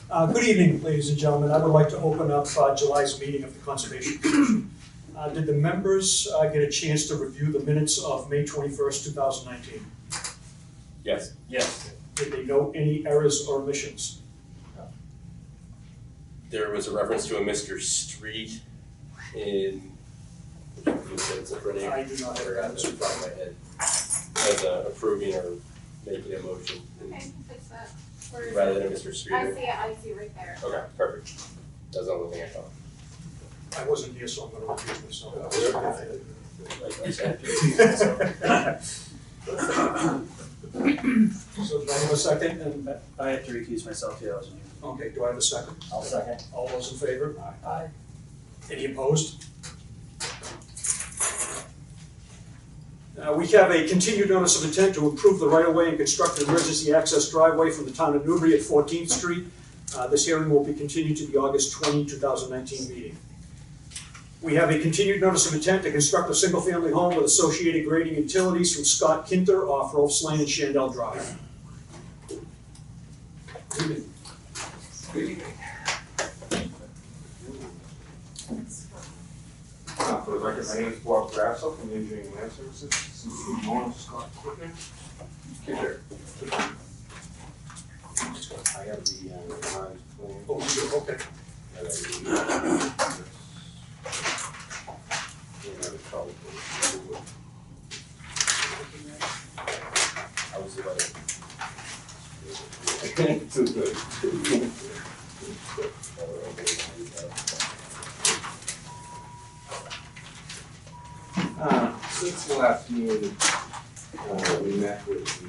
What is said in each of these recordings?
Good evening, ladies and gentlemen. I would like to open up July's meeting of the Conservation Commission. Did the members get a chance to review the minutes of May 21st, 2019? Yes. Yes. Did they note any errors or omissions? There was a reference to a Mr. Street in, you said it's a for name? I do not have that. That's off the top of my head. As approving or making a motion Okay, I can fix that. Where is rather it? than a Mr. Street. I see it right there. Okay, perfect. That's the only thing I thought. I wasn't here, so I'm going to recuse myself. So do I have a second? And, I have to recuse myself too, I wasn't here. okay, do I have a second? I'll second. All those in favor? Aye. Any opposed? We have a continued notice of intent to improve the right-of-way and construct an emergency access driveway from the town of Newbury at 14th Street. This hearing will be continued to the August 20, 2019 meeting. We have a continued notice of intent to construct a single-family home with associated grading utilities from Scott Kinter off Rolfs Lane and Shandell Drive. Good evening. Good evening. For the record, my name is Bob Grasso from Engineering Land Services. This is Norm Scott Equipment. Get there. I have the revised plan. Oh, you do, okay. that I need. And I would probably put it I was about too good. Since the last meeting, we met with the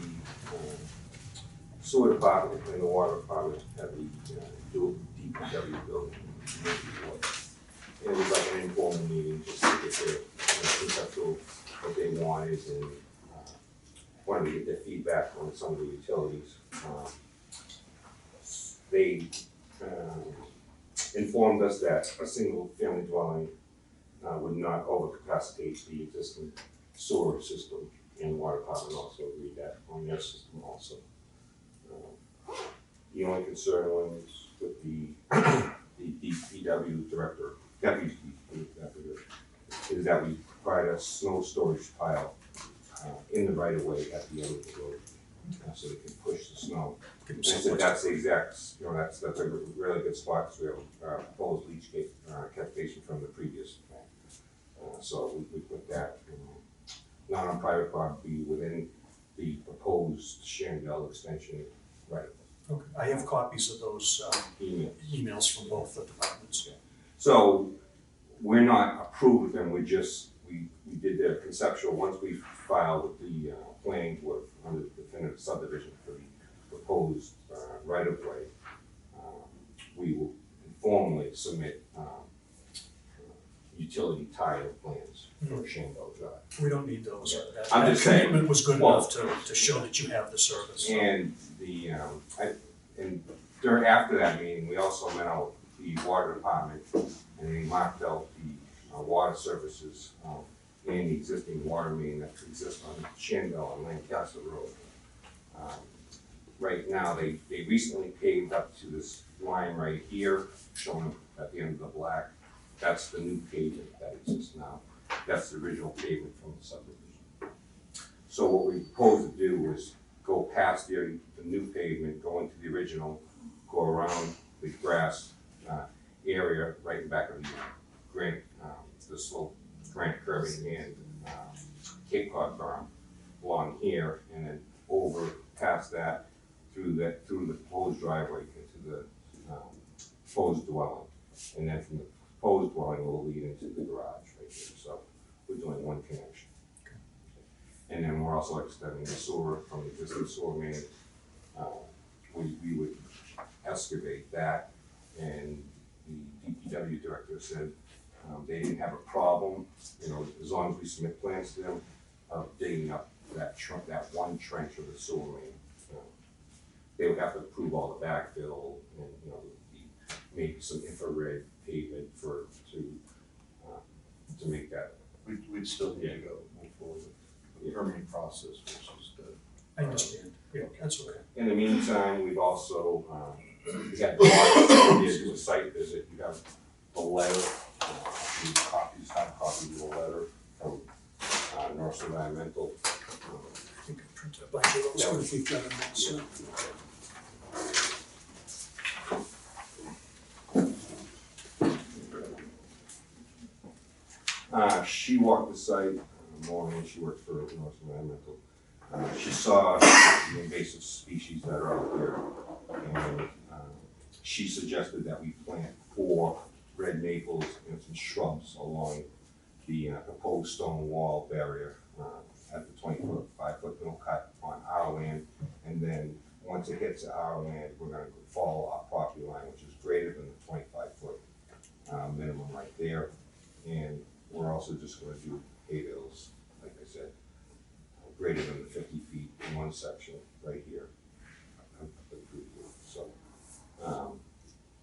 sewer department and the water department at the dual DPW building. And it was like an informal meeting, just to get their conceptual, what they wanted, and wanted to get their feedback on some of the utilities. They informed us that a single family dwelling would not overcapacitate the existing sewer system, and the water department also agreed that on their system also. The only concern was with the DPW director, deputy director, is that we provide a snow storage pile in the right of way at the end of the road, so they can push the snow. And I said that's the exact, that's a really good spot, because we have a proposed leach catch basin from the previous plan. So we put that, not on private property, within the proposed Shandell extension right. Okay. I have copies of those Email. emails from both the departments. So we're not approved, and we did the conceptual, once we filed with the planning board under the definitive subdivision for the proposed right of way, we will informally submit utility tile plans for Shandell Drive. We don't need those. I'm That just saying, commitment was good well, enough to show that you have the service. And during after that meeting, we also met out the water department, and they marked out the water services in the existing water main that exists on Shandell and Lancaster Road. Right now, they recently paved up to this line right here, shown at the end of the black. That's the new pavement that exists now. That's the original pavement from the subdivision. So what we propose to do is go past the new pavement, go into the original, go around the grass area right in back of the granite, the slope, granite curbing and Cape Cod berm along here, and then over past that through the proposed driveway into the proposed dwelling, and then from the proposed dwelling will lead into the garage right here. So we're doing one connection. And then we're also extending the sewer from the existing sewer main. We would excavate that, and the DPW director said they didn't have a problem, as long as we submit plans to them of digging up that one trench of the sewer main. They would have to approve all the backfill and maybe some infrared pavement to make that. We'd still need to move forward with the permitting process versus the. I understand. Yeah, that's okay. In the meantime, we've also we had to do a site visit, you have a letter, these copies, hard copies of a letter from North Environmental. I think I printed a bunch of those, Yeah. but if you've got them, that's, She walked the site in the morning, she worked for North Environmental. She saw the invasive species that are out there, and she suggested that we plant 4 red maples and some shrubs along the proposed stone wall barrier at the 25-foot middle cut on our land, and then once it hits our land, we're gonna follow our property line, which is greater than the 25-foot minimum right there. And we're also just gonna do hay bales, like I said, greater than the 50 feet in one section right here. So,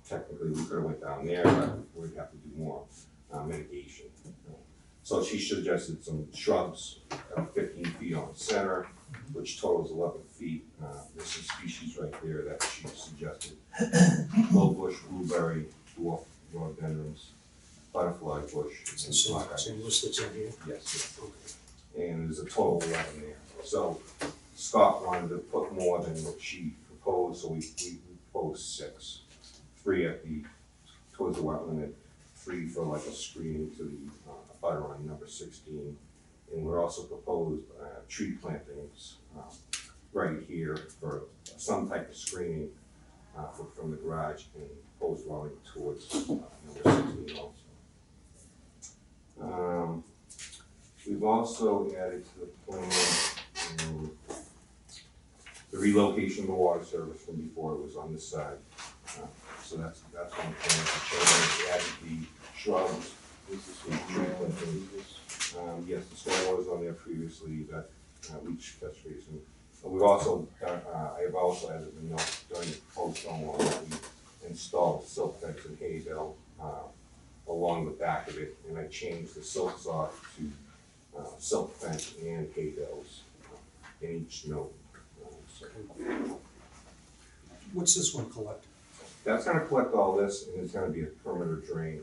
technically, we could have went down there, but we'd have to do more mitigation. So she suggested some shrubs, 15 feet on the center, which totals 11 feet. There's some species right there that she suggested. Low bush, blueberry, dwarf rhododendrons, butterfly bush, it's and the black same list that's in here. Yes, Okay. and there's a total of 11 there. So Scott wanted to put more than what she proposed, so we proposed 6. 3 at the, towards the wetland, and 3 for like a screening to the butter on number 16. And we're also proposed tree plantings right here for some type of screening from the garage and proposed dwelling towards number 16 also. We've also added to the plan the relocation of the water service from before it was on this side. So that's one plan to change. We added the shrubs, the tree plantings. Yes, the storm was on there previously, that leach catch basin. But we've also done, I have also added the note during the proposed stone wall that we installed silt fence and hay bale along the back of it, and I changed the silt sock to silt fence and hay bales in each note. So What's this one collect? that's gonna collect all this, and it's gonna be a perimeter drain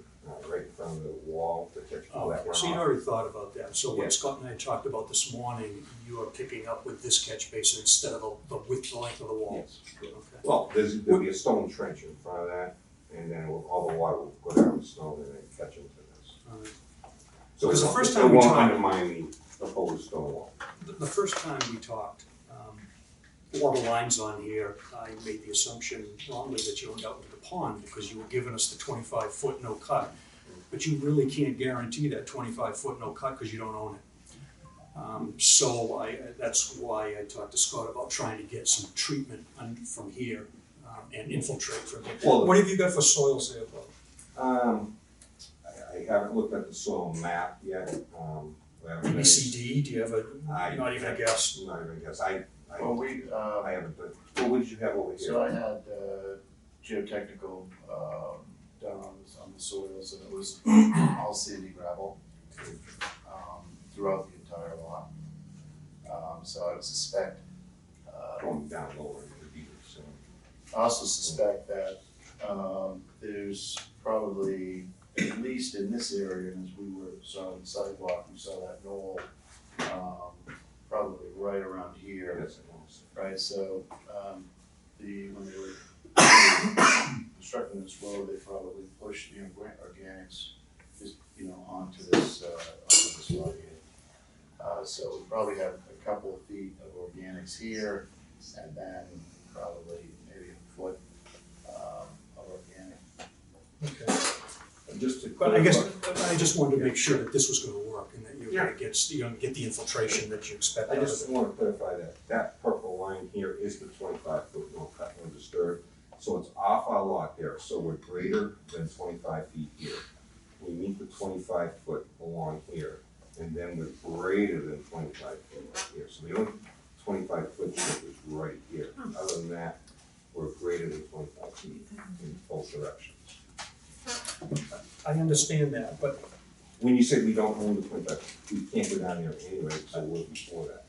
right in front of the wall to catch all that So you runoff. already thought about that, so Yeah. what Scott and I talked about this morning, you are picking up with this catch basin instead of the width, the length of the wall? Yes. Okay. Well, there'll be a stone trench in front of that, and then all the water will go down the stone and then catch into this. All right. So Because the it first won't- time we It won't talked- undermine the proposed stone wall. The first time we talked, along the lines on here, I made the assumption wrongly that you owned out with the pond because you were giving us the 25-foot no cut. But you really can't guarantee that 25-foot no cut because you don't own it. So that's why I talked to Scott about trying to get some treatment from here and infiltrate from here. Well, What have you got for soils there, Bob? I haven't looked at the soil map yet. We haven't been- ABCD, do you have I- not even a guess? Not even a guess. I Well, we, haven't, but what did you have over here? so I had geotechnical done on the soils, and it was all sandy gravel throughout the entire lot. So I would suspect, Going down lower into the deeper, so. I also suspect that there's probably, at least in this area, and as we saw on the sidewalk, we saw that knoll probably right around here. Yes, it was. Right, so, when they were constructing this road, they probably pushed the organics just, onto this lot here. So we probably have a couple of feet of organics here, and then probably maybe a foot, of organic. Okay. And just to But I guess, clarify, I just wanted to make sure that this was gonna work and that you're Yeah. gonna get the infiltration that you expect I out of just it. want to clarify that purple line here is the 25-foot no cut, no disturb. So it's off our lot there, so we're greater than 25 feet here. We meet the 25-foot along here, and then we're greater than 25 feet here. So the only 25-foot strip is right here. Other than that, we're greater than 25 feet in both directions. I understand that, but when you say we don't own the 25, we can't go down there anyway, so we're before that.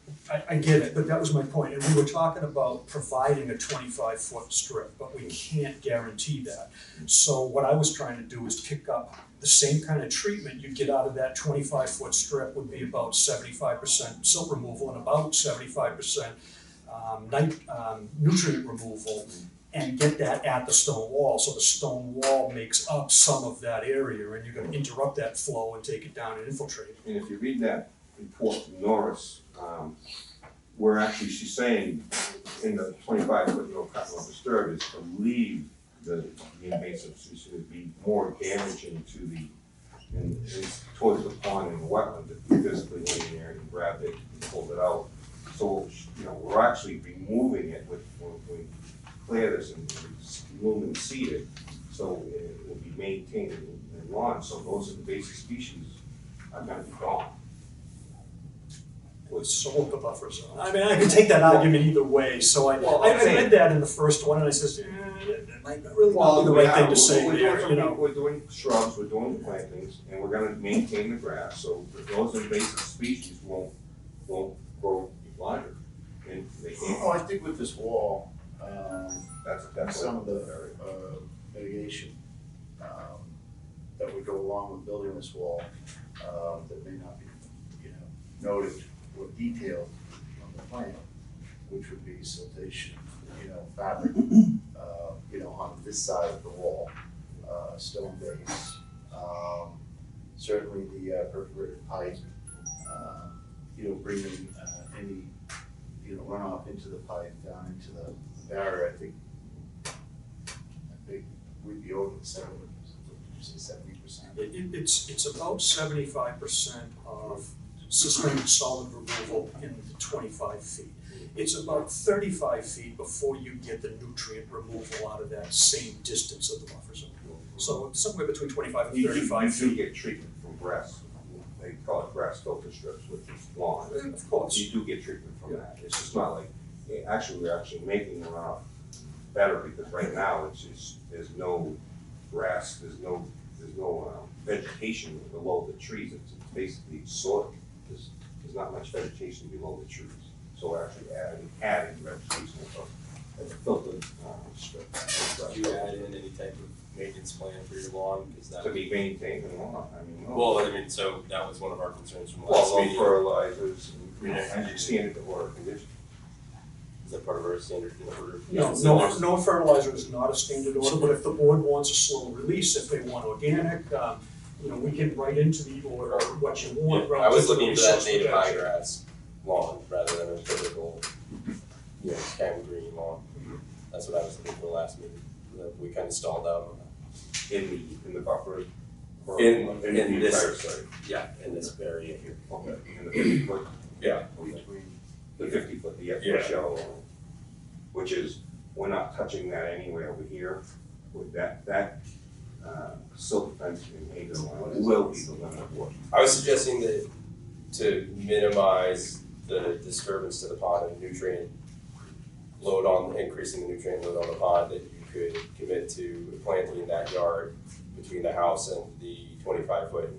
I get it, but that was my point, and we were talking about providing a 25-foot strip, but we can't guarantee that. So what I was trying to do is pick up the same kind of treatment you'd get out of that 25-foot strip would be about 75% silt removal and about 75% nutrient removal, and get that at the stone wall, so the stone wall makes up some of that area, and you're gonna interrupt that flow and take it down and infiltrate. And if you read that report from Norris, where actually she's saying in the 25-foot no cut, no disturb is to leave the invasive species would be more damaging to the, and towards the pond and the wetland, if you physically went in there and grabbed it and pulled it out. So, you know, we're actually removing it with, when we clear this and remove and seed it, so it will be maintained and lawn, so those invasive species are gonna be gone. So we'll put buffer zone. I mean, I could take that argument either way, so I read that in the first one, and I says, it might not really not be the right thing to say there, you know. We're doing shrubs, we're doing plantings, and we're gonna maintain the grass, so those invasive species won't grow larger. And they Well, can't, I think with this wall, that's some of the mitigation that would go along with building this wall that may not be, you know, noted or detailed on the plan, which would be siltation, you know, fabric, you know, on this side of the wall, stone base, certainly the perforated pipe, you know, bringing any, you know, runoff into the pipe, down into the barrier. I think we'd be over the 70%. It's about 75% of suspended solid removal in the 25 feet. It's about 35 feet before you get the nutrient removal out of that same distance of the buffer zone. So it's somewhere between 25 and you 35 do feet. get treatment from grass, they call it grass filter strips, which is lawn. Of course. You do get treatment from that, it's just not like, actually, we're actually making the runoff better, because right now, it's just, there's no grass, there's no vegetation below the trees, it's basically soil. There's not much vegetation below the trees, so we're actually adding vegetation as a filtered strip. Did you add in any type of maintenance plan for your lawn? Is that To be maintained and lawn, I mean. well, I mean, so that was one of our concerns from last Well, meeting. fertilizers and standard order conditions. Is that part of our standard order? No fertilizer is not a standard order, but if the board wants a slow release, if they want organic, you know, we can write into the order what you want. I was relative to looking for that resource native protection. highgrass lawn rather than a typical, you know, chem green lawn. That's what I was looking for last meeting, that we kind of stalled out on that. In the buffer? Or In the this- entire site? Yeah, in this area here. Okay, in the 50-foot? Yeah. Okay. The 50-foot, the Yeah. shallow one, which is, we're not touching that anyway over here. With that silt fence in Hazel line will be the limit of work. I was suggesting that to minimize the disturbance to the pond and nutrient load on, increasing the nutrient load on the pond, that you could commit to planting in that yard between the house and the 25-foot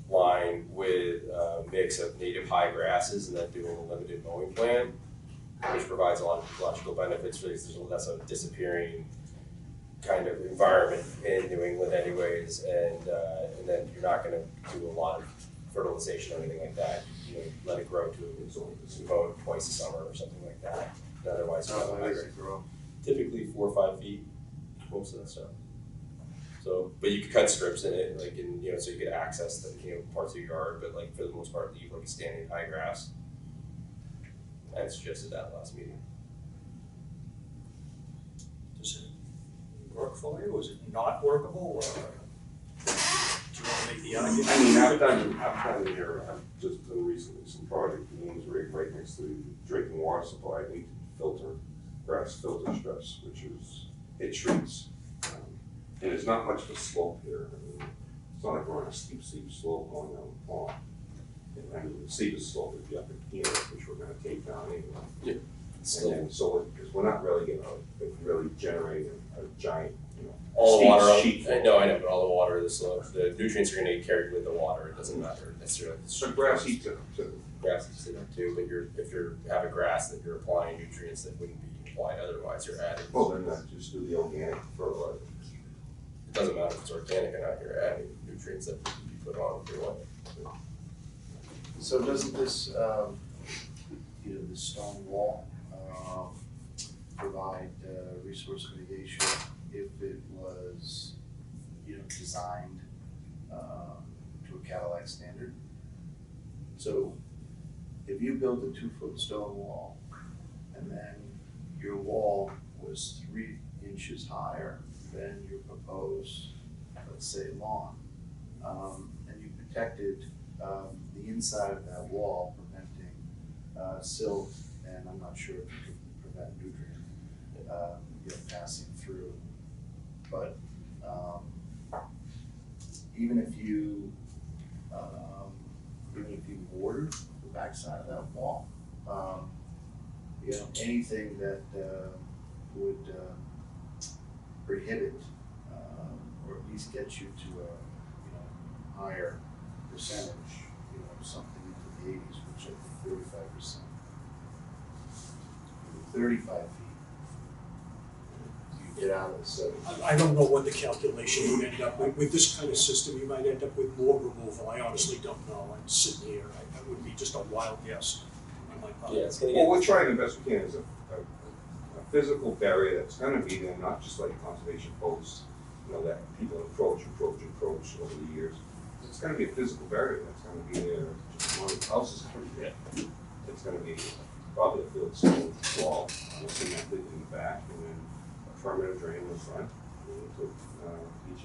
line with a mix of native high grasses and then doing a limited mowing plan, which provides a lot of ecological benefits for these. There's less of a disappearing kind of environment in New England anyways, and then you're not gonna do a lot of fertilization or anything like that. You know, let it grow to its own, mow it twice a summer or something like that. And otherwise, you have a high grade. Typically 4 or 5 feet, most of that stuff. So, but you could cut strips in it, like in, you know, so you could access the, you know, parts of your yard, but like for the most part, leave like a standing high grass. I suggested that last meeting. Does it work for you, is it not workable, or do you wanna make the argument? I mean, I've done here, I've just done recently some project in Williamsburg right next to the drinking water supply. We filter, grass filter strips, which is, it treats. And there's not much of a slope here. I mean, it's not like we're on a steep slope going down the pond. And I mean, the steepest slope would be up in here, which we're gonna take down anyway. Yeah. And then, so, because we're not really gonna, really generate a giant, you know, all the water, Sheet flow. I know, but all the water, the nutrients are gonna get carried with the water, it doesn't matter necessarily. So grass eats it up too. Grass eats it up too, but if you have a grass that you're applying nutrients that wouldn't be applied otherwise, you're adding. Well, then just do the organic fertilizer. It doesn't matter if it's organic or not, you're adding nutrients that you put on your land. So doesn't this, this stone wall, provide, resource mitigation if it was, designed, to a Cadillac standard? So if you build a 2-foot stone wall and then your wall was 3 inches higher than your proposed, let's say, lawn, and you protected the inside of that wall, preventing silt, and I'm not sure if you could prevent nutrient passing through. But even if you bordered the backside of that wall, anything that would prohibit or at least get you to a higher percentage, something into the 80s, which I think 35%. 35 feet, you get out of the 70. I don't know what the calculation you end up with this kind of system, you might end up with more removal, I honestly don't know, I'm sitting here, that would be just a wild guess on my part. Yeah, it's gonna Well, get, we're trying the best we can as a physical barrier that's gonna be there, not just like a conservation post, that people approach over the years. It's gonna be a physical barrier that's gonna be there, just one of the houses is gonna be there. It's gonna be probably a field stone wall, cemented in the back, and then a permanent drain in the front, and to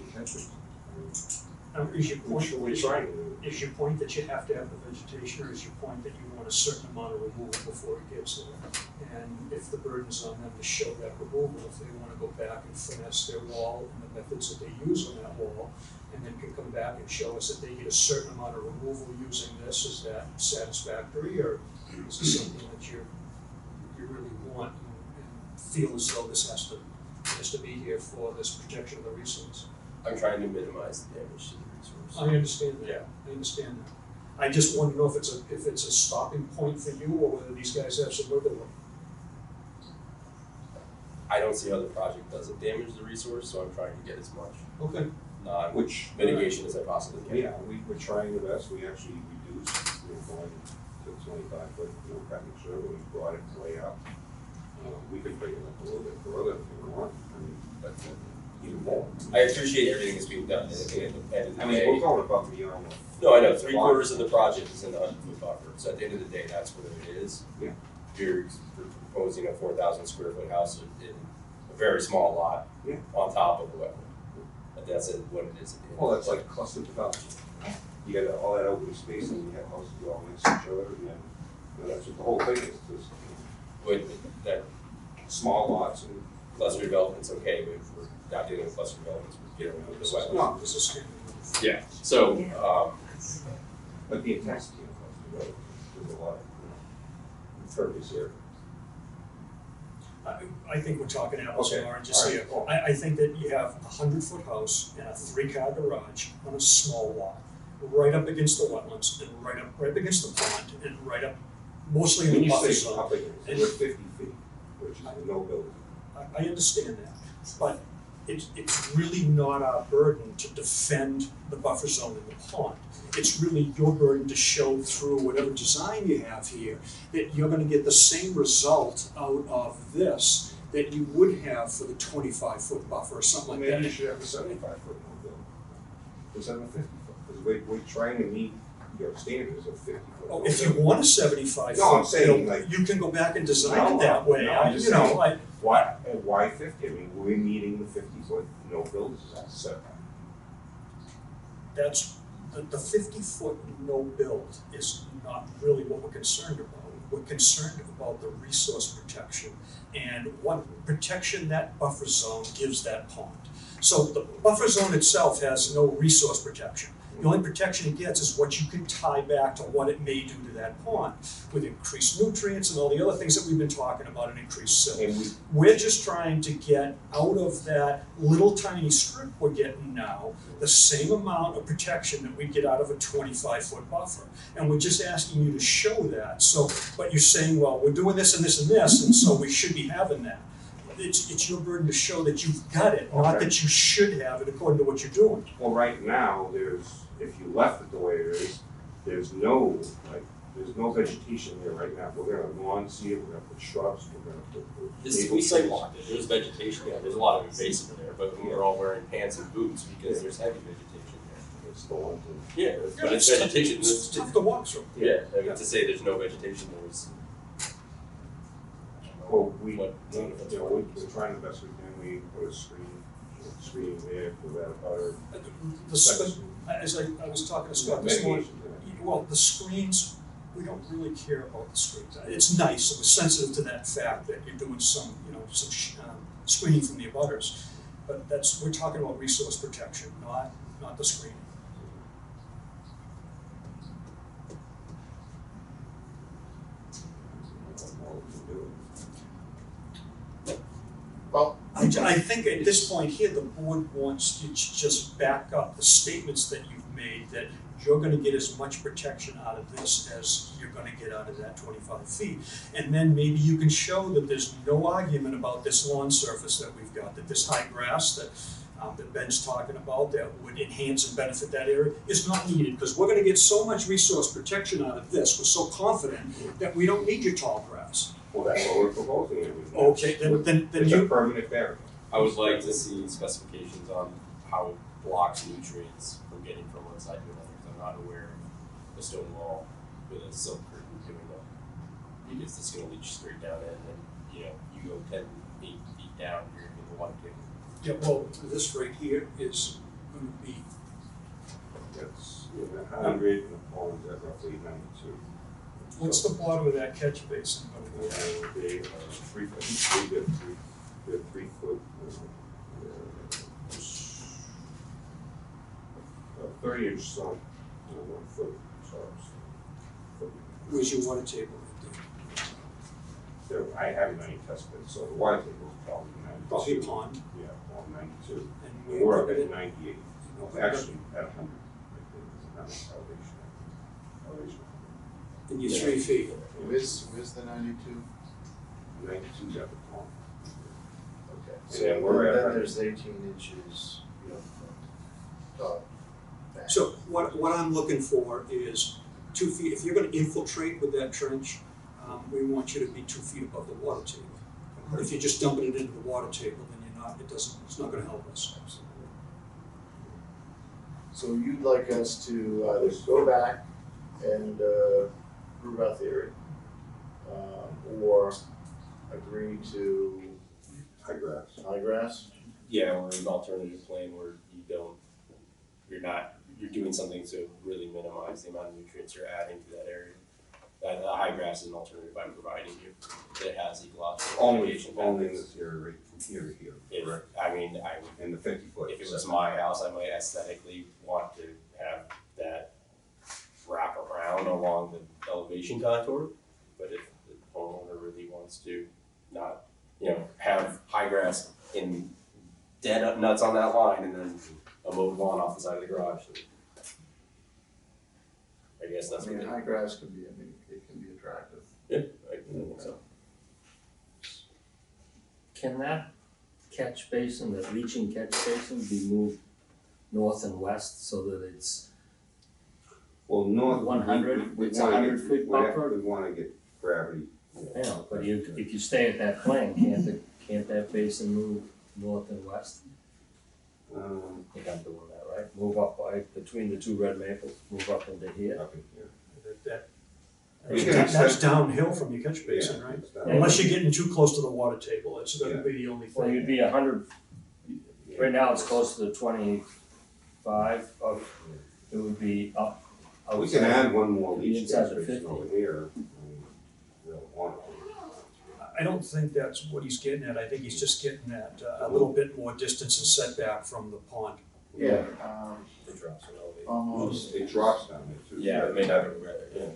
each catches. Is your point, We're trying to do it. is your point that you have to have the vegetation, or is your point that you want a certain amount of removal before it gets there? And if the burden's on them to show that removal, if they wanna go back and finesse their wall and the methods that they use on that wall, and then can come back and show us that they get a certain amount of removal using this, is that satisfactory, or is it something that you really want and feel as though this has to be here for this protection of the resource? I'm trying to minimize the damage to the resource. I understand that. Yeah. I understand that. I just want to know if it's a stopping point for you, or whether these guys have some wiggle room. I don't see how the project doesn't damage the resource, so I'm trying to get as much Okay. Which mitigation as I possibly can. Yeah, we're trying the best, we actually reduced, going to 25 foot, cutting server, we brought it way up. We could bring it up a little bit further if you want, but even more. I appreciate everything that's being done, and at the end of the I mean, we're day, going above and beyond what. no, I know, 3/4 of the project is in the 100-foot buffer, so at the end of the day, that's what it is. Yeah. You're proposing a 4,000 square foot house in a very small lot Yeah. on top of the wetland. But that's what it is at the end. Well, that's like cluster development. You got all that open space and you have houses all next to each other, and then, that's what the whole thing is, just With that small lots and. cluster development's okay, but if we're not dealing with cluster developments, we're dealing with the wetlands. No, This is standard. Yeah, so, but the intensity of cluster development, there's a lot of, impervious area. I think we're talking apples and Okay. oranges All here. right. I think that you have a 100-foot house and a 3-car garage on a small lot, right up against the wetlands, and right up against the pond, and right up, mostly in When the you buffer say zone. how big it is, we're 50 feet, which is no building. I understand that, but it's really not our burden to defend the buffer zone in the pond. It's really your burden to show through whatever design you have here, that you're gonna get the same result out of this that you would have for the 25-foot buffer or something like Maybe you that. should have a 75-foot no building, instead of a 50-foot, because we're trying to meet your standards of 50-foot. Oh, if you want a 75 No, I'm foot, saying, you know, like- you can go back and design No, it that way. no, I'm just You know, saying. Why 50? I mean, we're meeting the 50-foot no buildings setback. that's, the 50-foot no build is not really what we're concerned about. We're concerned about the resource protection and what protection that buffer zone gives that pond. So the buffer zone itself has no resource protection. The only protection it gets is what you can tie back to what it may do to that pond, with increased nutrients and all the other things that we've been talking about, and increased silt. And we, We're just trying to get out of that little tiny strip we're getting now, the same amount of protection that we get out of a 25-foot buffer. And we're just asking you to show that. So, but you're saying, well, we're doing this and this and this, and so we should be having that. It's your burden to show that you've got it, not Okay. that you should have it according to what you're doing. well, right now, if you left it the way it is, there's no vegetation there right now. We're gonna lawn seed, we're gonna put shrubs, we're gonna put. This, we sidewalked it, there's vegetation, yeah, there's a lot of invasive in there, but we were all wearing pants and boots because there's heavy vegetation there. It's the one thing. Yeah, but it's vegetation, It's tough to walk through. yeah, I mean, to say there's no vegetation there is. Well, we're What- trying the best we can, we put a screen there for that butter. As I was talking to Scott this morning, well, the screens, we don't really care about the screens. It's nice, we're sensitive to that fact that you're doing some screening from the abutters. But we're talking about resource protection, not the screening. Well, I think at this point here, the board wants you to just back up the statements that you've made, that you're gonna get as much protection out of this as you're gonna get out of that 25 feet. And then maybe you can show that there's no argument about this lawn surface that we've got, that this high grass that Ben's talking about, that would enhance and benefit that area, is not needed, because we're gonna get so much resource protection out of this, we're so confident that we don't need your tall grass. Well, that's what we're proposing. Okay, then It's a you, permanent barrier. I would like to see specifications on how it blocks nutrients from getting from one side to another, because I'm not aware of a stone wall with a silk curtain doing that. Because it's gonna leach straight down in, and, you go 8 feet down, you're in the water table. yeah, well, this right here is gonna be, That's 100 and the pond's at roughly 92. what's the bottom of that catch basin gonna be? They, 3 foot, they're 3 foot, 30-inch sunk, 1 foot sharps. Where's your water table right I haven't any test pits, so the water table is probably there? 92. Probably a pond, Yeah, well, 92. and We're up put it at in- 98, Okay. actually at 100. That's elevation. and you're 3 feet. where's the 92? 92's at the pond. Okay. And So then we're at then 100. there's 18 inches, top, back. So what I'm looking for is 2 feet, if you're gonna infiltrate with that trench, we want you to be 2 feet above the water table. If you're just dumping it into the water table, then it's not gonna help us. So you'd like us to either go back and prove our theory, or agree to High grass. high grass? Yeah, or an alternative plan where you're doing something to really minimize the amount of nutrients you're adding to that area. That high grass is an alternative I'm providing you, that has ecological Only mitigation in benefits. this area, right from here to here, If, correct? I mean, I would, And the 50-foot. if it was my house, I might aesthetically want to have that wrap around along the elevation contour. But if the homeowner really wants to not, have high grass in dead up nuts on that line and then a mowed lawn off the side of the garage, then I guess that's I what mean, it, high grass can be, it can be attractive. yeah, I think so. Can that catch basin, the leaching catch basin, be moved north and west so that it's, Well, north. 100, we it's wanna 100 get- foot buffer? We wanna get gravity. but if you stay at that plane, can't that basin move north and west? I think I'm doing that, right? Move up between the two red maples, move up into here. Up in here. That's We can accept- downhill from your catch basin, Yeah, right? it's down. Unless you're getting too close to the water table, it's gonna be the only Well, you'd thing. be 100, right now it's close to the 25 it would be up. We can add one more leach Inside the basin 50. over here. We'll want it. I don't think that's what he's getting at, I think he's just getting at a little bit more distance and setback from the pond. Yeah, It drops in elevation. almost. It drops down there too. Yeah, it may not be, yeah.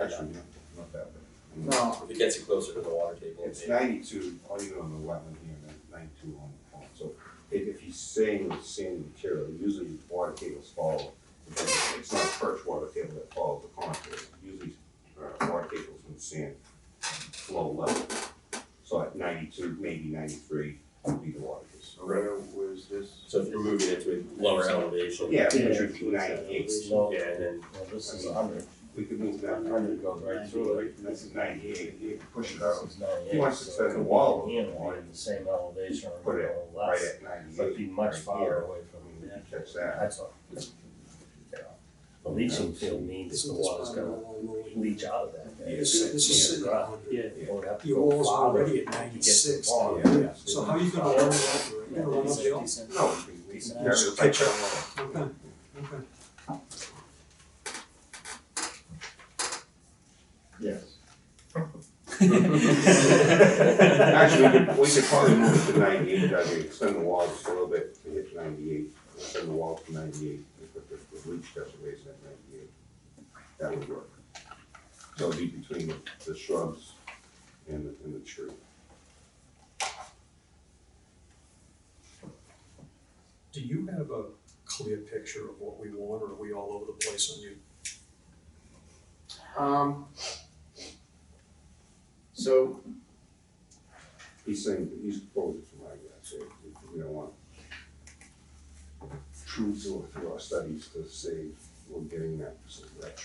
Actually, not that bad. No, If it gets you closer to the water table, It's maybe. 92, all you on the wetland here, and then 92 on the pond. So if he's saying with sandy material, usually water tables follow. It's not a perch water table that follows the pond table. Usually water tables in sand flow level. So at 92, maybe 93 would be the water table. so where was this? So if you're moving it to a lower elevation. Yeah, Yeah. it should be 98. No, Yeah, and then well, this is 100. We could move that 100 goes right through it. This is 98, you could push it out This is 98. He wants to so extend it the could be wall. in the same elevation or put a it little right less, at 98. but be much right farther here. away from We the could catch that. That's all. The leaching field means the water's gonna leach out of that. Yeah, This is sitting at 100. Yeah. It would have to Your go wall's farther already at to get to 96. the pond. Yeah. So how are you gonna run that? You're gonna run uphill? No, we can carry the Catch pipe up. down. Okay, okay. Yes. Actually, we could probably move it to 98, I mean, extend the wall just a little bit to hit 98, extend the wall to 98, and put the leach decimation at 98. That would work. So it'd be between the shrubs and the tree. Do you have a clear picture of what we want, or are we all over the place on you? So, He's saying, he's quoted from my guys, we don't want true through our studies to say we're getting that treatment.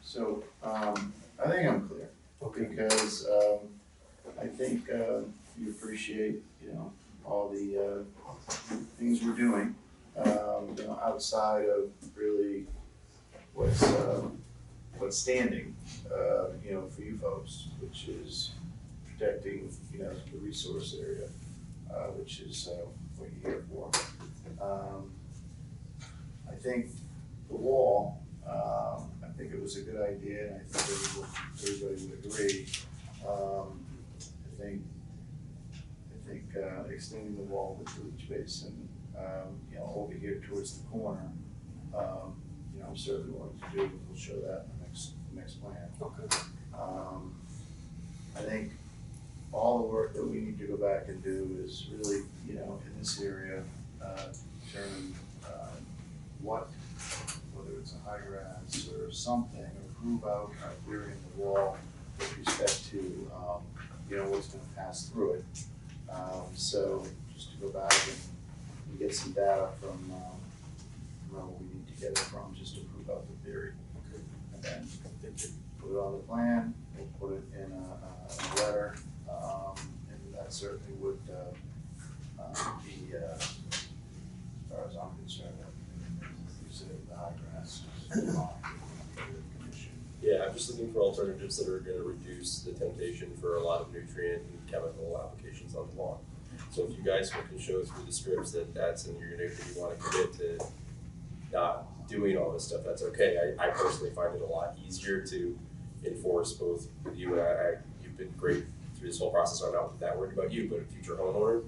so, I think I'm clear, Okay. because, I think, you appreciate, you know, all the, things we're doing, you know, outside of really what's standing, you know, for you folks, which is protecting, you know, the resource area, which is, what you're here for. I think the wall, I think it was a good idea, and I think everybody would agree. I think extending the wall with the leach basin, you know, over here towards the corner, you know, I'm certainly willing to do, we'll show that in the next plan. Okay. I think all the work that we need to go back and do is really, you know, in this area, determine whether it's a high grass or something, or prove out our theory in the wall with respect to, you know, what's gonna pass through it. So just to go back and get some data from, where we need to get it from, just to prove out the theory. And then put it on the plan, we'll put it in a letter, and that certainly would, be, as far as I'm concerned, you said the high grass is fine. Yeah, I'm just looking for alternatives that are gonna reduce the temptation for a lot of nutrient and chemical applications on the lawn. So if you guys can show through the strips that that's, and you wanna commit to not doing all this stuff, that's okay. I personally find it a lot easier to enforce both with you and you've been great through this whole process, I'm not that worried about you, but a future homeowner,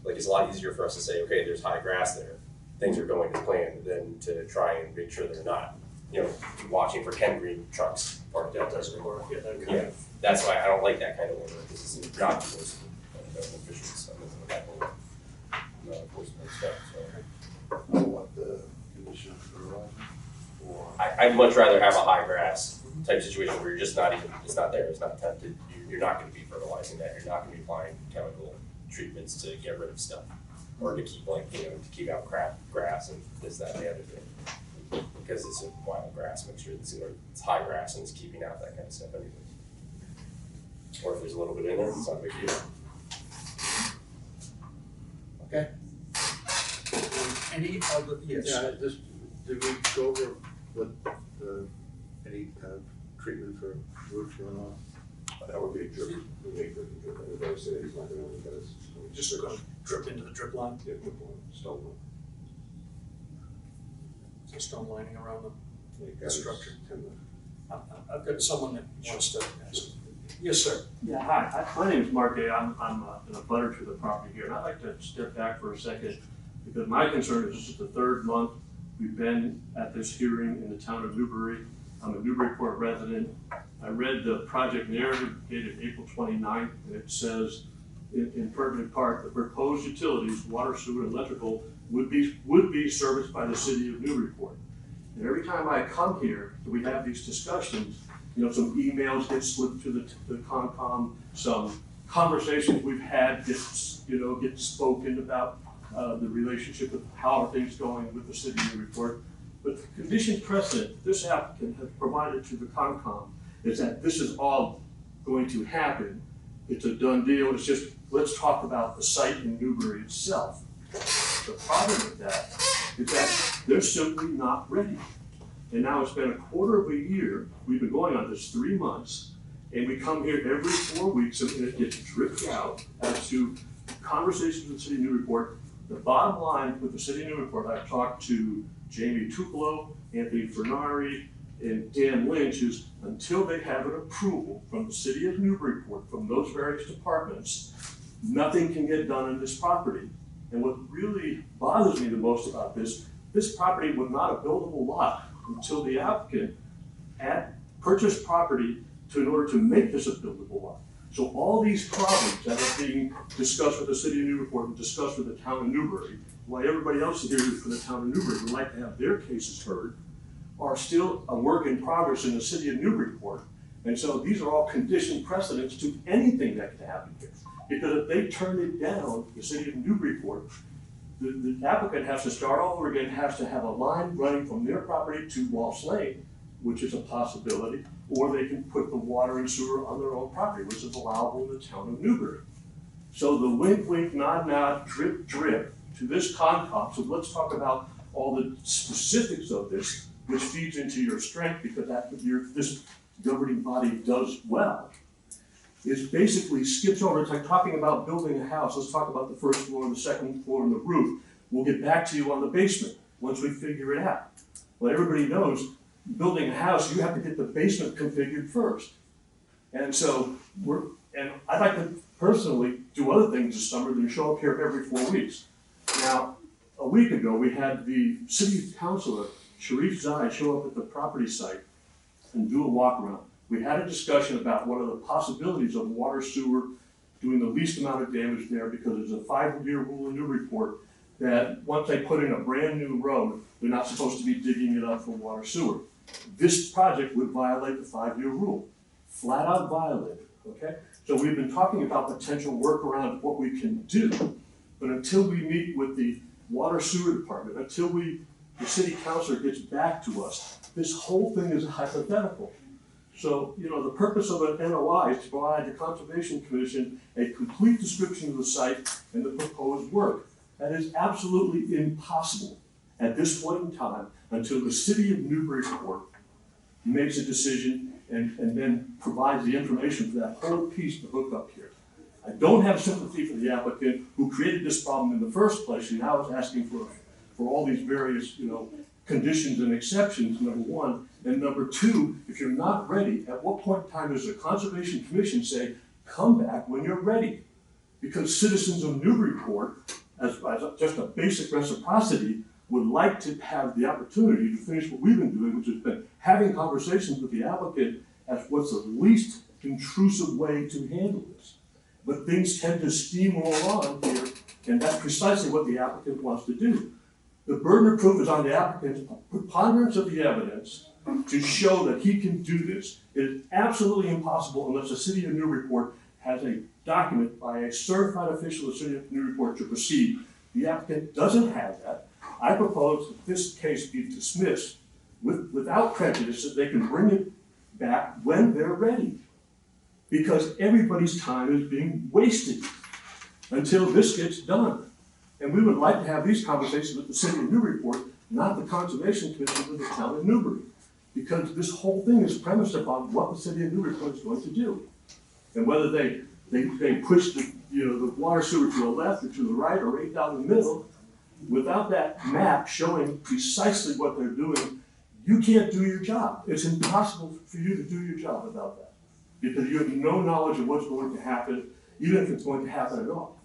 like it's a lot easier for us to say, okay, there's high grass there, things are going as planned, than to try and make sure they're not. You know, watching for Ken Green trucks parked out there. Work, yeah, that kind Yeah, of. that's why I don't like that kind of order, because it's not enforceable, official stuff, it's that whole, enforcement stuff, so. What the condition for or I'd much rather have a high grass type situation where you're just not even, it's not there, it's not tempted, you're not gonna be fertilizing that, you're not gonna be applying chemical treatments to get rid of stuff. Or to keep to keep out crap, grass and this, that, and the other thing. Because it's a wild grass mixture, it's high grass and it's keeping out that kind of stuff anyway. Or if there's a little bit in there, it's not a big deal. Okay. Any other, yes. Yeah, just, did we go over what, any kind of treatment for roof runoff? That would be a drip, we make the drip, everybody said he's not gonna get us. Just gonna drip into the drip line, Yeah, drip line, stone line. so stone lining around them. Make The that structure. timber. I've got someone that wants to ask. Yes, sir. Yeah, hi, my name is Mark Day, I'm an abutter to the property here, and I'd like to step back for a second, because my concern is this is the third month We've been at this hearing in the town of Newbury. I'm a Newburyport resident. I read the project narrative dated April 29th, and it says in pertinent part, the proposed utilities, water, sewer, and electrical, would be serviced by the city of Newburyport. And every time I come here, we have these discussions, some emails get slipped to the Concom, some conversations we've had get spoken about the relationship of how are things going with the city of Newburyport. But the condition precedent this applicant has provided to the Concom is that this is all going to happen. It's a done deal. It's just, let's talk about the site in Newbury itself. The problem with that is that they're simply not ready. And now it's been a quarter of a year. We've been going on this 3 months, and we come here every 4 weeks, and it gets dripped out as to conversations with the city of Newburyport. The bottom line with the city of Newburyport, I've talked to Jamie Tupelo, Anthony Fernari, and Dan Lynch, is until they have an approval from the city of Newburyport, from those various departments, nothing can get done on this property. And what really bothers me the most about this property was not a buildable lot until the applicant had purchased property in order to make this a buildable lot. So all these problems that are being discussed with the city of Newburyport and discussed with the town of Newbury, why everybody else here for the town of Newbury would like to have their cases heard, are still a work in progress in the city of Newburyport. And so these are all conditioned precedents to anything that could happen here. Because if they turn it down, the city of Newburyport, the applicant has to start all over again, has to have a line running from their property to Walsh Lane, which is a possibility, or they can put the water and sewer on their own property, which is allowable in the town of Newbury. So the wink, wink, nod, nod, drip, drip to this Concom. So let's talk about all the specifics of this, which feeds into your strength, because this governing body does well. It basically skips over. It's like talking about building a house. Let's talk about the first floor, the second floor, and the roof. We'll get back to you on the basement once we figure it out. Well, everybody knows building a house, you have to get the basement configured first. And so I'd like to personally do other things this summer than show up here every 4 weeks. Now, a week ago, we had the city councilor, Sharif Zai, show up at the property site and do a walk around. We had a discussion about what are the possibilities of water, sewer, doing the least amount of damage there, because there's a 5-year rule in Newburyport that once they put in a brand new road, they're not supposed to be digging it up for water, sewer. This project would violate the 5-year rule, flat out violated, okay? So we've been talking about potential workaround, what we can do, but until we meet with the water sewer department, until the city councilor gets back to us, this whole thing is hypothetical. So, the purpose of an NOI is to provide the Conservation Commission a complete description of the site and the proposed work. That is absolutely impossible at this point in time until the city of Newburyport makes a decision and then provides the information for that whole piece to hook up here. I don't have sympathy for the applicant who created this problem in the first place and now is asking for all these various, conditions and exceptions, number one. And number two, if you're not ready, at what point in time does the Conservation Commission say, come back when you're ready? Because citizens of Newburyport, as just a basic reciprocity, would like to have the opportunity to finish what we've been doing, which has been having conversations with the applicant as what's the least intrusive way to handle this. But things tend to steamroll on here, and that's precisely what the applicant wants to do. The burden of proof is on the applicant's preponderance of the evidence to show that he can do this. It is absolutely impossible unless the city of Newburyport has a document by a certified official of the city of Newburyport to proceed. The applicant doesn't have that. I propose that this case be dismissed without prejudice, so they can bring it back when they're ready. Because everybody's time is being wasted until this gets done. And we would like to have these conversations with the city of Newburyport, not the Conservation Commission of the town of Newbury. Because this whole thing is premised upon what the city of Newburyport is going to do. And whether they push the water sewer to the left or to the right or right down the middle, without that map showing precisely what they're doing, you can't do your job. It's impossible for you to do your job without that. Because you have no knowledge of what's going to happen, even if it's going to happen at all.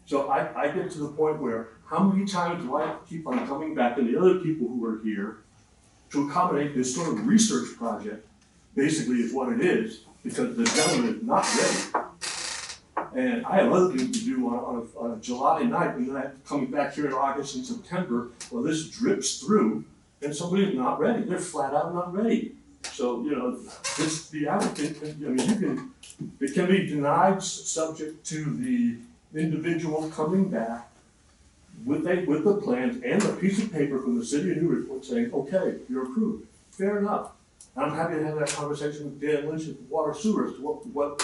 So I get to the point where, how many times do I have to keep on coming back, and the other people who are here, to accommodate this sort of research project, basically is what it is, because the gentleman is not ready. And I have other things to do on a July night, and then I'm coming back here in August and September, well, this drips through, and somebody's not ready, they're flat out not ready. So, you know, the applicant, I mean, it can be denied subject to the individual coming back with the plans and a piece of paper from the city of Newburyport saying, okay, you're approved, fair enough. I'm happy to have that conversation with Dan Lynch at Water Sewer as to what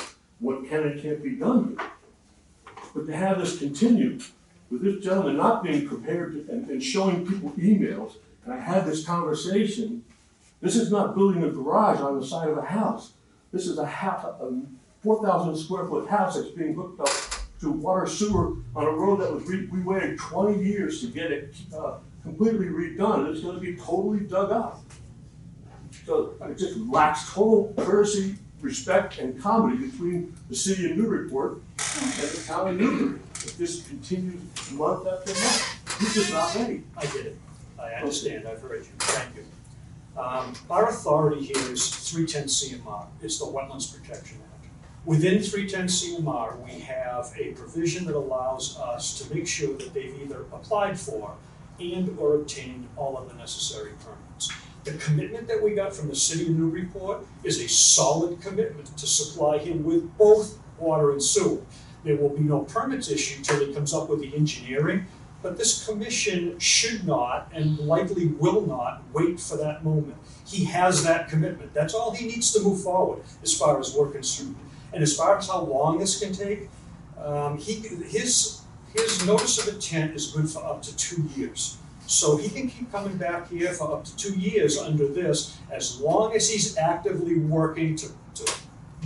can and can't be done here. But to have this continue with this gentleman not being prepared and showing people emails, and I had this conversation, this is not building a garage on the side of a house. This is a 4,000 square foot house that's being hooked up to water sewer on a road that was, we waited 20 years to get it completely redone. It's gonna be totally dug up. So it just lacks total courtesy, respect, and comedy between the city of Newburyport and the town of Newbury. If this continues month after month, he's just not ready. I get it. I understand. I've heard you. Thank you. Our authority here is 310 CMR. It's the Wetlands Protection Act. Within 310 CMR, we have a provision that allows us to make sure that they've either applied for and or obtained all of the necessary permits. The commitment that we got from the city of Newburyport is a solid commitment to supply him with both water and sewer. There will be no permits issued till he comes up with the engineering, but this commission should not and likely will not wait for that moment. He has that commitment. That's all he needs to move forward as far as we're concerned. And as far as how long this can take, his notice of intent is good for up to 2 years. So he can keep coming back here for up to 2 years under this, as long as he's actively working to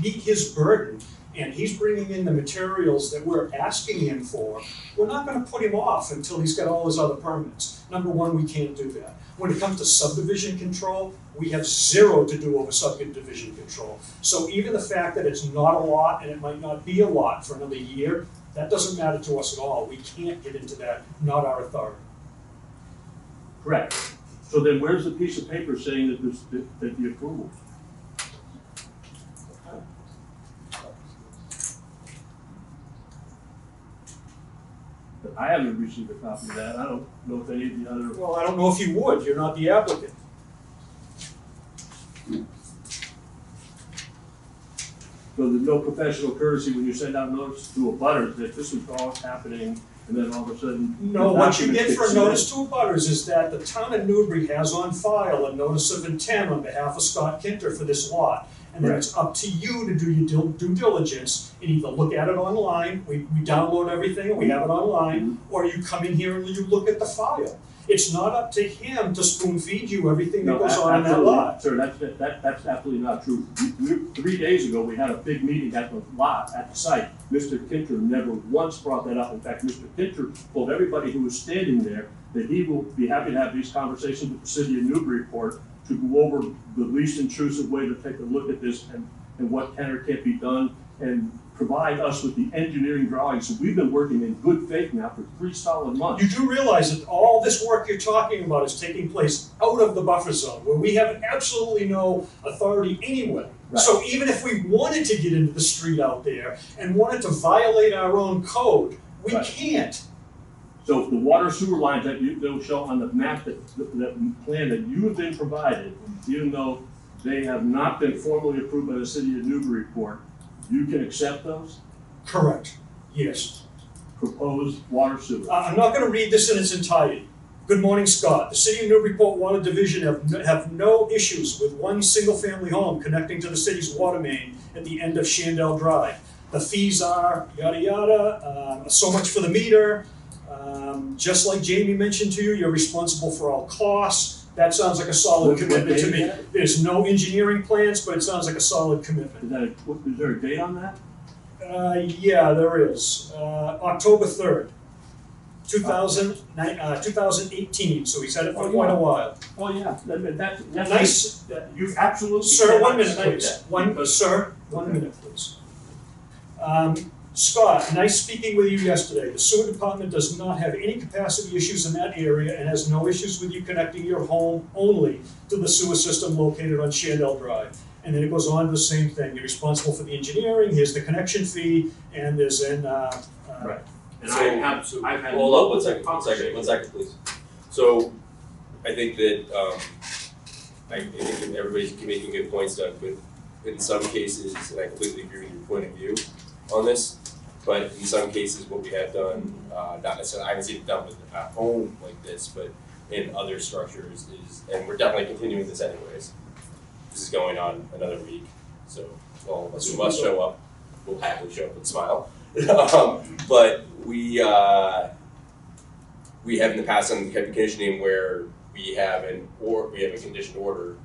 meet his burden, and he's bringing in the materials that we're asking him for. We're not gonna put him off until he's got all his other permits. Number one, we can't do that. When it comes to subdivision control, we have zero to do over subdivision control. So even the fact that it's not a lot, and it might not be a lot for another year, that doesn't matter to us at all. We can't get into that, not our authority. Correct. So then where's the piece of paper saying that the approval? But I haven't received a copy of that. I don't know if any of the other. Well, I don't know if you would. You're not the applicant. So there's no professional courtesy when you send out notice to a butter that this is all happening, and then all of a sudden. No, what you get for a notice to abutters is that the town of Newbury has on file a notice of intent on behalf of Scott Kinter for this lot. And then it's up to you to do your due diligence and either look at it online, we download everything and we have it online, or you come in here and you look at the file. It's not up to him to spoon feed you everything that goes on in that lot. Sir, that's absolutely not true. 3 days ago, we had a big meeting at the lot, at the site. Mr. Kinter never once brought that up. In fact, Mr. Kinter told everybody who was standing there that he will be happy to have these conversations with the city of Newburyport to go over the least intrusive way to take a look at this and what can or can't be done, and provide us with the engineering drawings. So we've been working in good faith now for 3 solid months. You do realize that all this work you're talking about is taking place out of the buffer zone, where we have absolutely no authority anyway. Right. So even if we wanted to get into the street out there and wanted to violate our own code, we Right. can't. So the water sewer lines that they'll show on the map, that plan that you have been provided, even though they have not been formally approved by the city of Newburyport, you can accept those Correct. Yes. proposed water sewer. I'm not going to read this in its entirety. Good morning, Scott. The City of Newburyport Water Division have no issues with one single-family home connecting to the city's water main at the end of Shandell Drive. The fees are yada yada, so much for the meter. Just like Jamie mentioned to you, you're responsible for all costs. That sounds like a solid What commitment to date me. is that? There's no engineering plans, but it sounds like a solid commitment. Is there a date on that? Yeah, there is. October 3rd, 2018, so he's had it for quite a while. Oh, yeah, that's. Nice. You absolutely. Sir, 1 cannot minute, state please. that, because- One minute, please. Scott, nice speaking with you yesterday. The sewer department does not have any capacity issues in that area and has no issues with you connecting your home only to the sewer system located on Shandell Drive. And then it goes on to the same thing. You're responsible for the engineering, here's the connection fee, and there's Right. And So- I've had. Hold on, one multiple second, please. So, I think that, I think everybody's making good points, Doug, but in some cases, and I completely agree with your point of view on this, but in some cases, what we have done, not necessarily, I haven't seen it done with a home like this, but in other structures is, and we're definitely continuing this anyways. This is going on another week, so all of us who must show up will happily show up and smile. But we have in the past done heavy conditioning where we have a conditioned order.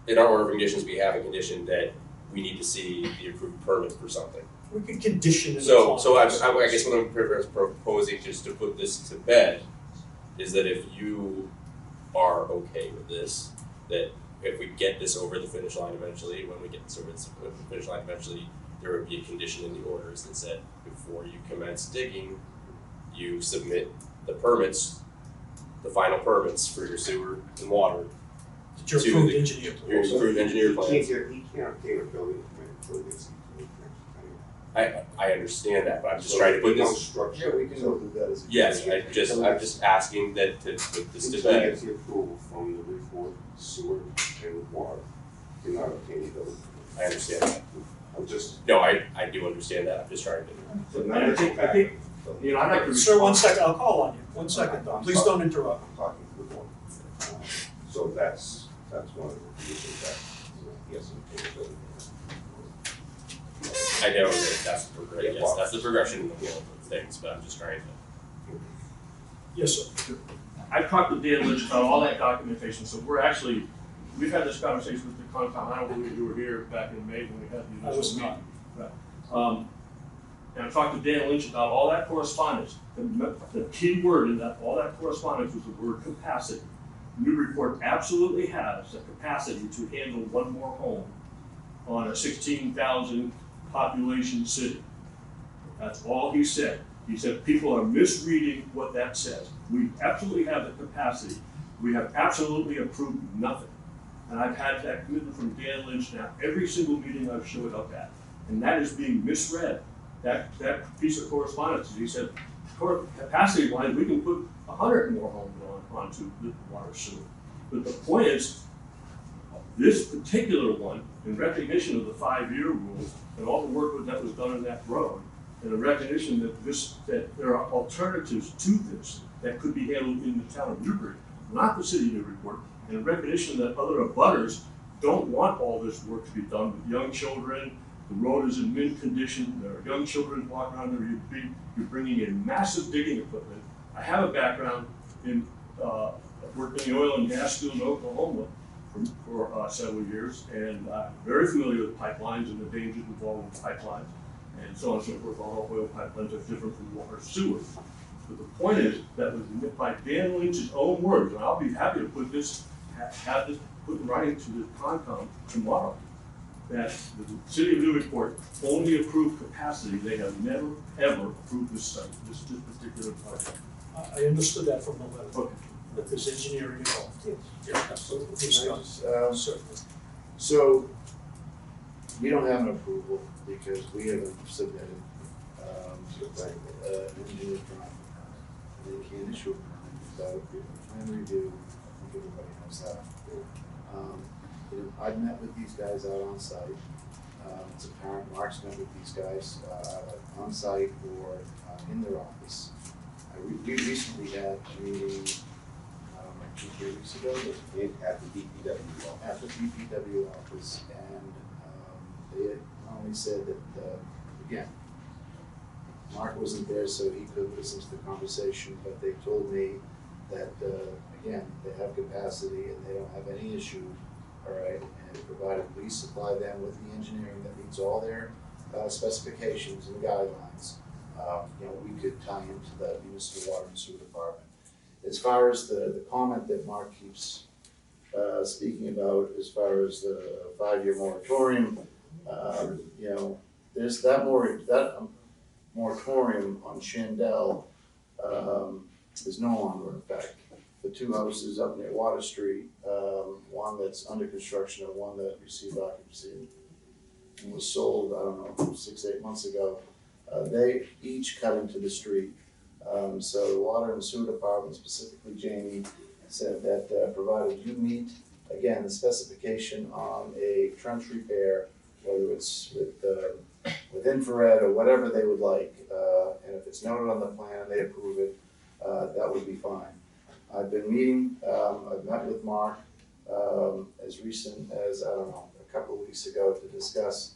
In our order of conditions, we have a condition that we need to see the approved permit for something. we can condition it. So I guess what I'm proposing, just to put this to bed, is that if you are okay with this, that if we get this over the finish line eventually, when we get this over the finish line eventually, there would be a condition in the orders that said before you commence digging, you submit the permits, the final permits for your sewer and water, Your to approved the- engineer. your approved engineer plans. He can't obtain a building permit until it's. I understand that, but I'm just trying to put No this, structure. Yeah, we can go through that as a. yes, I'm just asking that to put this to Until you bed. get the approval from the report, sewer and water, you're not obtaining building permit. I understand that. I'm just. No, I do understand that, I'm just trying to. So now And I let's go think, back. you know, I'd like to. Sir, one second, I'll call on you. One second, please don't interrupt. I'm talking to the board. So that's one of the conditions that, yes, obtain a building permit. I know that that's the progression, yes, that's the progression in the wheel of things, but I'm just trying to. Yes, sir. I've talked to Dan Lynch about all that documentation, so we've had this conversation with the Concom, I don't believe you were here back in May when we had the I was initial not. meeting. And I talked to Dan Lynch about all that correspondence. The key word in that, all that correspondence was the word capacity. Newburyport absolutely has the capacity to handle one more home on a 16,000 population city. That's all he said. He said people are misreading what that says. We absolutely have the capacity. We have absolutely approved nothing. And I've had that commitment from Dan Lynch now every single meeting I've showed up at. And that is being misread. That piece of correspondence, he said, capacity wise, we can put 100 more homes onto the water sewer. But the point is, this particular one, in recognition of the 5-year rule and all the work that was done in that road, and the recognition that there are alternatives to this that could be handled in the town of Newbury, not the city of Newburyport, and recognition that other abutters don't want all this work to be done with young children. The road is in mint condition. There are young children walking around there. You're bringing in massive digging equipment. I have a background in working in the oil and gas field in Oklahoma for several years, and I'm very familiar with pipelines and the dangers involved with pipelines, and so on and so forth. All oil pipelines are different from water sewer. But the point is that was by Dan Lynch's own words, and I'll be happy to put this, have this put in writing to the Concom tomorrow, that the city of Newburyport only approved capacity. They have never, ever approved this site, this particular project. I understood that from the letter, Okay. that there's engineering involved. Yeah, absolutely. Can I just, Certainly. So, we don't have an approval because we haven't submitted, an engineer's drawing. They can't issue a permit without a plan review. I think everybody knows that. I've met with these guys out on site. It's apparent Mark's met with these guys, on site or, in their office. We recently had a meeting, like 2-3 weeks ago, At the DPW office. at the DPW office, and they had not only said that, again, Mark wasn't there, so he couldn't listen to the conversation, but they told me that, again, they have capacity and they don't have any issue, all right, and provided we supply them with the engineering that meets all their specifications and guidelines, we could tie into the municipal water and sewer department. As far as the comment that Mark keeps speaking about, as far as the 5-year moratorium, there's that moratorium on Shandell is no longer in effect. The two houses up near Water Street, one that's under construction and one that received occupancy and was sold, I don't know, 6-8 months ago, they each cut into the street. So the Water and Sewer Department, specifically Jamie, said that provided you meet, again, the specification on a trench repair, whether it's with infrared or whatever they would like, and if it's noted on the plan and they approve it, that would be fine. I've been meeting, I've met with Mark as recent as, I don't know, a couple of weeks ago to discuss,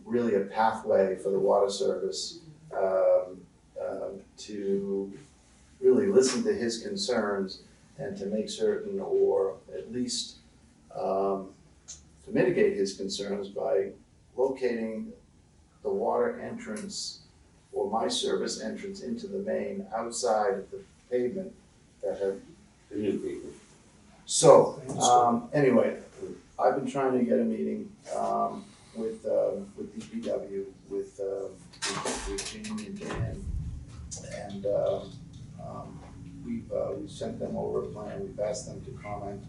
really a pathway for the water service to really listen to his concerns and to make certain, or at least to mitigate his concerns by locating the water entrance or my service entrance into the main outside of the pavement that have. The new pavement. So, anyway, I've been trying to get a meeting with DPW, with Jamie and Dan, and we've sent them over a plan. We've asked them to comment.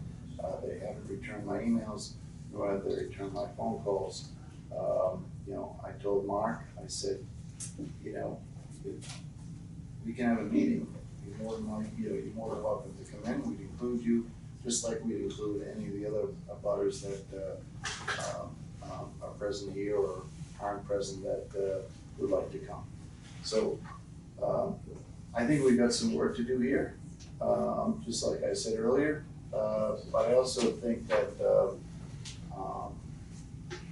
They haven't returned my emails, nor have they returned my phone calls. I told Mark, I said, we can have a meeting. You're more than welcome to come in. We'd include you, just like we'd include any of the other abutters that are present here or aren't present that would like to come. So I think we've got some work to do here, just like I said earlier. But I also think that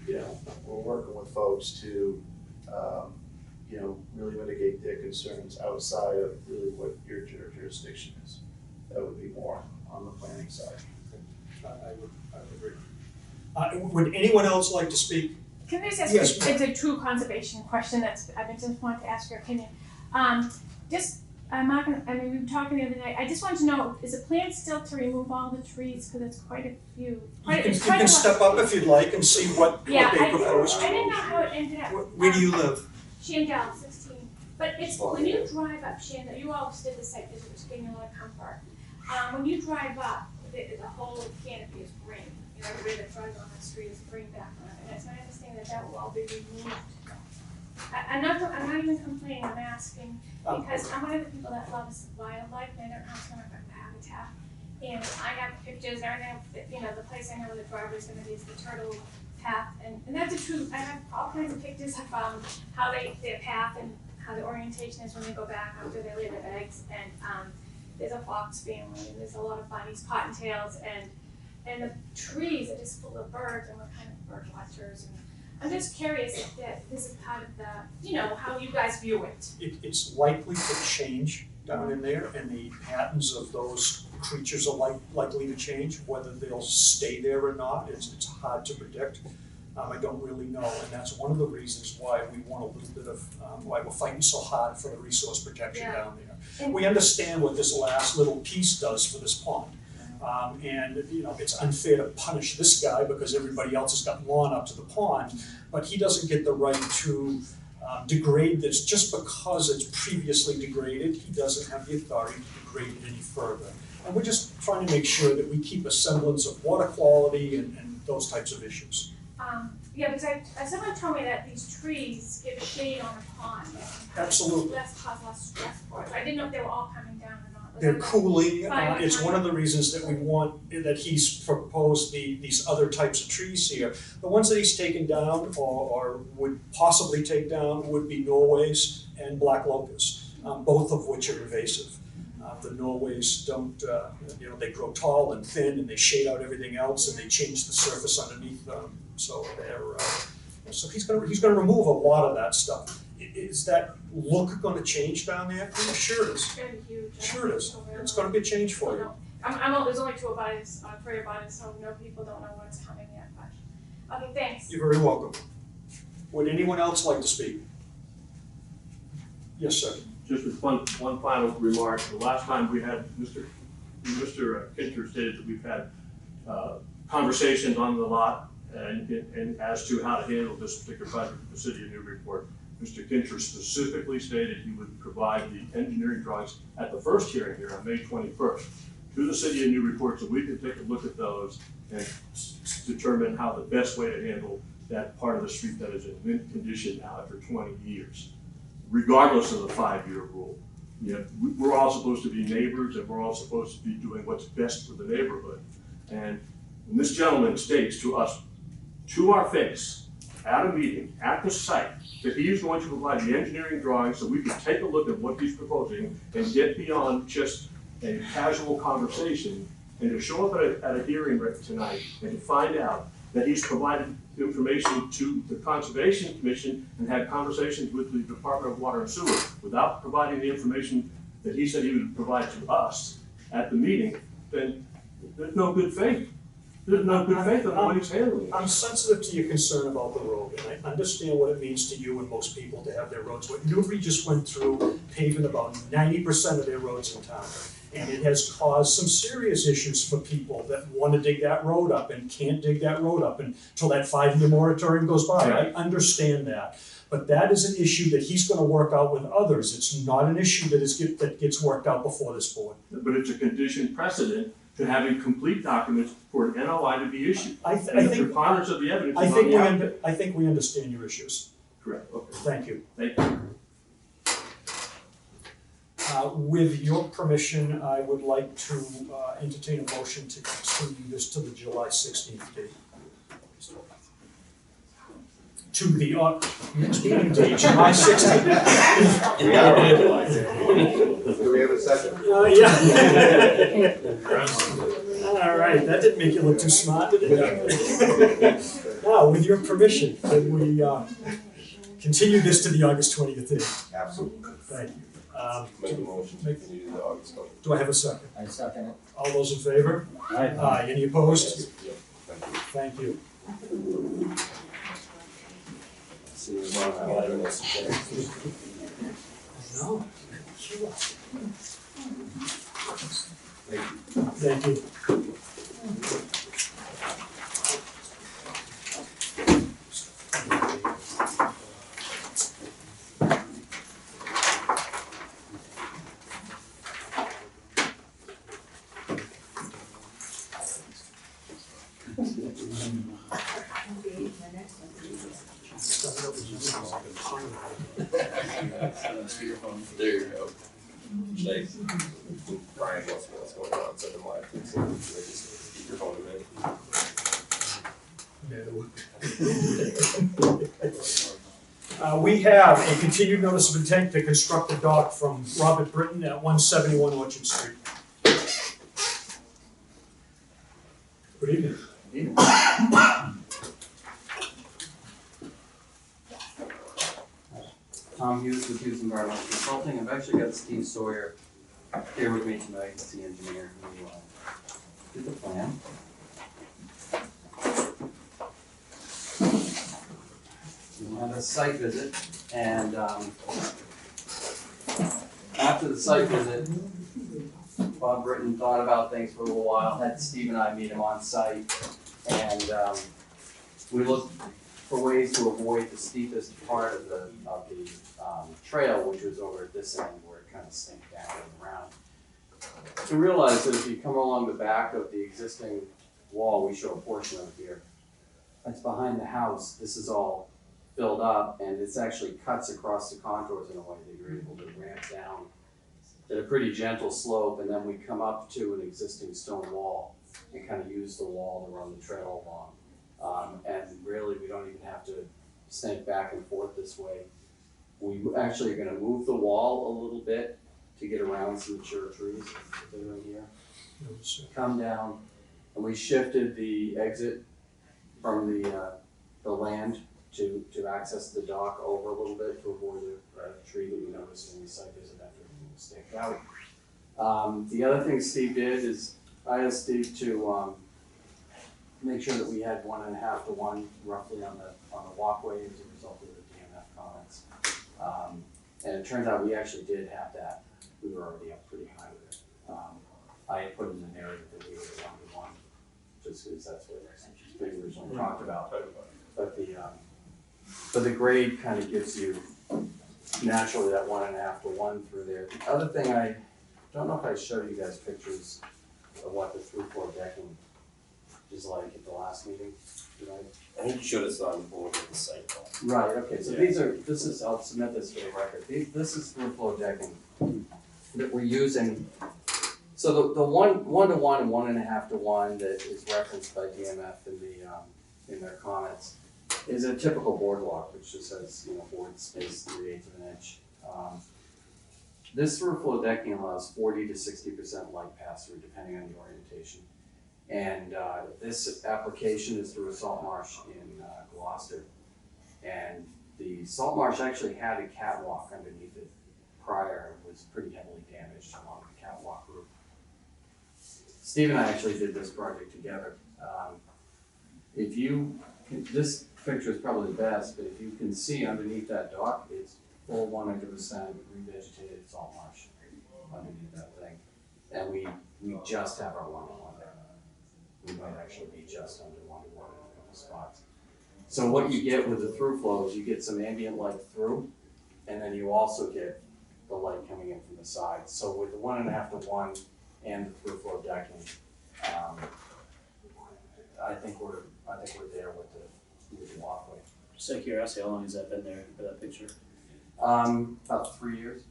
we're working with folks to really mitigate their concerns outside of really what your jurisdiction is. That would be more on the planning side. I would agree. Would anyone else like to speak? Can I just ask, Yes, it's a true conservation question I've been just wanting to ask your opinion. I'm not gonna, we were talking the other night, I just wanted to know, is the plan still to remove all the trees, cause it's quite a few? You can step up if you'd like and see what they propose. I didn't know how it ended up. Where do you live? Shandell, 16. But it's, when you drive up Shandell, you always did the site visit, which gave me a lot of comfort. When you drive up, the whole canopy is green. Everybody that drives on that street is green background. And it's my understanding that will all be removed. I'm not even complaining, I'm asking, because I'm one of the people that loves wildlife, and I don't know what's going to affect the habitat. And I have pictures, everything, the place I know where the driveway's gonna be is the turtle path, and that's the truth. I have all kinds of pictures of how their path and how the orientation is when they go back after they lay their eggs, and there's a fox family, and there's a lot of bunnies, cottontails, and the trees are just full of birds, and we're kind of bird watchers, and I'm just curious if this is part of the, how you guys view it. It's likely to change down in there, and the patterns of those creatures are likely to change. Whether they'll stay there or not, it's hard to predict. I don't really know, and that's one of the reasons why we want a little bit of, why we're fighting so hard for the resource protection down there. We understand what this last little piece does for this pond. And it's unfair to punish this guy because everybody else has got lawn up to the pond, but he doesn't get the right to degrade this just because it's previously degraded. He doesn't have the authority to degrade it any further. And we're just trying to make sure that we keep a semblance of water quality and those types of issues. Because someone told me that these trees give shade on a pond. Absolutely. Less stress for it. I didn't know if they were all coming down or not. They're cooling. It's one of the reasons that we want, that he's proposed these other types of trees here. The ones that he's taken down or would possibly take down would be Norways and black locust, both of which are invasive. The Norways don't, they grow tall and thin and they shade out everything else and they change the surface underneath them. So so he's gonna remove a lot of that stuff. Is that look gonna change down there? Yeah, sure it is. It's gonna be huge. Sure it is. It's gonna be a change for you. There's only 2 abutters, 3 abutters, so people don't know what's coming yet. But okay, thanks. You're very welcome. Would anyone else like to speak? Yes, sir. Just with one final remark. The last time we had Mr. Kincher stated that we've had conversations on the lot and as to how to handle this particular project for the city of Newburyport. Mr. Kincher specifically stated he would provide the engineering drawings at the first hearing here on May 21st to the city of Newburyport, so we can take a look at those and determine how the best way to handle that part of the street that is in mint condition now after 20 years, regardless of the 5-year rule. We're all supposed to be neighbors, and we're all supposed to be doing what's best for the neighborhood. And when this gentleman states to us, to our face, at a meeting, at the site, that he is going to provide the engineering drawings so we can take a look at what he's proposing and get beyond just a casual conversation, and to show up at a hearing tonight and to find out that he's provided information to the Conservation Commission and had conversations with the Department of Water and Sewer without providing the information that he said he would provide to us at the meeting, then there's no good faith. There's no good faith in the way he's handling it. I'm sensitive to your concern about the road, and I understand what it means to you and most people to have their roads. What Newbury just went through paving about 90% of their roads in town. And it has caused some serious issues for people that want to dig that road up and can't dig that road up until that 5-year moratorium goes by. I understand that. But that is an issue that he's going to work out with others. It's not an issue that gets worked out before this board. But it's a conditioned precedent to having complete documents for an NOI to be issued. I think preponderance of the evidence is on the applicant. I think we understand your issues. Correct, okay. Thank you. Thank you. With your permission, I would like to entertain a motion to continue this to the July 16th date. To the next meeting date, July 16th. Do we have a second? Yeah. All right, that didn't make you look too smart, did it? Now, with your permission, can we continue this to the August 20th date? Absolutely. Thank you. Make a motion to continue to the August 20th. Do I have a second? I second it. All those in favor? Aye. Any opposed? Yep, Thank you. see you tomorrow. No. Thank you. There you go. Like, Brian wants to know what's going on, send him live. So just keep your phone in. We have a continued notice of intent to construct a dock from Robert Britton at 171 Orchard Street. Good evening. Tom Hughes with Hughes Environmental Consulting. I've actually got Steve Sawyer here with me tonight. He's the engineer who did the plan. We had a site visit, and after the site visit, Bob Britton thought about things for a little while, had Steve and I meet him on site, and we looked for ways to avoid the steepest part of the trail, which was over at this end where it kind of sank down and around. To realize that if you come along the back of the existing wall, we show a portion of here, that's behind the house, this is all filled up, and it's actually cuts across the contours in a way that you're able to ramp down at a pretty gentle slope, and then we come up to an existing stone wall and kind of use the wall to run the trail along. And really, we don't even have to snake back and forth this way. We actually are going to move the wall a little bit to get around some mature trees that are in here. Come down, and we shifted the exit from the land to access the dock over a little bit to avoid a tree that we noticed in the site visit after it was staked out. The other thing Steve did is I asked Steve to make sure that we had 1.5 to 1 roughly on the walkway as a result of the DMF comments. And it turns out we actually did have that. We were already up pretty high with it. I had put in the narrative that we were 1 to 1, just because that's what we originally talked about. But the grade kind of gives you naturally that 1.5 to 1 through there. The other thing, I don't know if I showed you guys pictures of what the through floor decking is like at the last meeting, did I? I think you showed us on the board with the site plan. Right, okay, so this is, I'll submit this for the record, this is through floor decking that we're using. So the 1 to 1 and 1.5 to 1 that is referenced by DMF in their comments is a typical boardwalk, which just has, board space 3/8 of an inch. This through floor decking allows 40 to 60% light pass through depending on the orientation. And this application is through a salt marsh in Gloucester. And the salt marsh actually had a catwalk underneath it prior, and was pretty heavily damaged along the catwalk route. Steve and I actually did this project together. This picture is probably the best, but if you can see underneath that dock, it's full 100% revegetated salt marsh underneath that thing. And we just have our 1 to 1 there. We might actually be just under 1 to 1 in a couple spots. So what you get with the through flow is you get some ambient light through, and then you also get the light coming in from the sides. So with the 1.5 to 1 and the through flow decking, I think we're there with the walkway. Just out of curiosity, how long has that been there for that picture? About 3 years.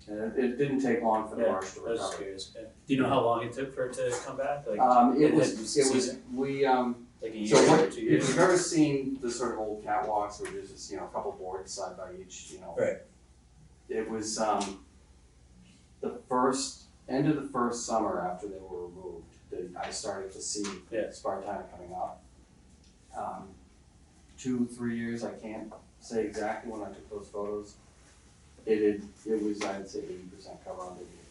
And it didn't take long for the marsh to I was just recover. curious. Yeah. Do you know how long it took for it to come back? Like, It was season? we like a year so or what, 2 if years? you've ever seen the sort of old catwalks where there's just, a couple boards side by each, Right. It was end of the first summer after they were removed that I started to see Spartina coming up. 2-3 years, I can't say exactly when I took those photos. It was, I'd say 80% cover underneath,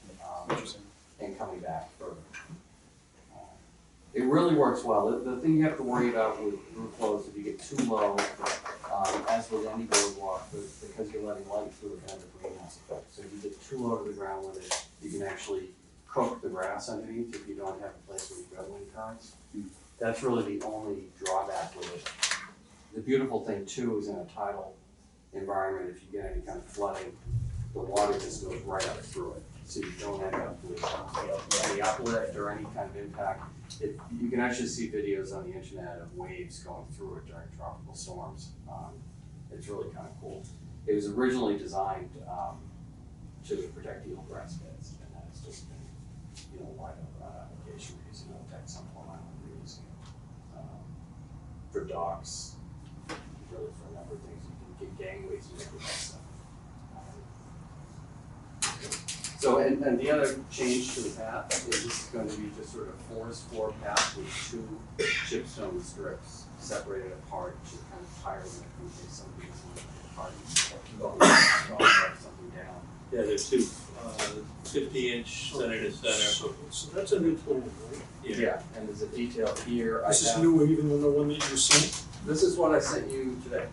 Interesting. and coming back further. It really works well. The thing you have to worry about with roof flows, if you get too low, as with any boardwalk, because you're letting light through, it has a greenhouse effect. So if you get too low to the ground with it, you can actually cook the grass underneath if you don't have a place where you've got wind currents. That's really the only drawback with it. The beautiful thing too is in a tidal environment, if you get any kind of flooding, the water just goes right up through it. So you don't end up with any uplift or any kind of impact. You can actually see videos on the internet of waves going through it during tropical storms. It's really kind of cool. It was originally designed to protect the eelgrass beds, and that has just been, wide open application. We're using it protect some Plum Island, we're using it for docks, really for a number of things. You can get gangways and everything like that. So, and the other change to the path is this is going to be just sort of forest floor path with 2 chipstone strips separated apart, which is kind of higher than in case somebody doesn't want to park something down. Yeah, there's 2, 50-inch center to center. So that's a new plan, right? Yeah, and there's a detail here. This is newer even than the one that you sent? This is what I sent you today.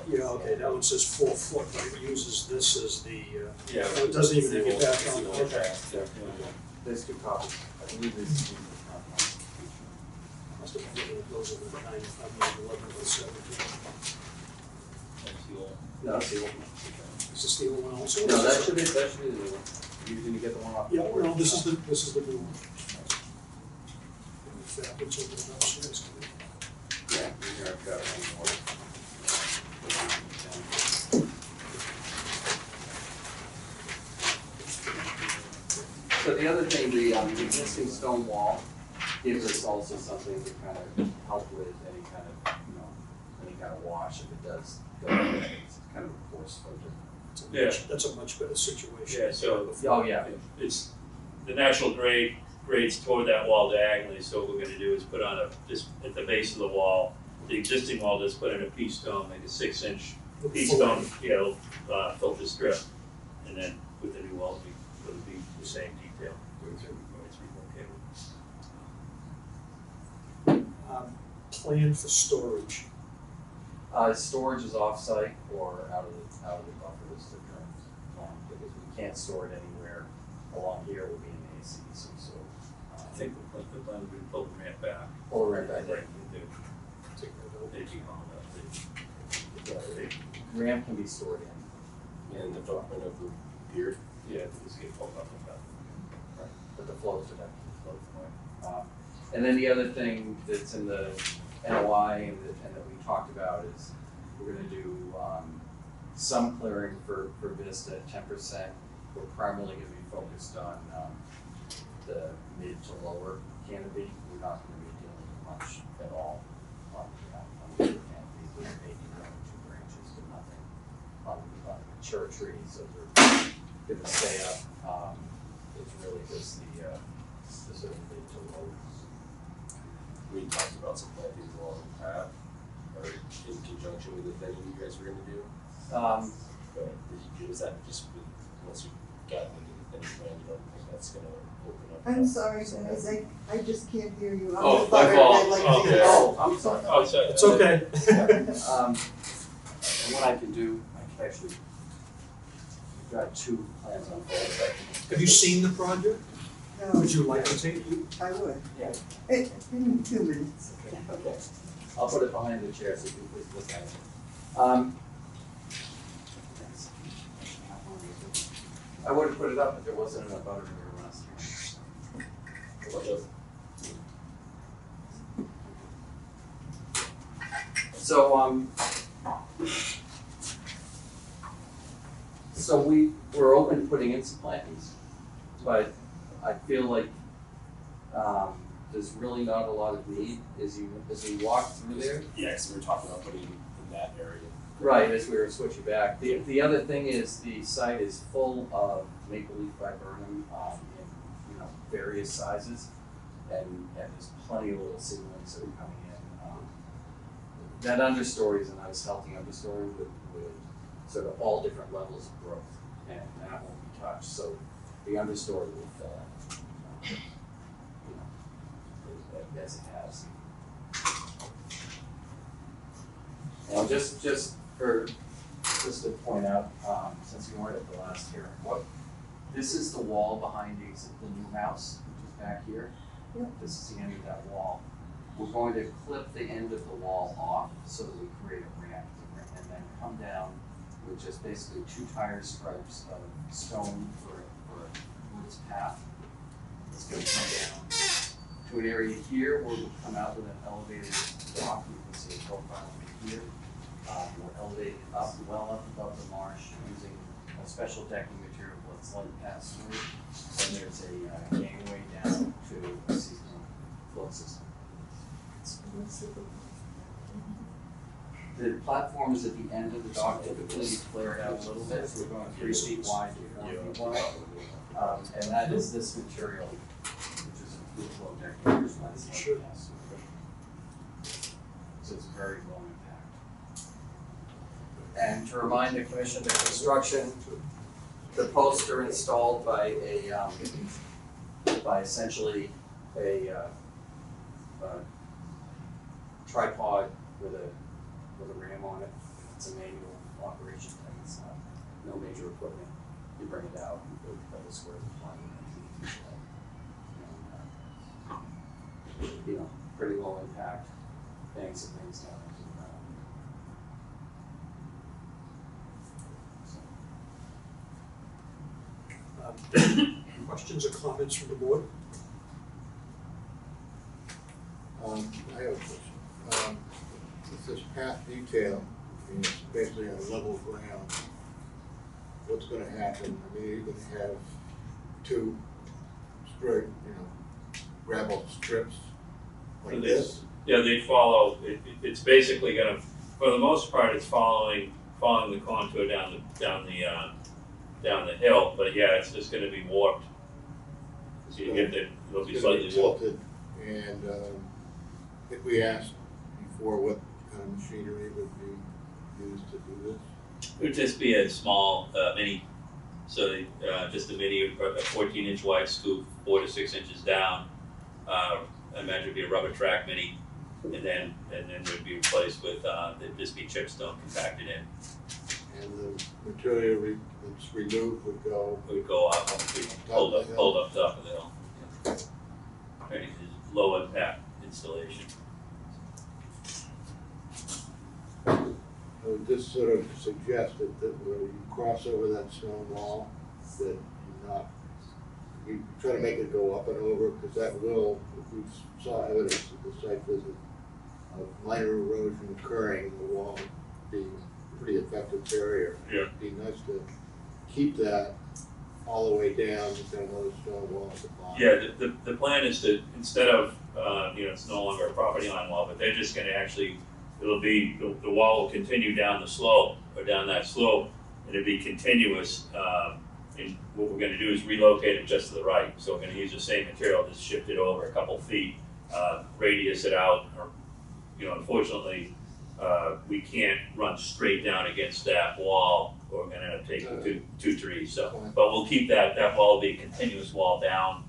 Yeah, okay, that one says 4 foot, but it uses this as the, Yeah. it doesn't even have it back on. It's the old Okay. track. There's 2 copies. I believe this is. Must have been one of those over 9, 11, or 17. That's the old. No, that's the old one. Is this the old one also? No, that should be the new one. You didn't get the one off the Yeah, board. no, this is the new one. It's over the house, Yeah, here I've got one more. So the other thing, the existing stone wall gives us also something to kind of help with any kind of wash if it does go away. It's kind of a force filter. That's a much better situation. Yeah, so Oh, yeah. it's the natural grades toward that wall diagonally, so what we're gonna do is put on just at the base of the wall, the existing wall, just put in a pea stone, like a 6-inch pea stone, filter strip. And then with the new wall, it'll be the same detail. Plan for storage. Storage is off-site or out of the buffer is the current plan, because we can't store it anywhere along here. We'll be in the AC, so think the plan would be pull the ramp back. Pull the ramp back, right. They'd be hauled up. The ramp can be stored in. And the footprint of the pier. Yeah, just get pulled up and down. But the flows would have to flow from there. And then the other thing that's in the NOI and that we talked about is we're gonna do, some clearing for Vista, 10%. We're primarily gonna be focused on, the mid to lower canopy. We're not gonna be dealing much at all on the canopy. We're maybe one or two branches, but nothing on the mature trees. Those are gonna stay up. It's really just the sort of mid to low. We talked about some plantings along the path, or in conjunction with the thing you guys were gonna do. But is that just with, once you've gotten into the finish plan, you don't think that's gonna open up? I'm sorry, guys, I just can't hear you. I'm Oh, the my butter, fault. I'd like to Okay. hear- Oh, I'm sorry. Oh, sorry. It's okay. And what I can do, I can actually, I've got two plans on hold. Have you seen the project? No, Would you like to take? I would. Yeah. In 2 minutes. Okay. I'll put it behind the chair so you can please look at it. Thanks. I would have put it up if there wasn't enough butter here last year. So, so we're open to putting in some plantings, but I feel like, there's really not a lot of need as you walk through there. Yeah, because we were talking about putting in that area. Right, as we were switching back. The other thing is the site is full of maple leaf viburnum, in, various sizes. And there's plenty of little seedlings that are coming in. That understory is a nice healthy understory with sort of all different levels of growth. And that won't be touched, so the understory will fill in. As it has. And just to point out, since you weren't at the last hearing, this is the wall behind the new house, which is back here. Yep. This is the end of that wall. We're going to clip the end of the wall off so that we create a ramp, and then come down with just basically 2 tire stripes of stone for a woods path. It's going to come down to an area here where we'll come out with an elevated dock. You can see a profile over here. We're elevated up, well up above the marsh using a special decking material that's light pass through. And there's a gangway down to a seasonal flow system. The platform is at the end of the dock, typically you flare it out a little bit, so we're going 3 feet wide to 4 feet wide. And that is this material, which is a fluid flow deck. Here's one is like this. So it's very low impact. And to remind the commission, the construction, the posts are installed by essentially a tripod with a ram on it. It's a manual operation thing. It's not no major equipment. You bring it out, you put a couple squares of plywood and pretty low impact banks and things down into the ground. Questions or comments from the board? I have a question. It says path detail, and it's basically on level ground. What's gonna happen? I mean, you're gonna have 2 straight, gravel strips like this? Yeah, they follow, it's basically gonna, for the most part, it's following the contour down the hill, but yeah, it's just gonna be warped. So you get the, it'll be It's gonna slightly warped. tilted, and if we asked before what kind of machinery would be used to do this? It would just be a small, mini, so just a mini, a 14-inch wide scoop, 4 to 6 inches down. I imagine it'd be a rubber track mini, and then would be replaced with, there'd just be chipstone compacted in. And the material that's removed would go It would go up, we'd hold up top of the hill. Right, it's low impact installation. I would just sort of suggest that where you cross over that stone wall, that you try to make it go up and over, because that will, if we saw evidence at the site visit of minor erosion occurring, the wall being a pretty effective barrier. Yeah. It'd be nice to keep that all the way down, just have another stone wall at the bottom. Yeah, the plan is to, instead of, it's no longer a property line wall, but they're just gonna actually, it'll be, the wall will continue down the slope, or down that slope, and it'll be continuous. And what we're gonna do is relocate it just to the right, so we're gonna use the same material, just shift it over a couple feet, radius it out, or, unfortunately, we can't run straight down against that wall, or we're gonna end up taking two trees, so. But we'll keep that wall be a continuous wall down,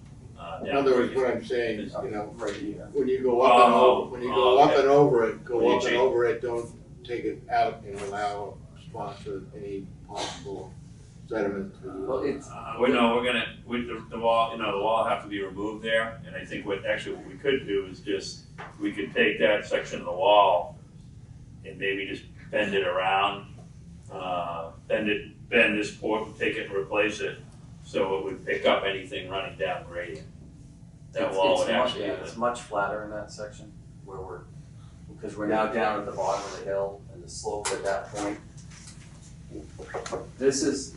In other words, what I'm saying is, Right here. when you go up and over, up okay. and over it, go When you up and change- over it, don't take it out and allow spots of any possible sediment to. Well, it's, We're gonna, with the wall, the wall have to be removed there, and I think what we could do is just, we could take that section of the wall and maybe just bend it around, bend this port, take it and replace it, so it would pick up anything running down gradient. That wall would actually. It's much flatter in that section where because we're now down at the bottom of the hill and the slope at that point. This is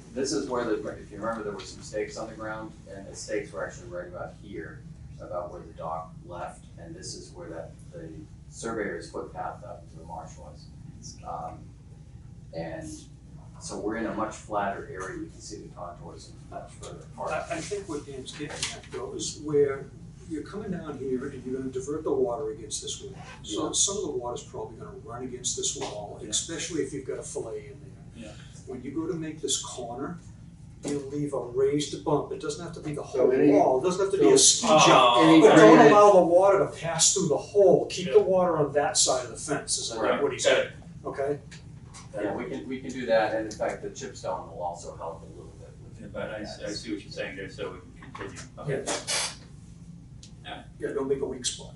where if you remember, there were some stakes on the ground, and the stakes were actually right about here, about where the dock left, and this is where the surveyor's footpath up to the marsh was. And so we're in a much flatter area, you can see the contours much further apart. I think what Dan's getting at though is where you're coming down here and you're gonna divert the water against this wall. So Yeah. some of the water's probably gonna run against this wall, especially if you've got a fillet in there. Yeah. When you go to make this corner, you leave a raised bump. It doesn't have to be the So whole any- wall, it doesn't have to be a ski Oh. jump. Any But don't drainage- allow the water to pass through the hole. Keep the water on that side of the fence, is Right. what he said, okay? Yeah, we can do that, and in fact, the chipstone will also help a little bit with Yeah, it. but I see what you're saying there, so we can continue. Okay. Yeah, don't make a weak spot.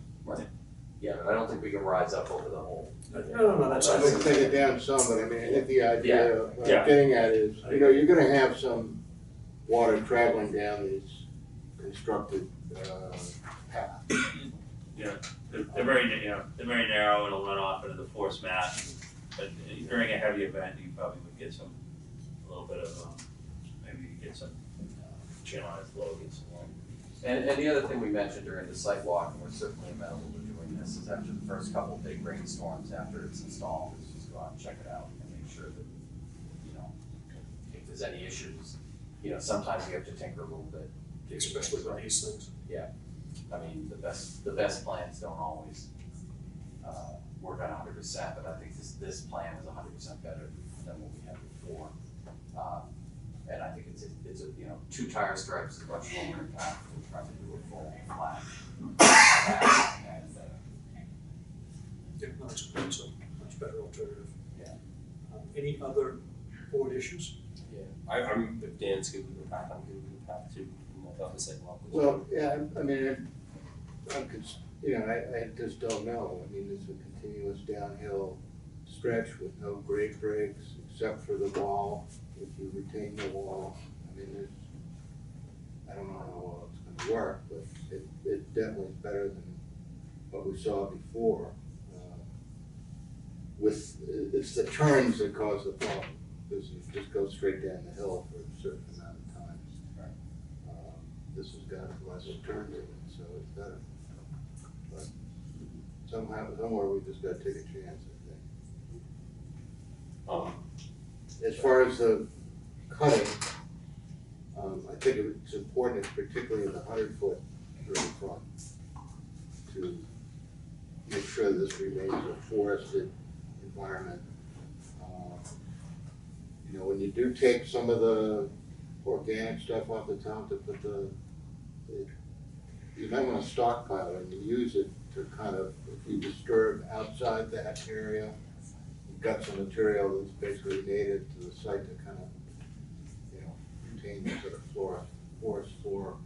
Yeah, but I don't think we can rise up over the hole. No, that's. I'd like to take it down some, but I mean, I think the idea, what Yeah. I'm getting at is, you're gonna have some water traveling down these constructed, paths. They're very, they're very narrow, and it'll run off into the force mat, but during a heavy event, you probably would get a little bit of, maybe you get some channelized flow, get some water. And the other thing we mentioned during the site walk, and we're certainly amenable to doing this, is after the first couple of big rainstorms after it's installed, is just go out and check it out and make sure that, if there's any issues, sometimes you have to tinker a little bit. to get Especially things with right. these things. I mean, the best plans don't always, work on 100%, but I think this plan is 100% better than what we had before. And I think it's 2 tire stripes is much lower impact than trying to do a full flat. And, Yeah, no, it's a much better alternative. Yeah. Any other board issues? I'm, if Dan's good with the path, I'm good with the path too, and I thought the sidewalk was. Well, yeah, I mean, I just don't know. I mean, it's a continuous downhill stretch with no grade breaks except for the wall. If you retain the wall, I mean, I don't know how well it's gonna work, but it definitely is better than what we saw before. It's the turns that cause the problem, because you just go straight down the hill for a certain amount of time. This has got less turns in it, so it's better. But somewhere we just gotta take a chance, I think. As far as the cutting, I think it's important, particularly in the 100-foot very front, to make sure this remains a forested environment. When you do take some of the organic stuff off the top to put you might want to stockpile it and use it to kind of, if you disturb outside that area, you've got some material that's basically native to the site to kind of, retain the sort of forest floor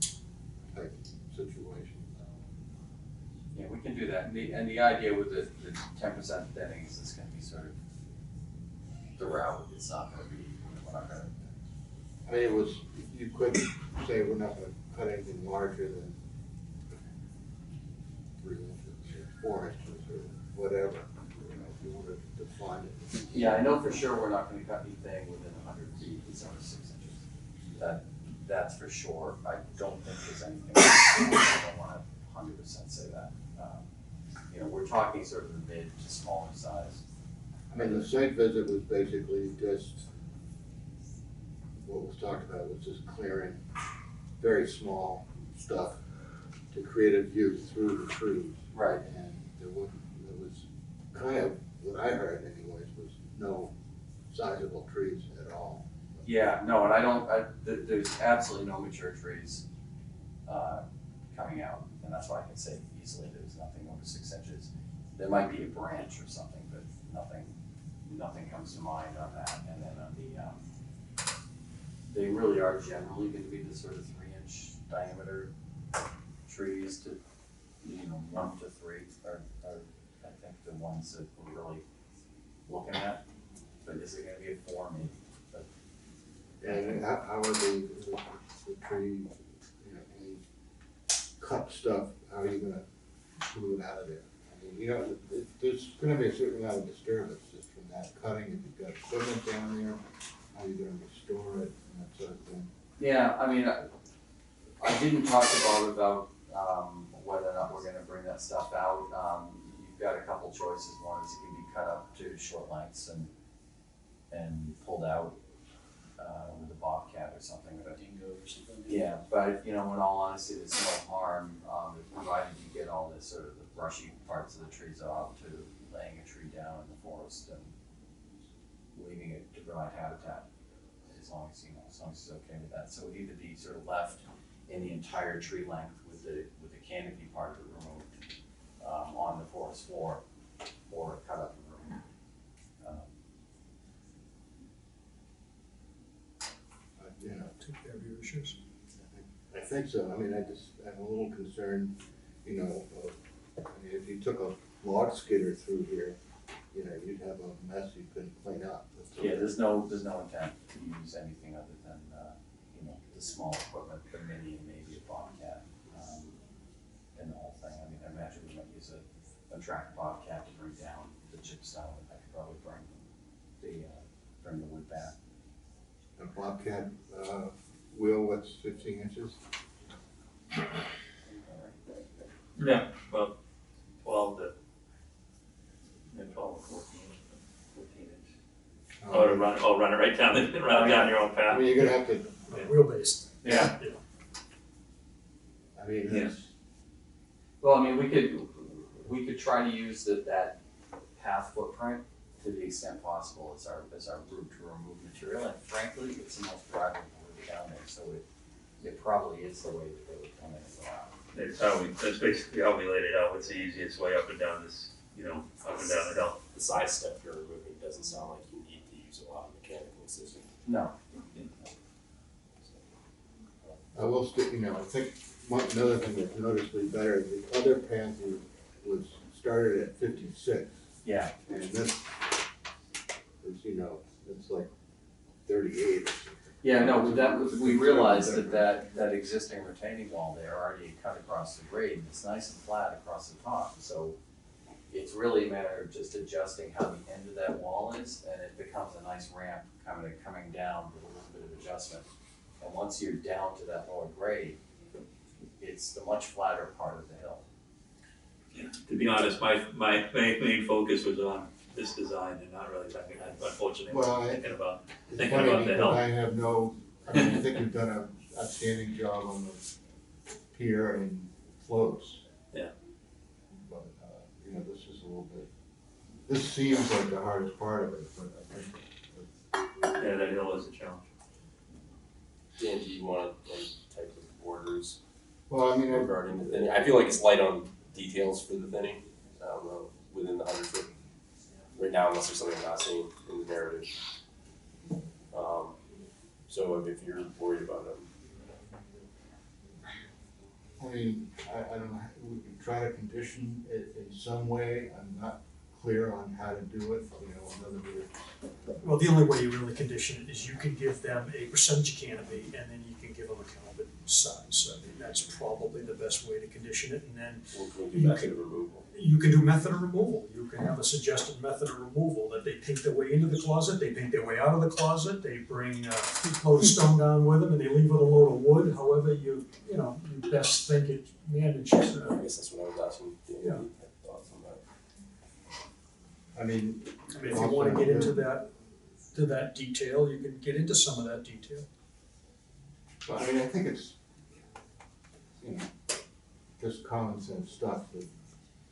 type situation. Yeah, we can do that, and the idea with the 10% thinning is it's gonna be sort of the route, it's not gonna be, we're not gonna. I mean, it was, you could say we're not gonna cut anything larger than 3 inches or 4 inches or whatever, you know, if you wanted to define it. Yeah, I know for sure we're not gonna cut anything within 100 feet, it's over 6 inches. That's for sure, I don't think there's anything, I don't wanna 100% say that. You know, we're talking sort of the mid to smaller size. I mean, the site visit was basically just, what was talked about was just clearing very small stuff to create a view through the trees. Right. And there was kind of, what I heard anyways, was no sizable trees at all. Yeah, no, and there's absolutely no mature trees, coming out, and that's why I can say easily there's nothing over 6 inches. There might be a branch or something, but nothing comes to mind on that, and then on they really are generally gonna be the sort of 3-inch diameter trees to, 1 to 3 are I think the ones that we're really looking at, but is it gonna be a 4 maybe? But And how are the tree, any cut stuff, how are you gonna move it out of there? I mean, there's gonna be a certain amount of disturbance just from that cutting, if you've got equipment down there, how are you gonna restore it and that sort of thing? yeah, I mean, I didn't talk about whether or not we're gonna bring that stuff out. You've got a couple choices. One is it can be cut up to short lengths and pulled out with a bobcat or something. But Dingo or something. yeah, but in all honesty, there's no harm, provided you get all this sort of the brushy parts of the trees off, to laying a tree down in the forest and leaving it to provide habitat, as long as it's okay with that. So it would either be sort of left in the entire tree length with the canopy part of it removed on the forest floor, or cut up and removed. Take care of your issues. I think so, I mean, I'm a little concerned, I mean, if you took a log skidder through here, you'd have a mess you couldn't clean up. Yeah, there's no intent to use anything other than, the small equipment, the mini and maybe a bobcat, in the whole thing. I mean, I imagine we might use a track bobcat to bring down the gypsum, and I could probably bring the wood back. A bobcat, wheel, what's 15 inches? Yeah, about 12 to, 12 or 14 inch. Run it right down, run down your own I path. mean, you're gonna have to, Wheel-based. Yeah. I mean, Yeah. Well, I mean, we could try to use that path footprint to the extent possible as our route to remove material, and frankly, it's the most drivable route down there, so it probably is the way that they would come in and go out. That's basically how we laid it out. It's the easiest way up and down this, up and down the hill. The side step you're removing doesn't sound like you need to use a lot of mechanical assistance. No. I will I think another thing that's noticeably better, the other path was started at 56. Yeah. And this is, it's like 38 or something. Yeah, no, we realized that existing retaining wall there already cut across the grade, it's nice and flat across the top, so it's really a matter of just adjusting how the end of that wall is, and it becomes a nice ramp coming down with a little bit of adjustment. And once you're down to that lower grade, it's the much flatter part of the hill. Yeah, to be honest, my main focus was on this design and not really unfortunately, thinking about It's the funny because hill. I think you've done an outstanding job on the pier and floats. Yeah. But, this is a little bit, this seems like the hardest part of it, but I think. Yeah, that hill is a challenge. Dan, do you want any type of orders Well, I mean, regarding the thinning? I feel like it's light on details for the thinning, within the 100 foot. Right now, unless there's something I'm not seeing in the narrative. So if you're worried about I mean, I don't know, we can try to condition it in some way, I'm not clear on how to do it, you know, in other words. Well, the only way you really condition it is you can give them a percentage of canopy, and then you can give them a calendar size. I mean, that's probably the best way to condition it, and then We'll do method of removal. you can do method of removal. You can have a suggested method of removal, that they paint their way into the closet, they paint their way out of the closet, they bring a load of stone down with them, and they leave with a load of wood, however you best think it managed. I guess that's what I was asking. Yeah. Thoughts on that? I mean, I mean, if you wanna get into that detail, you can get into some of that detail. but I mean, I think it's, you know, just common sense stuff that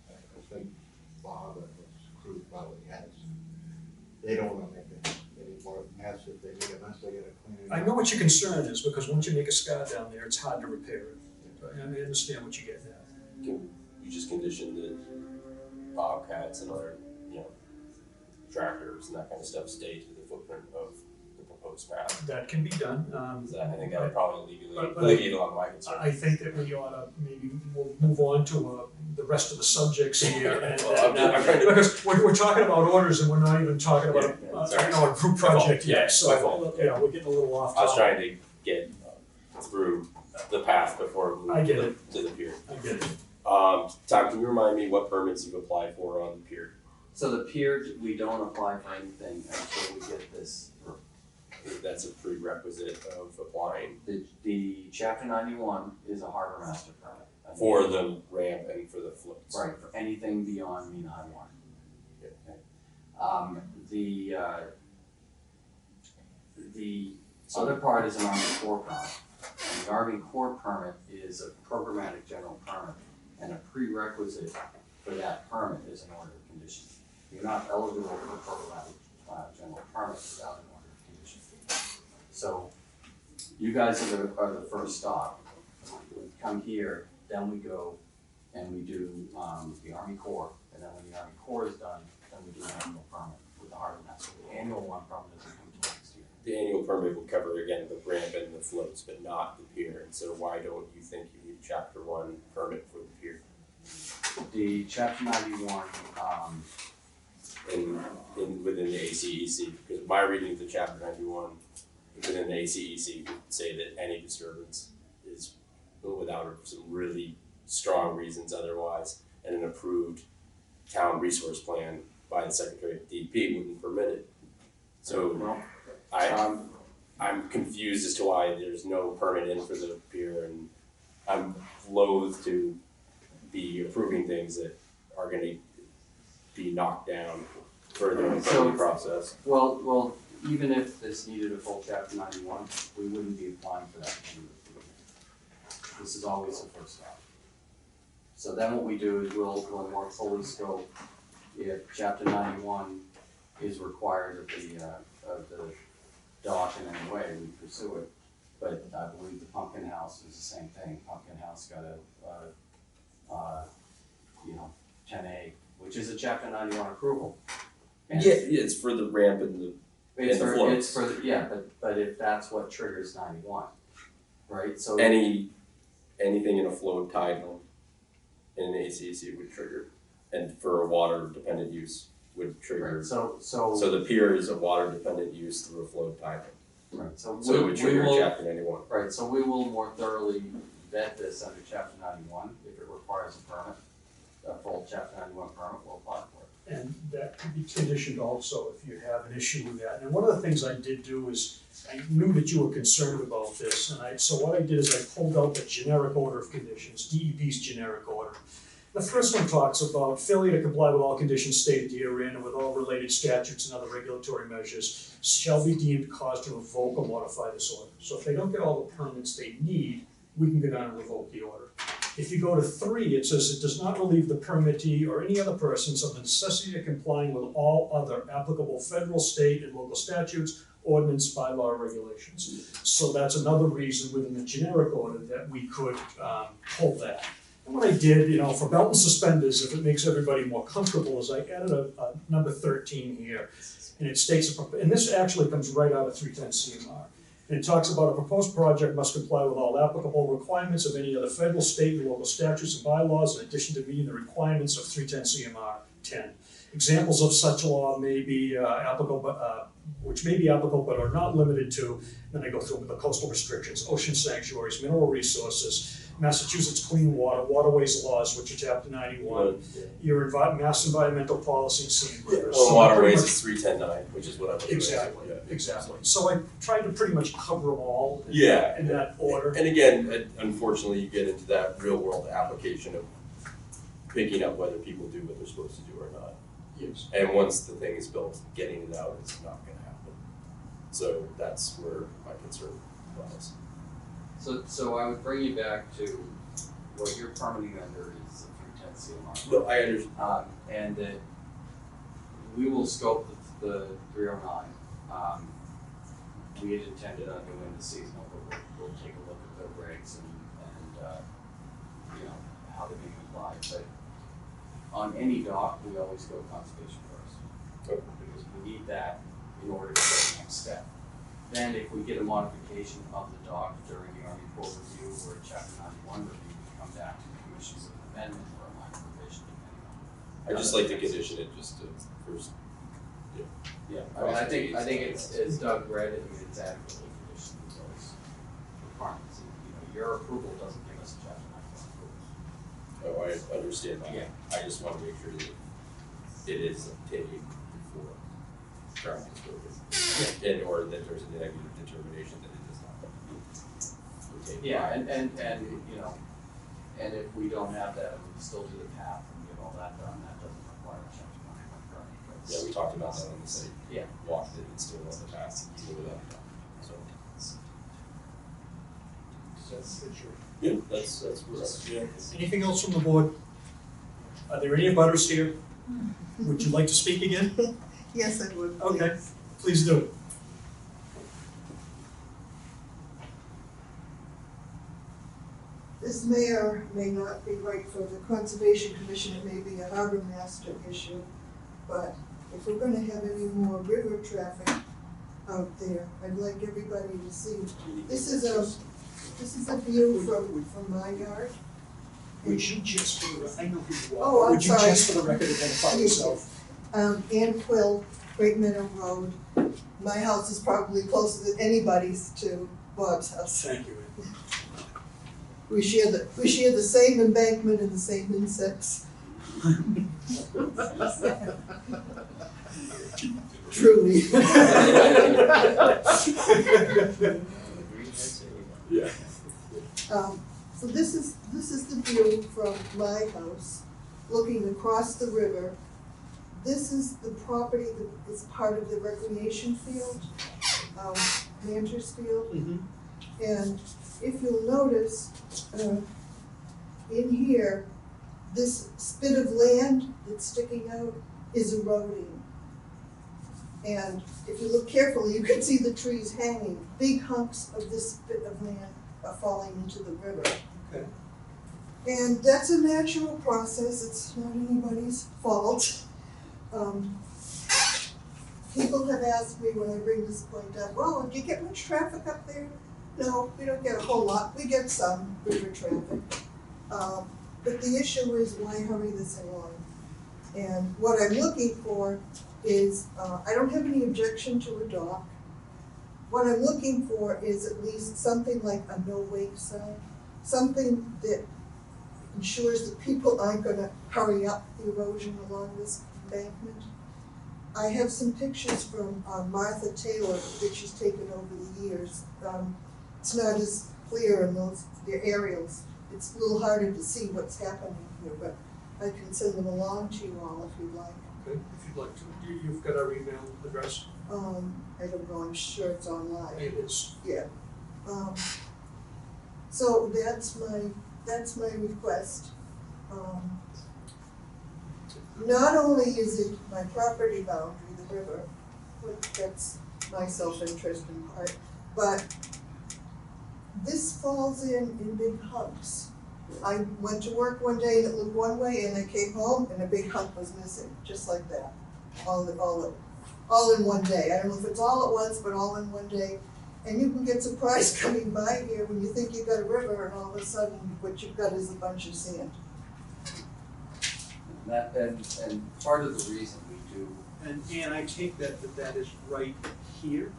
I think Bob and his crew probably has. They don't wanna make it any more mess if they make a mess, they gotta clean it up. I know what your concern is, because once you make a scar down there, it's hard to repair it. I understand what you're getting at. Can you just condition that bobcats and other, tractors and that kind of stuff stay to the footprint of the proposed path? That can be done. I think that would probably but- alleviate a lot of my concerns. I think that we ought to, maybe we'll move on to the rest of the subjects here. And, Well, I'm trying to- because we're talking about orders and we're not even talking about a group project Yeah, yet. my So, fault. yeah, we're getting a little off I was topic. trying to get through the path before we I get moved to the pier. I get it. Tom, can you remind me what permits you've applied for on the pier? So the pier, we don't apply for anything until we get this through. That's a prerequisite of applying The chapter 91 is a harbor master permit. for the ramp and for the floats. Right, for anything beyond mean high water. Okay. The other part is an Army Corps permit. And the Army Corps permit is a programmatic general permit, and a prerequisite for that permit is an order of condition. You're not eligible for the programmatic general permit without an order of condition. So you guys are the first stop. We come here, then we go and we do the Army Corps, and then when the Army Corps is done, then we do an annual permit with the harbor master. The annual one probably doesn't come till next year. The annual permit will cover again the ramp and the floats, but not the pier. And so why don't you think you need chapter 1 permit for the pier? The chapter 91, Within the ACEC, because my reading of the chapter 91 within the ACEC would say that any disturbance is without some really strong reasons otherwise, and an approved town resource plan by the Secretary of DEP wouldn't permit it. So I'm confused as to why there's no permit in for the pier, and I'm loath to be approving things that are gonna be knocked down further in the process. well, even if this needed a full chapter 91, we wouldn't be applying for that. This is always the first stop. So then what we do is we'll more fully scope if chapter 91 is required of the dock in any way, we pursue it. But I believe the Pumpkin House is the same thing. Pumpkin House got a 10A, which is a chapter 91 approval. And It's for the ramp and the It's the for, floats. it's for, but if that's what triggers 91, right, so. anything in a float title in an ACEC would trigger, and for a water dependent use would trigger. Right, so. So the pier is a water dependent use through a float title. Right, so So it would we trigger will, chapter 91. right, so we will more thoroughly vet this under chapter 91, if it requires a permit, a full chapter 91 permit, we'll apply for it. And that could be conditioned also if you have an issue with that. And one of the things I did do is, I knew that you were concerned about this, and so what I did is I pulled out the generic order of conditions, DEP's generic order. The first one talks about failure to comply with all conditions stated herein and with all related statutes and other regulatory measures shall be deemed cause to revoke or modify this order. So if they don't get all the permits they need, we can go down and revoke the order. If you go to 3, it says it does not relieve the permittee or any other persons of the necessity of complying with all other applicable federal, state, and local statutes, ordinance, bylaw, or regulations. So that's another reason within the generic order that we could pull that. And what I did, for belt and suspenders, if it makes everybody more comfortable, is I added a number 13 here. And it states, and this actually comes right out of 310 CMR. And it talks about a proposed project must comply with all applicable requirements of any other federal, state, and local statutes and bylaws, in addition to meeting the requirements of 310 CMR 10. Examples of such law may be applicable, which may be applicable but are not limited to, then I go through with the coastal restrictions, ocean sanctuaries, mineral resources, Massachusetts clean water, waterways laws, which are chapter 91, your mass environmental policy and scenic rivers. Well, So waterways pretty is 310.9, which is what I'm. Exactly, Yeah. exactly. So I tried to pretty much cover them all in, Yeah. in that order. And again, unfortunately, you get into that real world application of picking up whether people do what they're supposed to do or not. Yes. And once the thing is built, getting it out is not gonna happen. So that's where my concern lies. So I would bring you back to what your permitting under is the 310 CMR. No, I understand. And that we will scope the 309. We had intended on doing the seasonal, but we'll take a look at the regs and you know, how they're being applied. But on any dock, we always go conservation first. Okay. Because we need that in order to get the next step. Then if we get a modification of the dock during the Army Corps review or a Chapter 91 review, we come back to the commission with an amendment or a minor revision depending on. I just like to condition it just to first. Yeah, I think it's, as Doug read it, I mean, it's adequately conditioned with those requirements. And, you know, your approval doesn't give us a Chapter 91 approval. Oh, I understand that. Yeah. I just want to make sure that it is obtained before traffic is broken. And or that there's a negative determination that it does not obtain. Yeah, and you know, and if we don't have that, we still do the path and get all that done, that doesn't require a Chapter 91 permit. Yeah, we talked about that on the site. Yeah. Walked it and still on the path, even without the dock. So. Yeah, that's yeah. Anything else from the board? Are there any abutters here? Would you like to speak again? Yes, I would. Okay, please. please do. This may or may not be right for the Conservation Commission, it may be a harbor master issue, but if we're gonna have any more river traffic out there, I'd like everybody to see. This is a view from my yard. Would you just for the, I know who you are. Oh, I'm Would you sorry. just for the record identify yourself? Ann Quill, Great Meadow Road. My house is probably closer than anybody's to Bob's house. Thank you. We share the same embankment and the same insects. Truly. Yeah. So this is the view from my house, looking across the river. This is the property that is part of the recreation field, Manters Field. Mhm. And if you'll notice, in here, this spit of land that's sticking out is eroding. And if you look carefully, you can see the trees hanging. Big hunks of this spit of land are falling into the river. Okay. And that's a natural process, it's not anybody's fault. People have asked me when I bring this point up, well, do you get much traffic up there? No, we don't get a whole lot, we get some river traffic. But the issue is why hurry this along? And what I'm looking for is, I don't have any objection to a dock. What I'm looking for is at least something like a no-wake sign, something that ensures that people aren't gonna hurry up the erosion along this embankment. I have some pictures from Martha Taylor that she's taken over the years. It's not as clear in the aerials. It's a little harder to see what's happening here, but I can send them along to you all if you'd like. Okay, if you'd like to, you've got our email address? I don't know, I'm sure it's online. It is. Yeah. So that's my request. Not only is it my property boundary, the river, that's my self-interest in part, but this falls in big hunks. I went to work one day and it looked one way, and I came home and a big hunk was missing, just like that, all in one day. I don't know if it's all at once, but all in one day. And you can get surprised coming by here when you think you've got a river and all of a sudden what you've got is a bunch of sand. And part of the reason we do, And I take that is right here,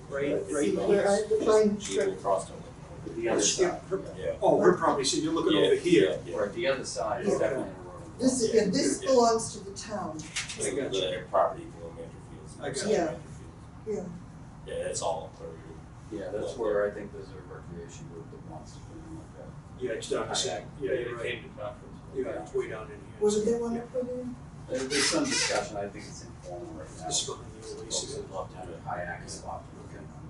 right Where I define strip. Across the. the other side, Yeah. Oh, her property, so you're looking over here. or the other side is Yeah. definitely a road. This belongs to the town. I got you. The property below Mantor Fields. I got beside you. Mantor Fields. Yeah. Yeah, it's all clear. Yeah, that's where I think there's a recreation group that wants to put in like that. Yeah, it's down the side. Yeah, you're right. Yeah, it's way down in here. What do they wanna put in? There's some discussion, I think it's informal right now. This is behind the old Folks Lacey. would love to have a kayak spot to look at on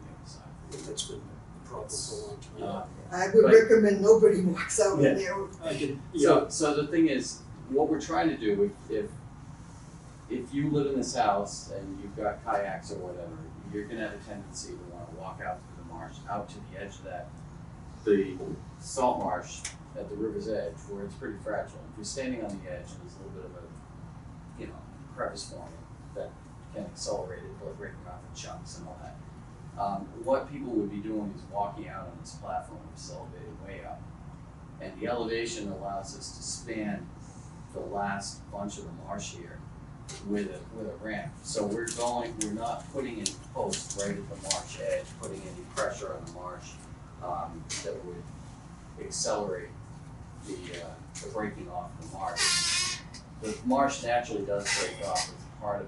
the other side. That's been the problem for a long time. I would Right. recommend nobody walks out in there. I can, yeah, So the thing is, what we're trying to do, if you live in this house and you've got kayaks or whatever, you're gonna have a tendency to wanna walk out through the marsh, out to the edge of the salt marsh at the river's edge, where it's pretty fragile. If you're standing on the edge and there's a little bit of a, crevice forming that can accelerate it or breaking off in chunks and all that. What people would be doing is walking out on this platform that's elevated way up. And the elevation allows us to span the last bunch of the marsh here with a ramp. So we're not putting any posts right at the marsh edge, putting any pressure on the marsh that would accelerate the breaking off of the marsh. The marsh naturally does break off as part of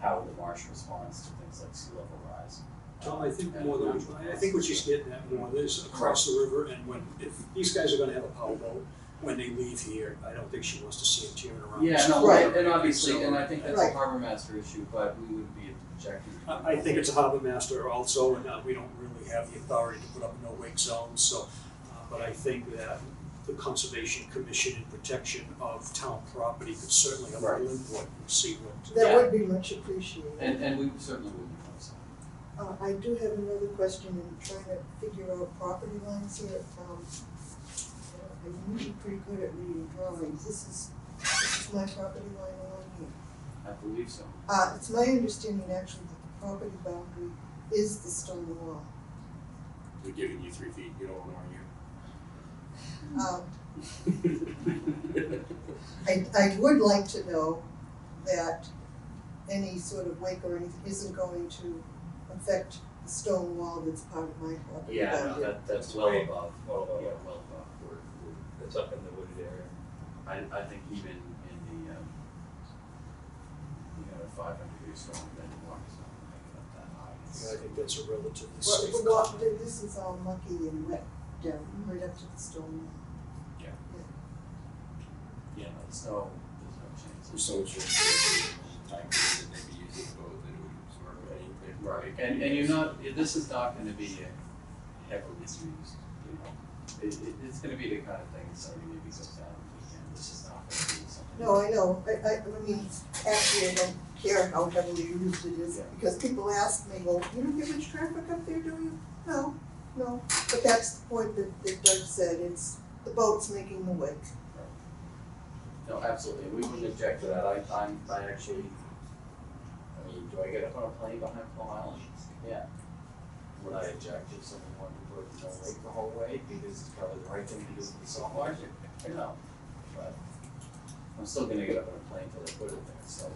how the marsh responds to things like sea level rise. Tom, I think more than, I think what she's getting at more is across the river, and if these guys are gonna have a powerboat, when they leave here, I don't think she wants to see them tearing around. Yeah, no, Right. and obviously, So, and I think that's Right. a harbor master issue, but we would be objecting. I think it's a harbor master also, and we don't really have the authority to put up no-wake zones, so, but I think that the Conservation Commission and protection of town property could certainly have a Right. little input and see what. That Yeah. would be much appreciated. And we certainly wouldn't oppose that. I do have another question in trying to figure out property lines here. I'm usually pretty good at reading drawings. This is my property line along here. I believe so. It's my understanding actually that the property boundary is the stone wall. We're giving you 3 feet, you don't want to argue. I would like to know that any sort of wake or anything isn't going to affect the stone wall that's part of my property Yeah, boundary. no, that's well above, well above. It's up in the wooded area. I think even in the, 500-year storm, then the water's not gonna make it up that high. I think that's a relatively Well, safe. the wa- this is all mucky and wet down right up to the stone wall. Yeah, no, there's no change. There's so much time that they'd be using the boat that it would absorb anything. Right, and you're not, this is not gonna be heavily used, it's gonna be the kind of thing that somebody maybe goes down on the weekend, this is not gonna be something. No, I know, I mean, actually, I don't care how heavily used it is, Yeah. because people ask me, well, you don't get much traffic up there, do you? No, but that's the point that Doug said, it's the boat's making the wake. No, absolutely, we wouldn't object to that, I actually, do I get up on a plane behind Plum Island? Yeah. Would I object if someone wanted to put no lake the whole way, because it's probably the right thing because of the salt marsh? No, but I'm still gonna get up on a plane till they put it there, so.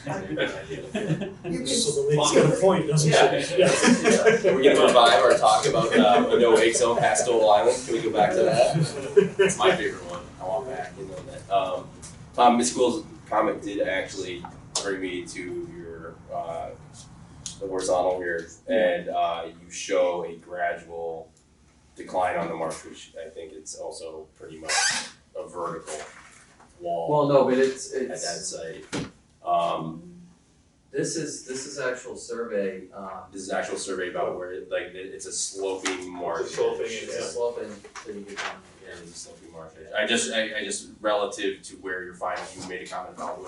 You can, So the lady's got a point, doesn't she? Yeah. We're gonna revive our talk about a no-wake zone past Stoll Island, can we go back to that? That's my favorite one, I want back, you know that. Tom, Ms. School's comment did actually bring me to your, the horizontal here, and you show a gradual decline on the marsh, which I think it's also pretty much a vertical wall Well, no, but it's, at that site. this is actual survey, This is actual survey about where, it's a sloping marsh. It's a sloping, it's yeah. sloping till you get down. Yeah, it's a sloping marsh. I just relative to where your final, you made a comment about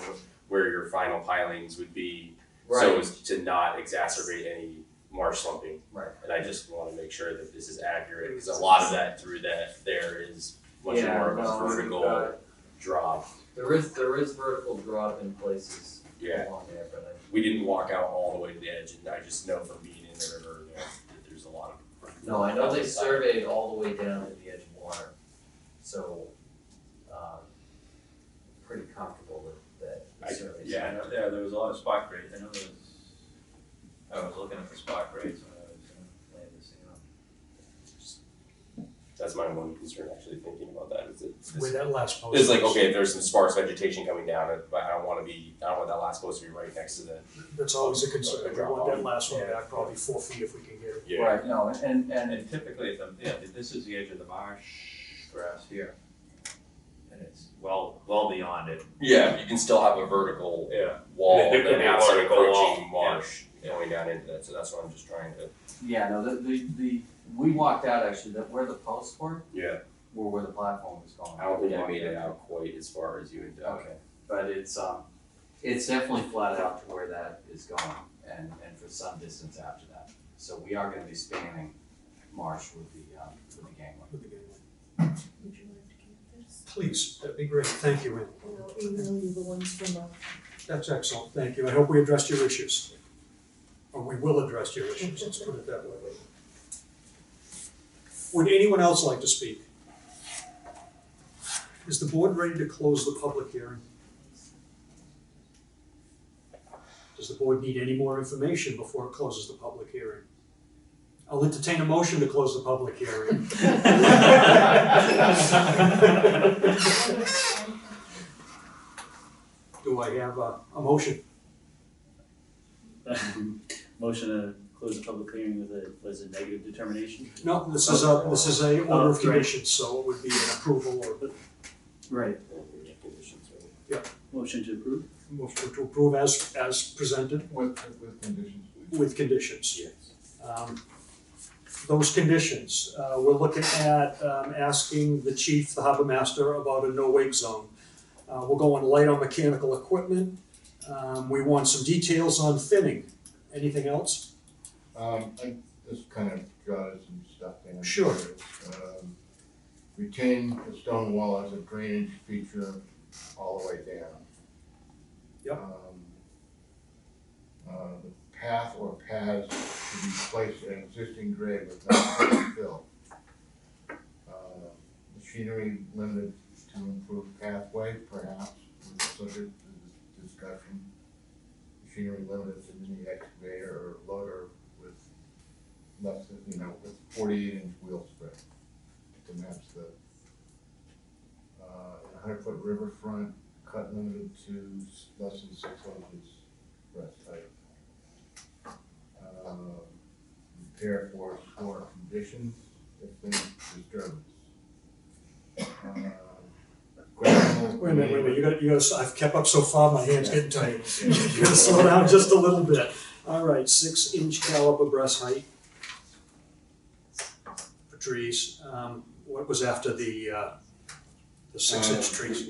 where your final pilings would be. So Right. as to not exacerbate any marsh slumping. Right. And I just wanna make sure that this is accurate, because a lot of that through that there is much Yeah, more of no, a vertical drop. There is vertical drop in places Yeah. along there, but We didn't walk out all the way to the edge, and I just know from being in the river, a lot of. No, I know they surveyed all the way down to the edge of water, so, pretty comfortable that the survey. Yeah, I know, yeah, there was a lot of spot grades, I know there was, I was looking at the spot grades when I was laying this thing out. That's my one concern, actually thinking about that, is Where that last post. it's like, okay, if there's some sparse vegetation coming down, but I don't want that last post to be right next to the, That's always a concern. We want that last one Yeah. back probably 4 feet if we can get it. yeah. Right, no, and And typically, this is the edge of the marsh grass here. And it's well beyond it. Yeah, you can still have a vertical Yeah. wall There could that be a has some vertical wall, encroaching marsh going down into that, so that's what I'm just trying to. yeah, no, we walked out actually, where the posts were where the platform was going. I don't think I We made walked it out. out quite as far as you had. Okay, but it's definitely flat out to where that is going and for some distance after that. So we are gonna be spanning marsh with the gangway. With the gateway. Would you like to keep this? Please, that'd be great. Thank you, Ann. And I'll email you the ones from, That's excellent. Thank you. I hope we addressed your issues. Or we will address your issues, let's put it that way. Would anyone else like to speak? Is the board ready to close the public hearing? Does the board need any more information before it closes the public hearing? I'll entertain a motion to close the public hearing. Do I have a motion? Motion to close the public hearing with a negative determination? No, this is a order of right. conditions, so it would be an approval or Right. Conditions, Motion to approve? motion to approve as presented With conditions, please. with conditions. Yes. Those conditions, we're looking at asking the chief, the harbor master, about a no-wake zone. We're going light on mechanical equipment. We want some details on thinning. Anything else? I just kind of jotted some stuff down. Sure. Retain the stone wall as a drainage feature all the way down. Yep. The path or paths to be placed in existing grade with no fill. Machinery limited to improve pathway, perhaps, with subject to this discussion. Machinery limited to mini excavator or loader with less than, with 48-inch wheel spread to match the, in a 100-foot riverfront, cut limited to less than 6 inches breast height. Repair for poor conditions, if any disturbance. Gravel. Wait a minute, you gotta, I've kept up so far, my hand's getting tight. You gotta slow down just a little bit. All right, 6-inch caliber breast height for trees. What was after the 6-inch trees?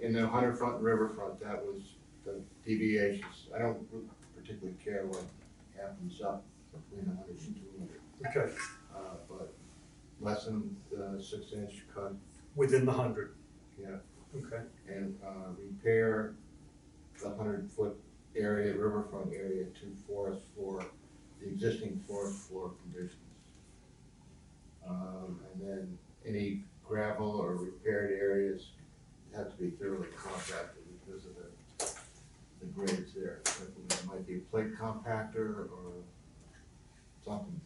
In the 100-foot riverfront, that was the deviations. I don't particularly care what happens up between 100 and 200. Okay, But less than 6-inch cut, within the 100, yeah. okay. And repair the 100-foot area, riverfront area to forest floor, the existing forest floor conditions. And then any gravel or repaired areas have to be thoroughly compacted because of the grades there. It might be a plate compactor or something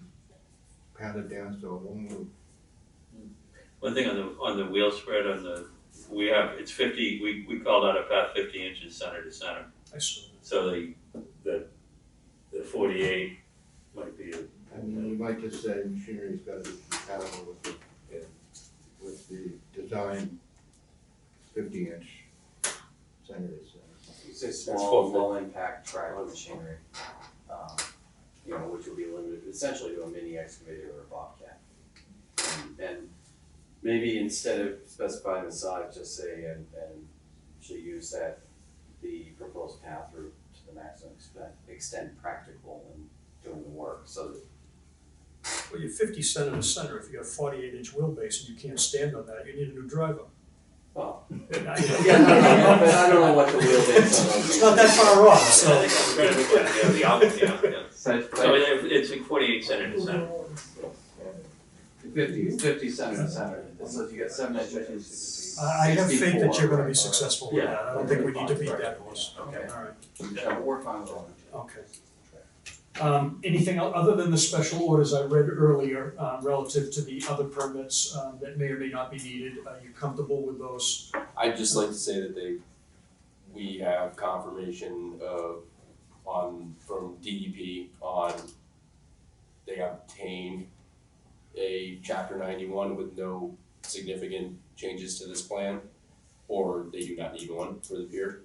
patted down so it won't move. One thing on the wheel spread it's 50, we called out a path 50 inches center to center. I saw So the 48 might be I mean, you might just say machinery's gotta be compatible with the design 50-inch center to center. You say small, low impact tractor machinery, which will be limited essentially to a mini excavator or a bobcat. And maybe instead of specifying the size, just say, and should use that the proposed path route to the maximum extent practical in doing the work, so that. Well, you're 50 center to center. If you got a 48-inch wheelbase and you can't stand on that, you need a new driver. Well, Yeah, but I don't know what the wheelbase on those. It's not that far off, So so. I think I'm trying to look at the album, yeah. So So it's like 48 center to center. 50 center to center, so if you got 7 inches. I have faith that 64, you're gonna be right? successful with Yeah. that. I don't think we need to beat that horse. Okay. All right. Yeah, we're fine with all that. Okay. Anything other than the special orders I read earlier, relative to the other permits, that may or may not be needed, are you comfortable with those? I'd just like to say that we have confirmation from DEP they obtained a chapter 91 with no significant changes to this plan, or they do not need one for the pier.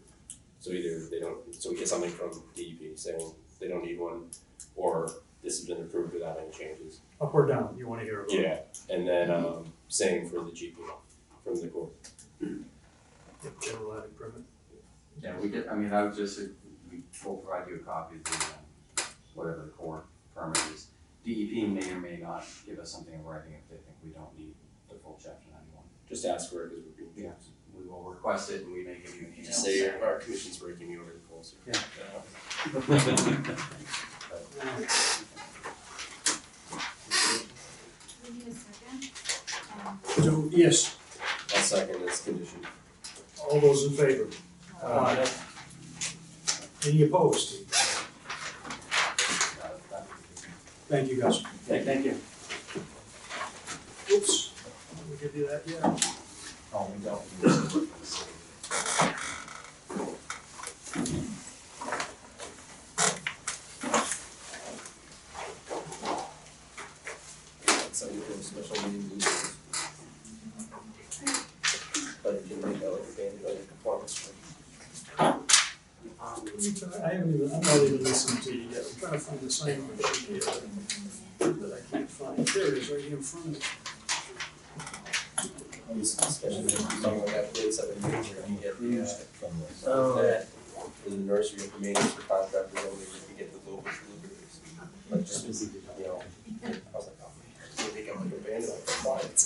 So either they don't, so we get something from DEP saying they don't need one, or this has been approved without any changes. Up or down, you wanna hear about it? Yeah, and then same for the GP from the court. Yep, general adding permit. Yeah, we did, I mean, I would just, we'll provide you a copy of the, whatever the core permit is. DEP may or may not give us something in writing if they think we don't need the full chapter 91. Just ask for it because we're being. Yeah, we will request it and we may give you an email. Just say our commission's breaking me over the coals. Yeah. We need a second. So, yes, I'll second this condition. all those in favor? Aye. Any opposed? Thank you, guys. Thank you. Oops, did we give you that yet? Oh, we don't. Something for a special meeting. But you can make that like a band, like a performance. I'm not even listening to you yet, I'm trying to find the sign sheet here that I can't find. There it is, right here in front of me. Especially if you're talking like after it's 7 years, you're gonna get the nursery of the maintenance for contractors only, you can get the local deliveries. Like just, you know, I was like, oh, man, they make them like a band, like compliance.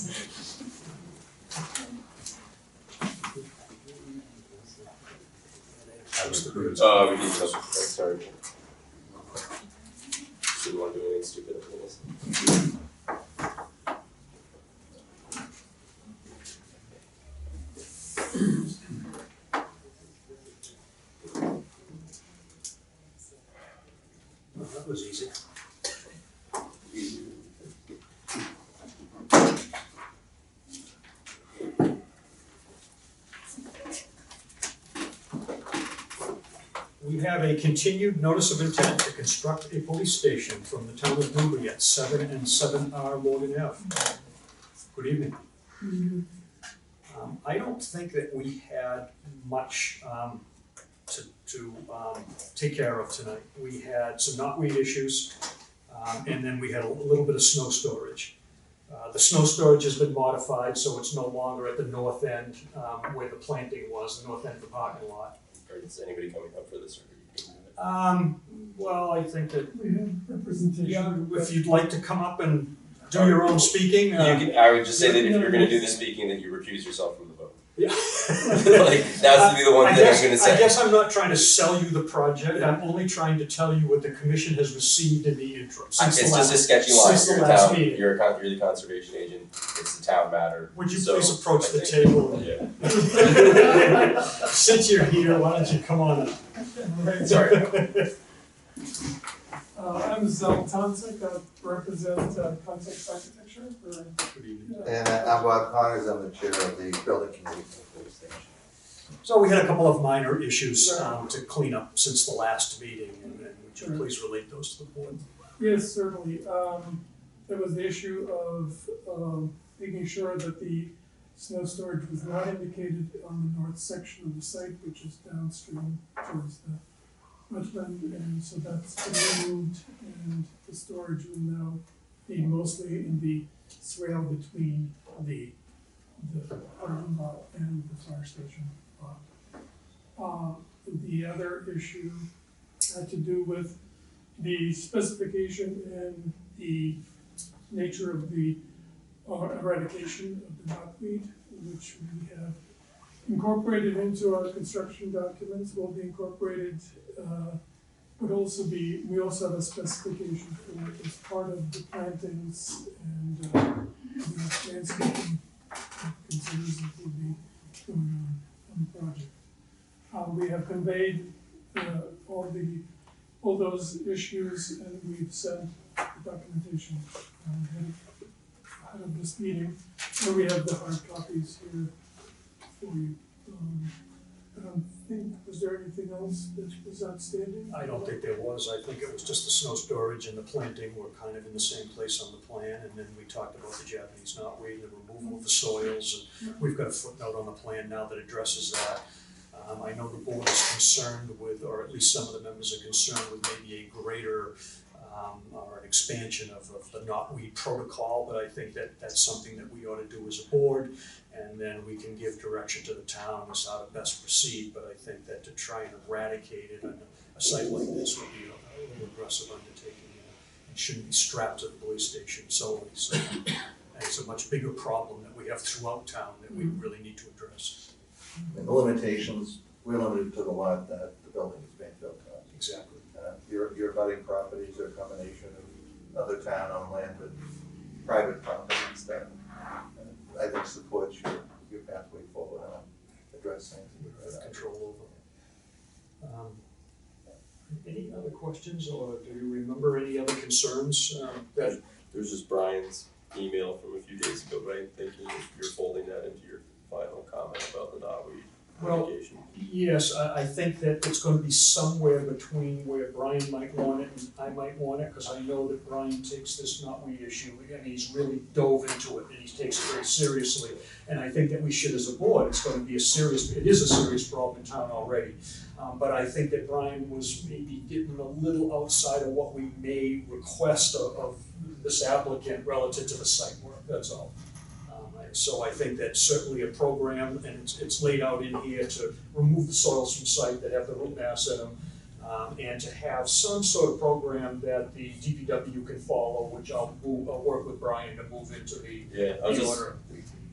We did something, sorry. Didn't want to do anything stupid after this. Well, that was easy. We have a continued notice of intent to construct a police station from the town of Newbury at 7 and 7R Morgan Ave. Good evening. I don't think that we had much to take care of tonight. We had some knotweed issues, and then we had a little bit of snow storage. The snow storage has been modified, so it's no longer at the north end where the planting was, the north end of the parking lot. Or is anybody coming up for this, or you can do it? Well, I think that, We have representation. yeah, if you'd like to come up and do your own speaking. I would just say that if you're gonna do the speaking, that you recuse yourself from the vote. Yeah. Like, that's to be the one thing I'm gonna say. I guess I'm not trying to sell you the project, I'm only trying to tell you what the commission has received in the interim, since the It's last, just a sketchy line, since the you're a last town, meeting. you're the conservation agent, it's the town matter. Would you So, please approach I the think- table? Yeah. Since you're here, why don't you come on up? Sorry. I'm Zell Tonsik, I represent Context Architecture for. And I'm Bob Connors, I'm the chair of the building committee for the station. So we had a couple of minor issues to clean up since the last meeting, and would you please relate those to the board? Yes, certainly. There was the issue of making sure that the snow storage was not indicated on the north section of the site, which is downstream towards the wetland, and so that's been removed, and the storage will now be mostly in the swale between the parking lot and the fire station lot. The other issue had to do with the specification and the nature of the eradication of the knotweed, which we have incorporated into our construction documents, will be incorporated, would also be, we also have a specification for it as part of the plantings and the landscaping concerns that will be going on the project. We have conveyed all those issues, and we've sent the documentation ahead of this meeting. And we have the hard copies here for you. I don't think, was there anything else that was outstanding? I don't think there was. I think it was just the snow storage and the planting were kind of in the same place on the plan. And then we talked about the Japanese knotweed, the removal of the soils. And we've got a footnote on the plan now that addresses that. I know the board is concerned with, or at least some of the members are concerned with maybe a greater or an expansion of the knotweed protocol, but I think that that's something that we ought to do as a board, and then we can give direction to the town as how to best proceed. But I think that to try and eradicate it on a site like this would be a little aggressive undertaking. It shouldn't be strapped to the police station solely. So it's a much bigger problem that we have throughout town that we really need to address. And the limitations, we're limited to the lot that the building is being built on. Exactly. Your abutting properties are a combination of other town-owned land, but private properties that I think supports your pathway forward on addressing Control over. Any other questions, or do you remember any other concerns that? There's just Brian's email from a few days ago, but I'm thinking if you're folding that into your final comment about the knotweed mitigation. Yes, I think that it's gonna be somewhere between where Brian might want it and I might want it, because I know that Brian takes this knotweed issue, and he's really dove into it, and he takes it very seriously. And I think that we should, as a board, it is a serious problem in town already. But I think that Brian was maybe getting a little outside of what we may request of this applicant relative to the site work, that's all. So I think that certainly a program, and it's laid out in here to remove the soils from site that have the root mass in them, and to have some sort of program that the DPW can follow, which I'll work with Brian to move into the I was order.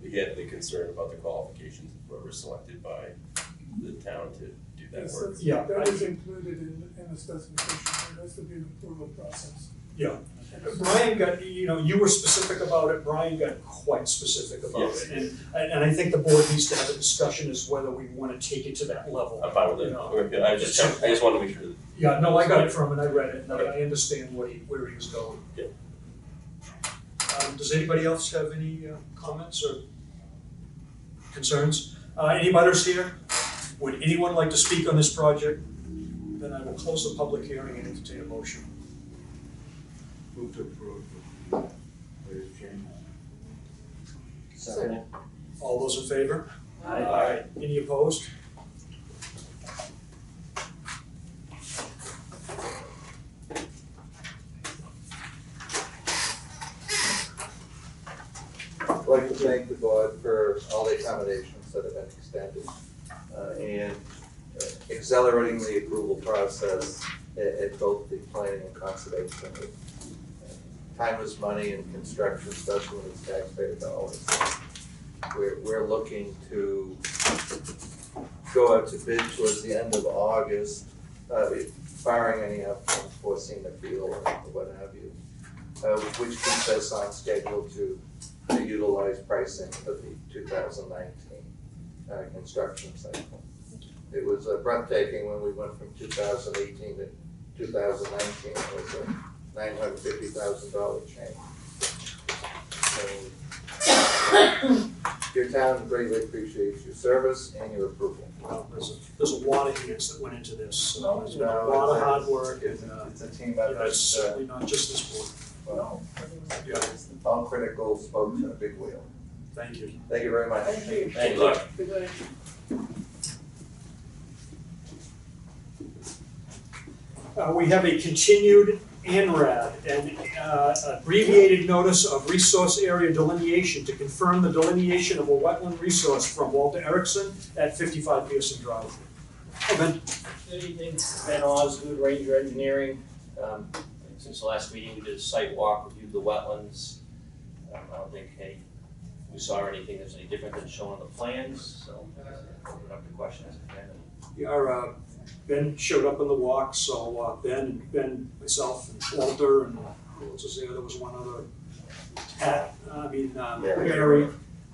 Again, the concern about the qualifications of whoever selected by the town to do that Yes, work. Yeah, that is included in the specification, there has to be an approval process. Yeah, Brian got, you were specific about it, Brian got quite specific about it. And I think the board needs to have a discussion as whether we wanna take it to that level. I'm fine with it. We're good. I just wanted to make sure that. Yeah, no, I got it from him, and I read it, and I understand where he was going. Yeah. Does anybody else have any comments or concerns? Any butters here? Would anyone like to speak on this project? Then I will close the public hearing and entertain a motion. Move to approve. Latest change. Second. All those in favor? Aye. Any opposed? I'd like to thank the board for all the accommodations that have been extended, and accelerating the approval process at both the planning and conservation. Time is money in construction, especially when it's taxpayer dollars. We're looking to go out to bid towards the end of August, barring any unforeseen appeal or what have you, which keeps us on schedule to utilize pricing of the 2019 construction cycle. It was breathtaking when we went from 2018 to 2019. It was a $950,000 change. So, your town greatly appreciates your service and your approval. Well, there's a lot of hands that went into this, so it's been a lot of hard work, and It's a team effort. it's certainly not just this board. Well, Yeah, all critical spokes in a big wheel. thank you. Thank you very much. Thank you. Thank you. Good night. We have a continued ANRAD, an abbreviated notice of resource area delineation to confirm the delineation of a wetland resource from Walter Erickson at 55 Pearson Drive. Oh, Ben. Good evening, Ben Osgood, Ranger Engineering. Since the last meeting, we did a site walk, reviewed the wetlands. I don't think any we saw anything that's any different than shown on the plans, so open up the questions again. Yeah, Ben showed up on the walk, so Ben, myself, and Walter, and who else was there? There was one other, Mary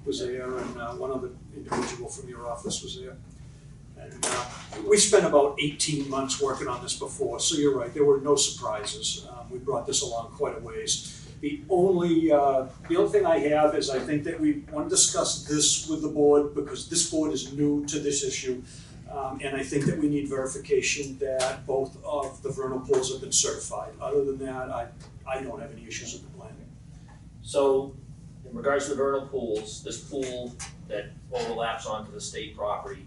was there, and one other individual from your office was there. And we spent about 18 months working on this before, so you're right, there were no surprises. We brought this along quite a ways. The only thing I have is I think that we want to discuss this with the board because this board is new to this issue. And I think that we need verification that both of the vernal pools have been certified. Other than that, I don't have any issues with the plan. So, in regards to the vernal pools, this pool that overlaps onto the state property,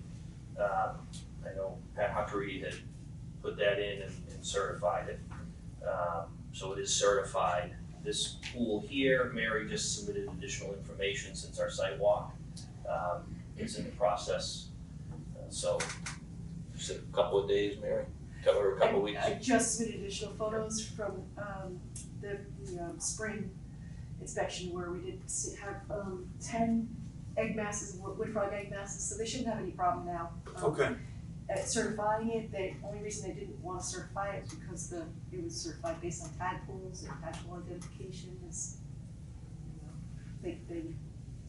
I know Pat Huckery had put that in and certified it. So it is certified. This pool here, Mary just submitted additional information since our site walk. It's in the process. So, you said a couple of days, Mary? Or a couple of weeks? I just submitted additional photos from the spring inspection where we did have 10 egg masses, wood frog egg masses, so they shouldn't have any problem now. Okay. Certifying it, the only reason they didn't want to certify it is because it was certified based on tadpoles, and tadpole identification is, they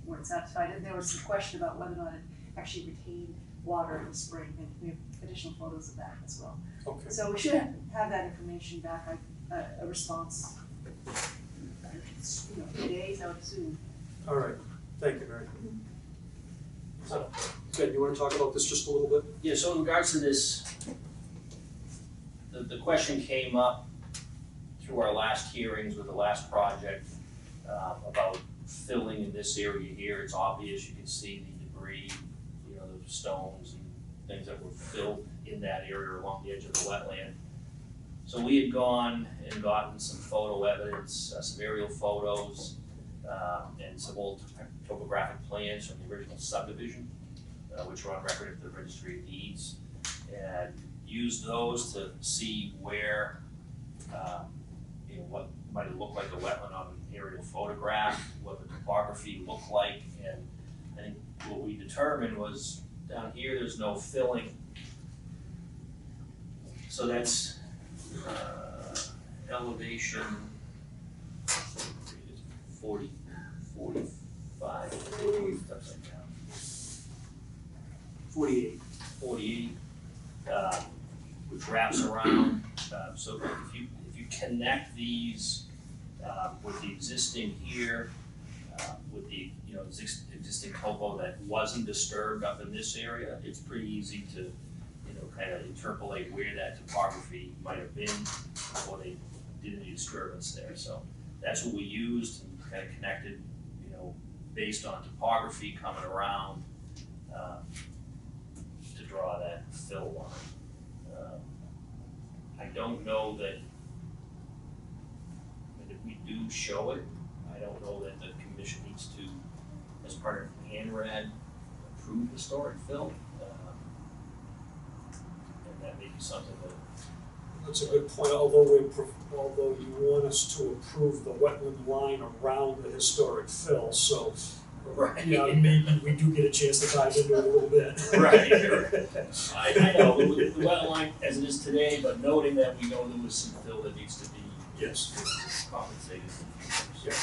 weren't satisfied. And there was some question about whether or not it actually retained water in the spring, and we have additional photos of that as well. Okay. So we should have that information back, a response, 3 days, I would assume. All right, thank you, Mary. So, Ben, you want to talk about this just a little bit? Yeah, so in regards to this, the question came up through our last hearings with the last project about filling in this area here. It's obvious, you can see the debris, the stones and things that were filled in that area along the edge of the wetland. So we had gone and gotten some photo evidence, some aerial photos, and some old topographic plans from the original subdivision, which were on record at the Registry of Deeds, and used those to see where, what might look like a wetland on an aerial photograph, what the topography looked like, and I think what we determined was down here there's no filling. So that's elevation 40, 45, upside down. 48. 48, which wraps around. So if you connect these with the existing here, with the existing topo that wasn't disturbed up in this area, it's pretty easy to kind of interpolate where that topography might have been before they did any disturbance there. So that's what we used and kind of connected, based on topography coming around to draw that fill line. I don't know that, if we do show it, I don't know that the commission needs to, as part of ANRAD, approve the stored fill. And that may be something that. That's a good point, although you want us to approve the wetland line around the historic fill, so. Right. Maybe we do get a chance to dive into it a little bit. Right. I know, the wetland line as it is today, but noting that we know there was some fill that needs to be. Yes. Compensated. Yeah.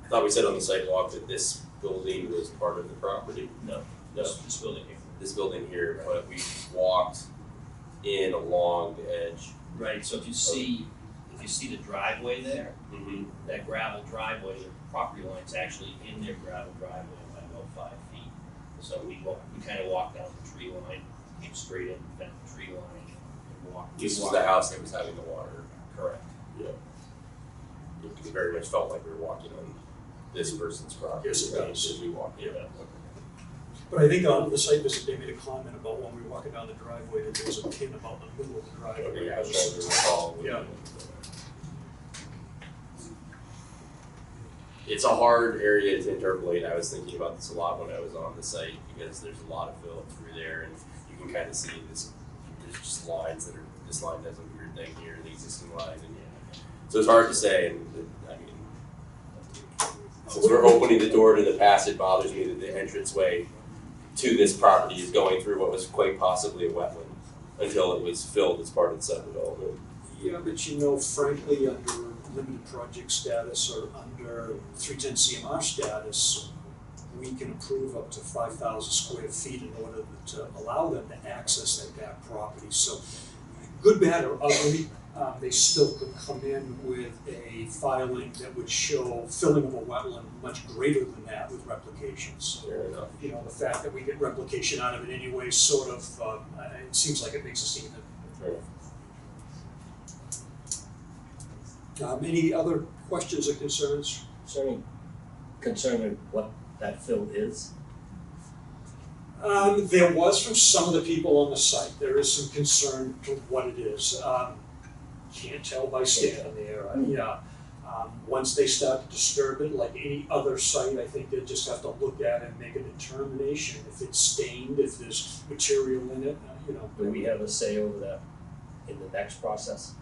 I thought we said on the sidewalk that this building was part of the property. No, this building here. This building here, but we walked in along the edge. Right, so if you see the driveway there, that gravel driveway, the property line's actually in their gravel driveway by about 5 feet. So we kind of walked down the tree line, came straight in, bent the tree line, and walked. This was the house that was having the water. Correct. Yeah. It very much felt like we were walking on this person's property. Yes, it does. As we walked. Yeah. But I think on the site visit, they made a comment about when we were walking down the driveway, that there was a pin about the middle of the driveway. Yeah, I was trying to recall. Yeah. It's a hard area to interpolate. I was thinking about this a lot when I was on the site because there's a lot of fill through there, and you can kind of see this. There's just lines that are. This line does a weird thing here, the existing line, and So it's hard to say, and I mean, since we're opening the door to the past, it bothers me that the entranceway to this property is going through what was quite possibly a wetland until it was filled as part of the subdevelopment. Yeah, but you know, frankly, under limited project status or under 310 CMR status, we can approve up to 5,000 square feet in order to allow them to access that back property. So, good, bad, or ugly, they still could come in with a filing that would show filling of a wetland much greater than that with replications. Fair enough. You know, the fact that we get replication out of it anyway, sort of, it seems like it makes us even. Fair enough. Any other questions or concerns? Is there any concern with what that fill is? There was from some of the people on the site. There is some concern with what it is. Can't tell by standing there. Once they start to disturb it, like any other site, I think they just have to look at it and make a determination. If it's stained, if there's material in it, you know. Do we have a say over that in the next process?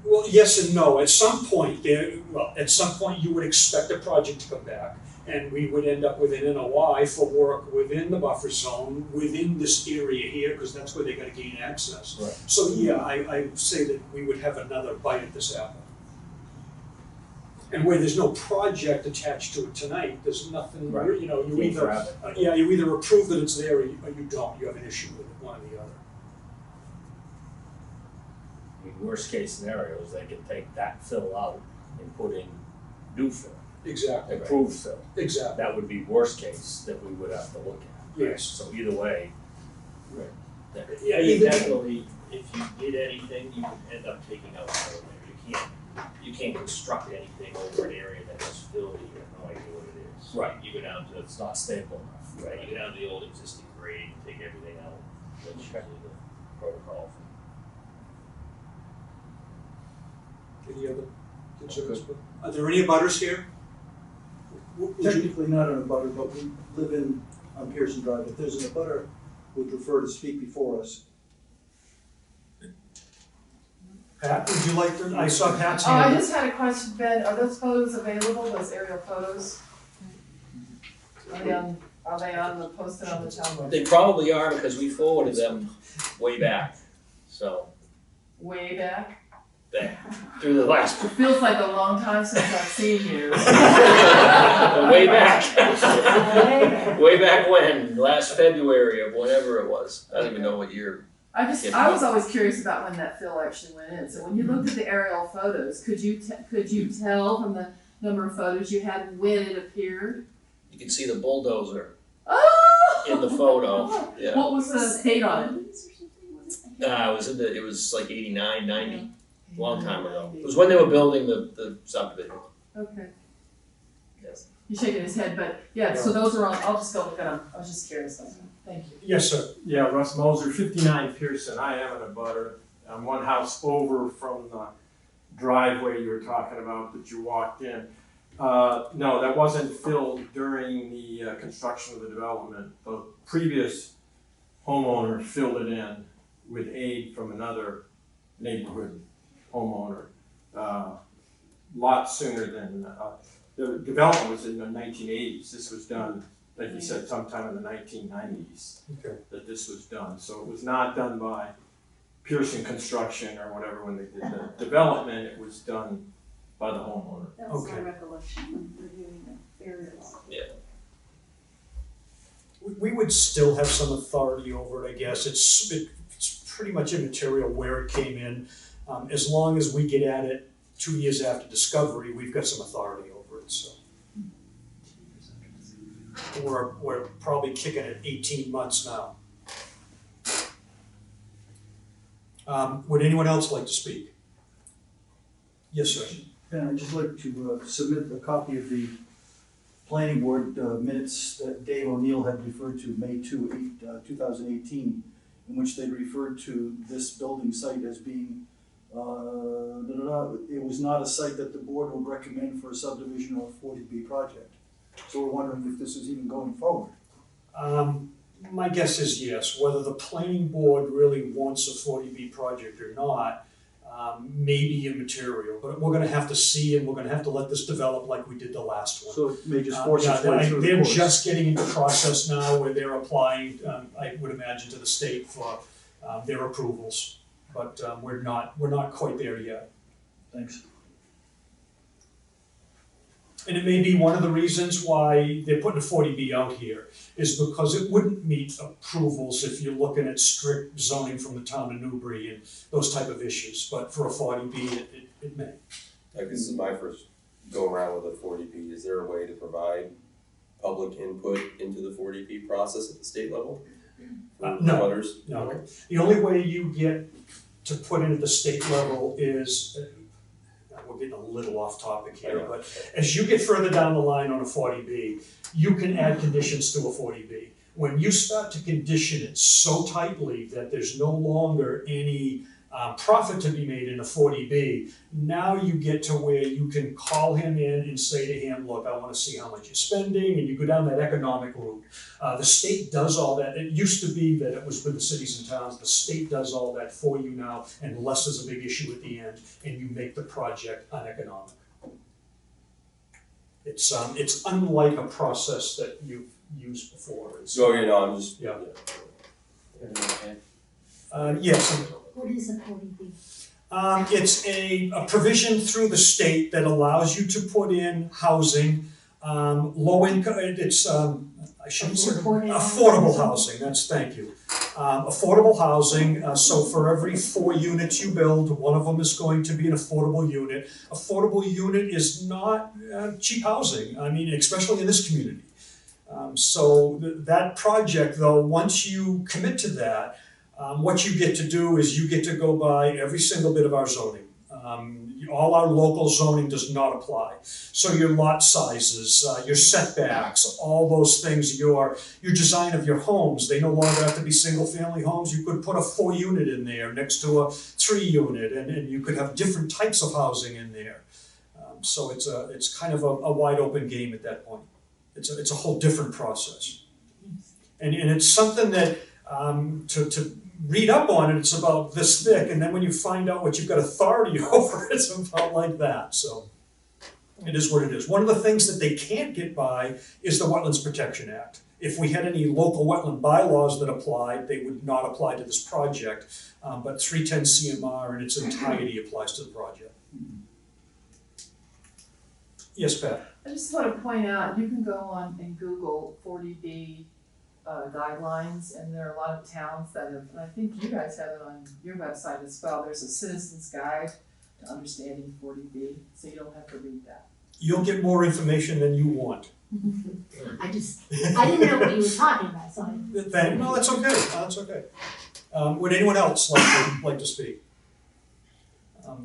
Well, yes and no. At some point, you would expect a project to come back, and we would end up with an NOI for work within the buffer zone, within this area here, because that's where they're going to gain access. Right. So yeah, I say that we would have another bite at this apple. And where there's no project attached to it tonight, there's nothing. Right. You know, you Can't either grab it. you either approve that it's there or you don't. You have an issue with it, one or the other. I mean, worst case scenario is they could take that fill out and put in new fill, Exactly. Right. improved fill. Exactly. That would be worst case that we would have to look at. Yes. So either way. Right. that- Yeah, And even- definitely, if you did anything, you would end up taking out fill there. You can't construct anything over an area that has fill that you have no idea what it is. Right. You go down to, It's not stable enough. right, you go down to the old existing grade, take everything out, that's usually the protocol. Any other concerns? Are there any abutters here? Would you- Technically not an abutter, but we live on Pearson Drive. If there's an abutter who would prefer to speak before us. Pat, would you like to, I saw Pat's Oh, I hand. just had a question, Ben, are those photos available, those aerial photos? Are they posted on the town website? They probably are because we forwarded them way back, so, Way back? through the last, It feels like a long time since I've seen you. way back. Way back when, last February of whatever it was, I don't even know what year. I was always curious about when that fill actually went in, so when you looked at the aerial photos, could you tell from the number of photos you had when it appeared? You can see the bulldozer Oh! in the photo, yeah. What was the date on it? It was like 89, 90, long time ago. It was when they were building the subdivision. Okay. Yes. He's shaking his head, but yeah, so those are on, I'll just go look at them, I was just curious, thank you. Yes, sir. Yeah, Russ Moser, 59 Pearson. I am in a butter. I'm one house over from the driveway you were talking about that you walked in. No, that wasn't filled during the construction of the development. The previous homeowner filled it in with aid from another neighborhood homeowner. Lot sooner than, the development was in the 1980s. This was done, like you said, sometime in the 1990s. Okay. That this was done. So it was not done by Pearson Construction or whatever when they did the development. It was done by the homeowner. That was my Okay. recollection when reviewing the aerials. Yeah. We would still have some authority over it, I guess. It's pretty much immaterial where it came in. As long as we get at it 2 years after discovery, we've got some authority over it, so. We're probably kicking it 18 months now. Would anyone else like to speak? Yes, sir. And I'd just like to submit a copy of the planning board minutes that Dave O'Neill had referred to, May 2018, in which they referred to this building site as being, it was not a site that the board would recommend for a subdivision or a 40B project. So we're wondering if this is even going forward. My guess is yes. Whether the planning board really wants a 40B project or not, may be immaterial, but we're gonna have to see, and we're gonna have to let this develop like we did the last one. So it may just force its Yeah, way through the they're courts. just getting into process now where they're applying, I would imagine, to the state for their approvals. But we're not quite there yet. Thanks. And it may be one of the reasons why they're putting a 40B out here, is because it wouldn't meet approvals if you're looking at strict zoning from the town of Newbury and those type of issues. But for a 40B, it may. This is my first go around with a 40B. Is there a way to provide public input into the 40B process at the state level? No, Butters? no. The only way you get to put in at the state level is, we're getting a little off topic here, but as you get further down the line on a 40B, you can add conditions to a 40B. When you start to condition it so tightly that there's no longer any profit to be made in a 40B, now you get to where you can call him in and say to him, look, I want to see how much you're spending, and you go down that economic route. The state does all that. It used to be that it was with the cities and towns. The state does all that for you now, unless there's a big issue at the end, and you make the project uneconomic. It's unlike a process that you've used before. I'm just. Yeah. Yes. What is a 40B? It's a provision through the state that allows you to put in housing, low income, I shouldn't say, affordable housing, thank you. Affordable housing, so for every 4 units you build, one of them is going to be an affordable unit. Affordable unit is not cheap housing, I mean, especially in this community. So that project, though, once you commit to that, what you get to do is you get to go by every single bit of our zoning. All our local zoning does not apply. So your lot sizes, your setbacks, all those things, your design of your homes, they no longer have to be single-family homes. You could put a 4-unit in there next to a 3-unit, and you could have different types of housing in there. So it's kind of a wide-open game at that point. It's a whole different process. And it's something that, to read up on it, it's about this thick, and then when you find out what you've got authority over, it's about like that, so it is what it is. One of the things that they can't get by is the Wetlands Protection Act. If we had any local wetland bylaws that applied, they would not apply to this project, but 310 CMR in its entirety applies to the project. Yes, Pat? I just want to point out, you can go on and Google 40B guidelines, and there are a lot of towns that have, and I think you guys have it on your website as well, there's a citizen's guide to understanding 40B, so you don't have to read that. You'll get more information than you want. I didn't know what you were talking about, so No, that's okay, that's okay. Would anyone else like to speak?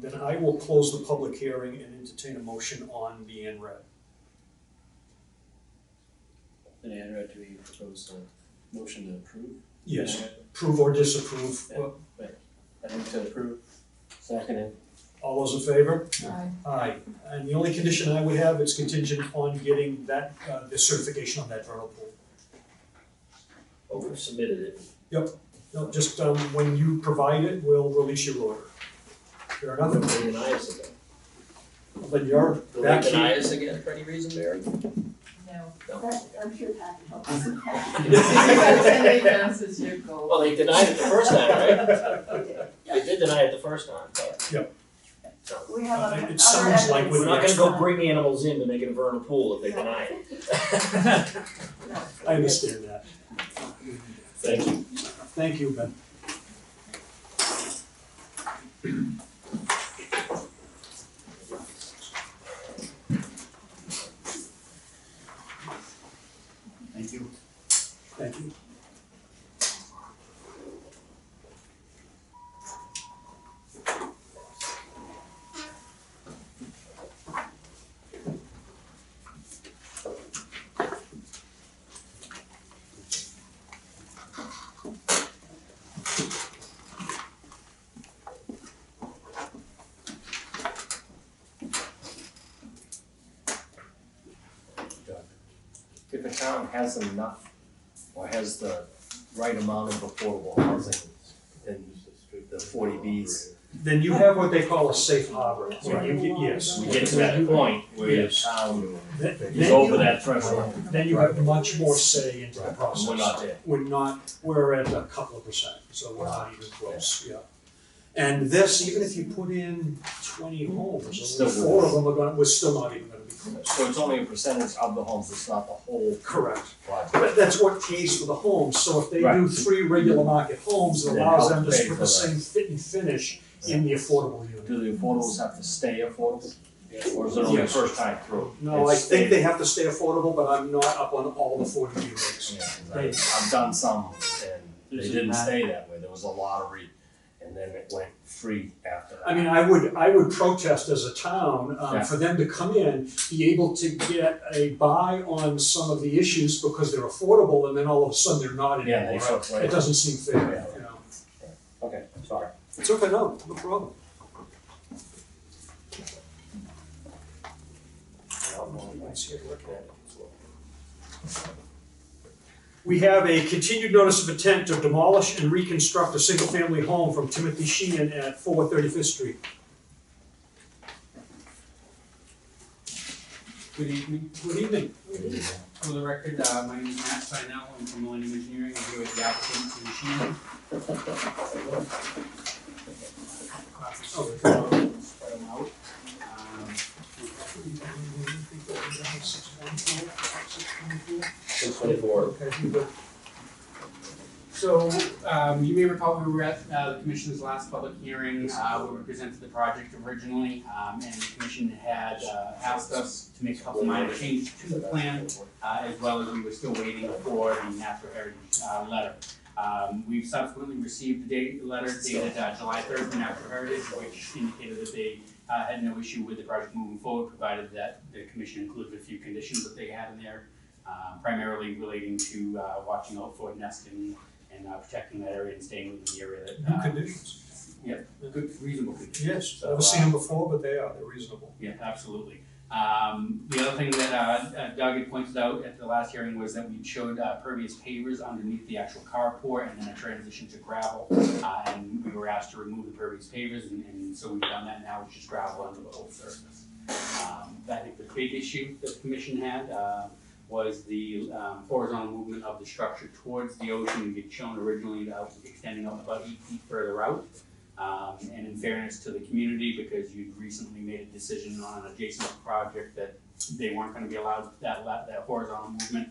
Then I will close the public hearing and entertain a motion on the ANRAD. And Andrew, do we propose a motion to approve? Yes, approve or disapprove. I think to approve. Seconded. All those in favor? Aye. Aye. And the only condition I would have, it's contingent upon getting that, the certification on that vernal pool. Oh, we've submitted it. Yep, no, just, when you provide it, we'll release your order. Fair enough? They deny us again. But you're Will back they deny here. us again for any reason, Mary? No. I'm sure Pat can help us. Well, they denied it the first time, right? They did deny it the first time, but. Yep. So. We have other, It sounds like We're with not the gonna go extra. bring animals in to make it a vernal pool if they deny it. I understand that. Thank you. Thank you, Ben. Thank you. Thank you. If a town has enough, or has the right amount of affordable housing in the 40Bs. Then you have what they call a safe harbor. When you get, yes. We get to that point where the town Then is over that threshold. Then you have much more say into the process. We're not there. We're at a couple of percent, so we're not even close, yeah. And this, even if you put in 20 homes, Still only 4 of them are we're still not even gonna be close. So it's only a percentage of the homes, it's not the whole Correct. project. But that's what pays for the homes, so if they do Right. 3 regular market homes, it Then allows help them to pay put for the same fit and finish in the affordable unit. Do the affordables have to stay affordable? Or is it only the Yes. first time through? No, I think they have to stay affordable, but I'm not up on all the 40B rates. Yeah, I've done some, and they didn't stay that way, there was a lottery, and then it went free after that. I mean, I would protest as a town, Yeah. for them to come in, be able to get a buy on some of the issues because they're affordable, and then all of a sudden they're not anymore. Yeah, they took away. It doesn't seem fair, you know. Okay, sorry. It's okay, no problem. We have a continued notice of intent to demolish and reconstruct a single-family home from Timothy Sheehan at 4 35th Street. Good evening. Good evening. For the record, my name is Matt Spinell, I'm from Millennium Engineering, I'm here with the applicant, Tim Sheehan. Spread them out. 624. So, you may recall we were at the commission's last public hearing, where we presented the project originally, and the commission had asked us to make a couple minor changes to the plan, as well as we were still waiting for the natural heritage letter. We've subsequently received the letter dated July 3rd from Natural Heritage, which indicated that they had no issue with the project moving forward, provided that the commission included a few conditions that they had in there, primarily relating to watching out for nesting and protecting that area and staying within the area that. Good conditions. Yep, good, reasonable conditions. Yes, So, never seen them before, but they're reasonable. Yeah, absolutely. The other thing that Doug had pointed out at the last hearing was that we showed pervious pavers underneath the actual carport and then a transition to gravel. And we were asked to remove the pervious pavers, and so we've done that now, it's just gravel under the whole surface. I think the big issue that the commission had was the horizontal movement of the structure towards the ocean. We had shown originally that was extending out about 8 feet further out. And in fairness to the community, because you'd recently made a decision on an adjacent project that they weren't gonna be allowed that horizontal movement,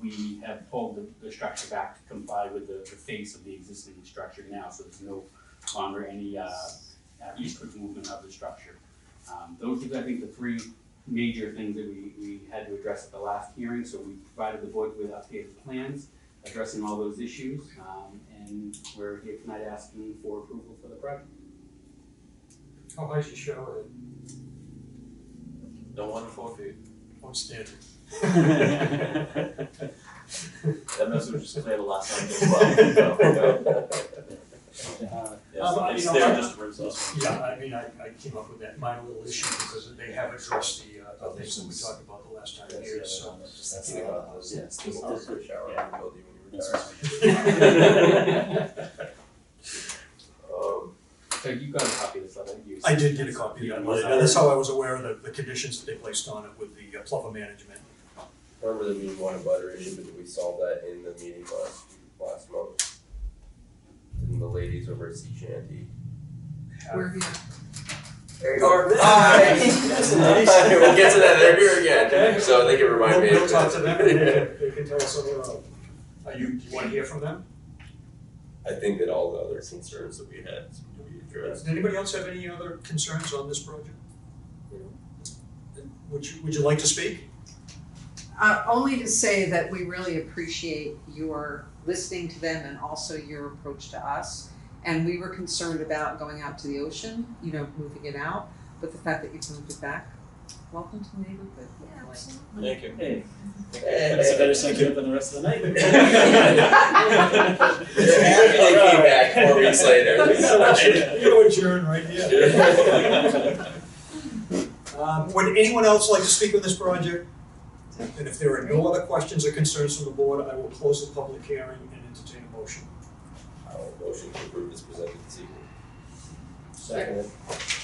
we have pulled the structure back to comply with the face of the existing structure now, so there's no longer any eastward movement of the structure. Those are, I think, the 3 major things that we had to address at the last hearing, so we provided the board with updated plans addressing all those issues, and we're here tonight asking for approval for the project. How high is your shower head? No more than 4 feet. I'm standing. That message was clear the last time as well. It's there just to rinse off. Yeah, I mean, I came up with that minor little issue because they have addressed the things that we talked about the last time here, so. That's the shower I told you when you were So you got a copy of this letter? I did get a copy of that letter, and that's how I was aware of the conditions that they placed on it with the plover management. I remember there being one butter issue, but we solved that in the meeting last month. And the ladies over at Sea Shanty. We're here. There you go. Hi! We'll get to that, they're here again, Okay. so they can remind me. We'll talk to them, and they can tell us on their own. Do you wanna hear from them? I think that all the other concerns that we had seem to be addressed. Does anybody else have any other concerns on this project? Would you like to speak? Only to say that we really appreciate your listening to them and also your approach to us. And we were concerned about going out to the ocean, moving it out, but the fact that you've moved it back, welcome to the neighborhood. Thank you. Hey. That's a better second than the rest of the night. They're happy they came back 4 weeks later. You adjourn right here. Would anyone else like to speak on this project? And if there are no other questions or concerns from the board, I will close the public hearing and entertain a motion. I'll motion to approve as presented this evening. Second.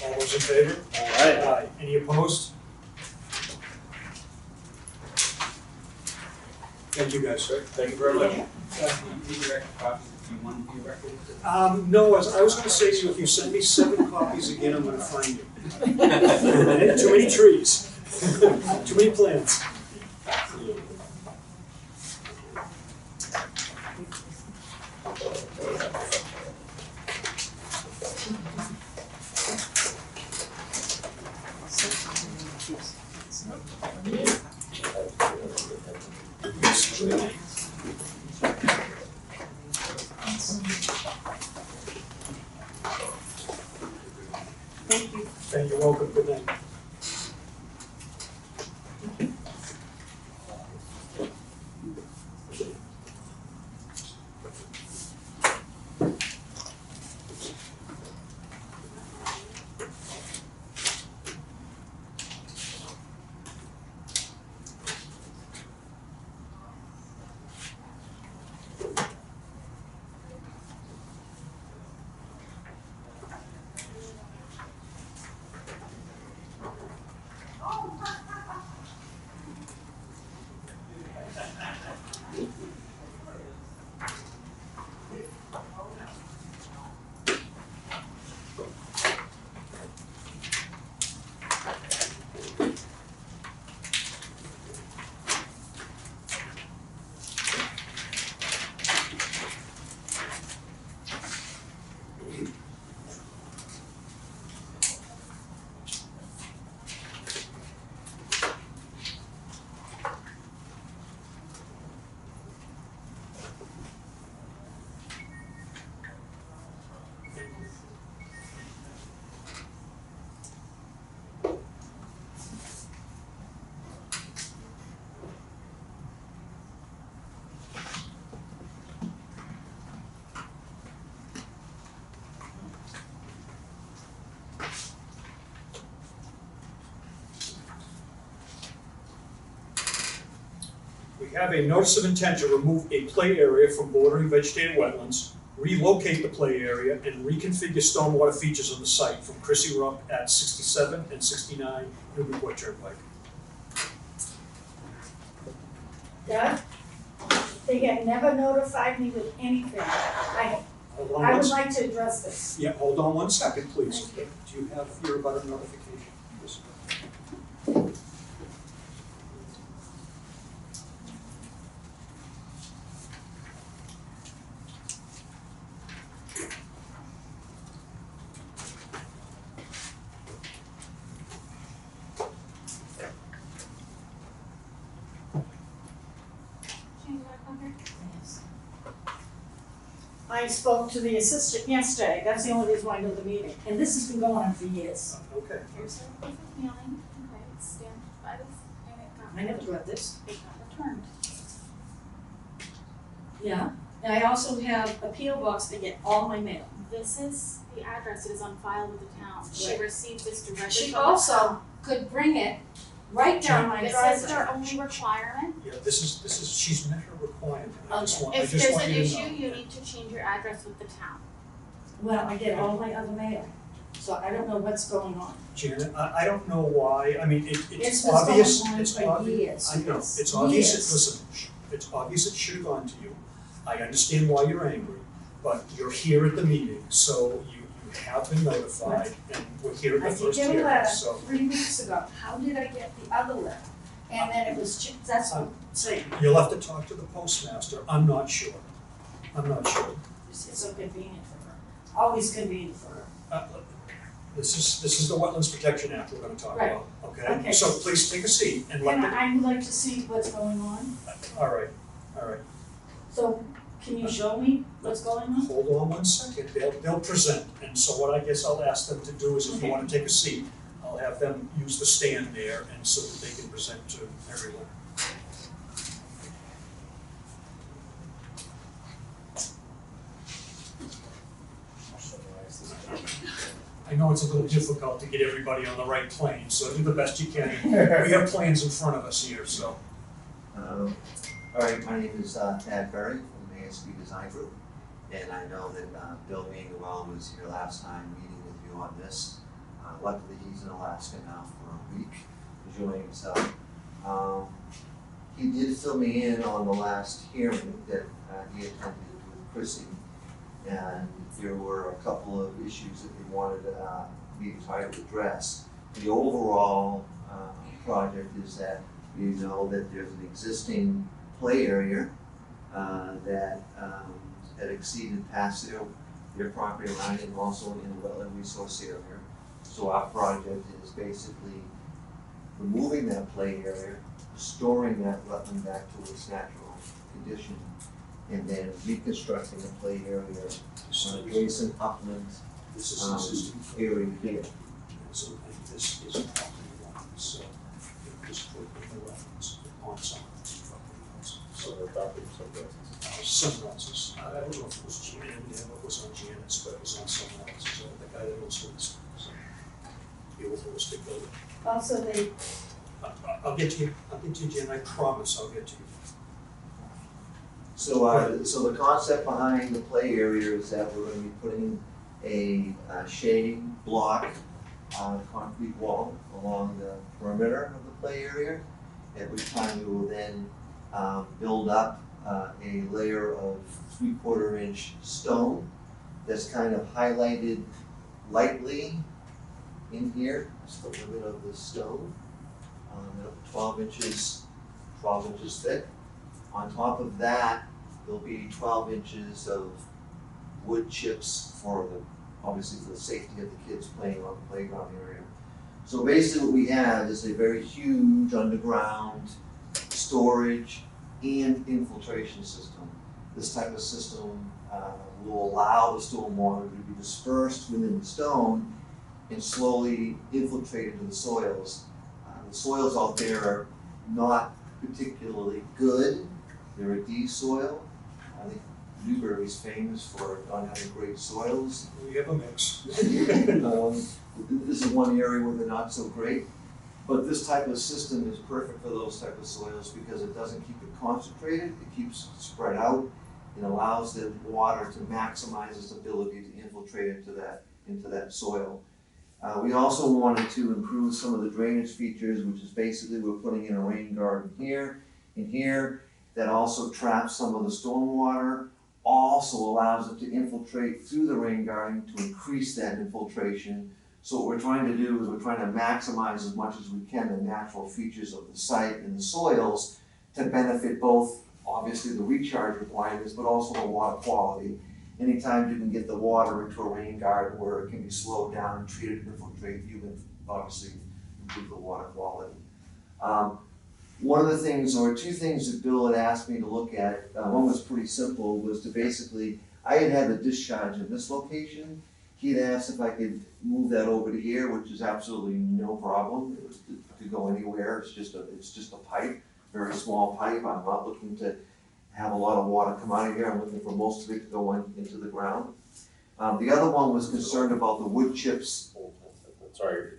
All those in favor? Aye. Any opposed? Thank you, guys. Thank you very much. No, I was gonna say to you, if you send me 7 copies again, I'm gonna find you. Too many trees, too many plants. Thank you. Thank you, welcome, good night. We have a notice of intent to remove a play area from bordering vegetated wetlands, relocate the play area, and reconfigure stormwater features on the site from Chrissy Rupp at 67 and 69 Newburyport Turnpike. Doug, they have never notified me with anything. I would like to address this. Yeah, hold on one second, please. Do you have your abutter notification? Yes. I spoke to the assistant yesterday, that's the only reason why I know the meeting, and this has been going on for years. Okay. Here's a proof of mailing, okay, it's stamped by this, and it got. I never got this. It got returned. Yeah, and I also have a P.O. box to get all my mail. This is the address, it is on file with the town. She Right. received this directly She from the also town. could bring it right down my This driveway. is their only requirement. Yeah, this is, she's met her requirement. I just Okay. want, I If just there's want an you to issue, know. you need to change your address with the town. Well, I get all my other mail, so I don't know what's going on. Janet, I don't know why, I mean, This it's was obvious, going on it's for obvious, years, I know, yes, it's obvious, years. listen, it's obvious it should have gone to you. I understand why you're angry, but you're here at the meeting, so you have been notified, and we're here at I the did first get a hearing, letter so. 3 weeks ago, how did I get the other letter? And then it was, that's what I'm saying, You'll have to talk to the postmaster, I'm not sure, I'm not sure. it's so convenient for her, always convenient for her. This is the Wetlands Protection Act we're gonna talk Right. about, okay? Okay. So please take a seat and let And the, I would like to see what's going on, all right, so can you show me what's going on? hold on one second, they'll present, and so what I guess I'll ask them to do is if you Okay. wanna take a seat, I'll have them use the stand there, and so that they can present to everyone. I know it's a little difficult to get everybody on the right plane, so do the best you can. We have plans in front of us here, so. All right, my name is Thad Berry from to be designed through. And I know that Bill Manguel was here last time meeting with you on this. Luckily, he's in Alaska now for a week, enjoying himself. He did fill me in on the last hearing that he attended with Chrissy, and there were a couple of issues that he wanted me to try to address. The overall project is that you know that there's an existing play area that had exceeded past their property line and also in the wetland resource area. So our project is basically removing that play area, restoring that wetland back to its natural condition, and then reconstructing the play area on adjacent upland area here. So this is property lines, so just put the wetlands on some of these property lines. So the property, Someone else's, I don't know if it was Janet, it was on Janet's, but it was on someone else's, the guy that owns this. The old holistic building. Also, they, I'll get to you, Jan, I promise I'll get to you. So, so the concept behind the play area is that we're going to be putting a shade block concrete wall along the perimeter of the play area, at which time we will then build up a layer of 3/4 inch stone that's kind of highlighted lightly in here. That's the limit of the stone, 12 inches thick. On top of that, there'll be 12 inches of wood chips for obviously for the safety of the kids playing on the playground area. So basically what we have is a very huge underground storage and infiltration system. This type of system will allow the storm water to be dispersed within the stone and slowly infiltrate into the soils. The soils out there are not particularly good. They're a D soil. I think Newbury's famous for not having great soils. We have a mix. This is one area where they're not so great. But this type of system is perfect for those type of soils because it doesn't keep it concentrated, it keeps it spread out. It allows the water to maximize its ability to infiltrate into that soil. We also wanted to improve some of the drainage features, which is basically we're putting in a rain garden here and here that also traps some of the storm water, also allows it to infiltrate through the rain garden to increase that infiltration. So what we're trying to do is we're trying to maximize as much as we can the natural features of the site and the soils to benefit both, obviously, the recharge requirements, but also the water quality. Anytime you can get the water into a rain garden where it can be slowed down and treated and infiltrate, you can obviously improve the water quality. One of the things, or two things that Bill had asked me to look at, one was pretty simple, was to basically, I had the discharge in this location. He had asked if I could move that over to here, which is absolutely no problem. It was to go anywhere. It's just a pipe, very small pipe. I'm not looking to have a lot of water come out of here. I'm looking for most of it to go into the ground. The other one was concerned about the wood chips. Sorry,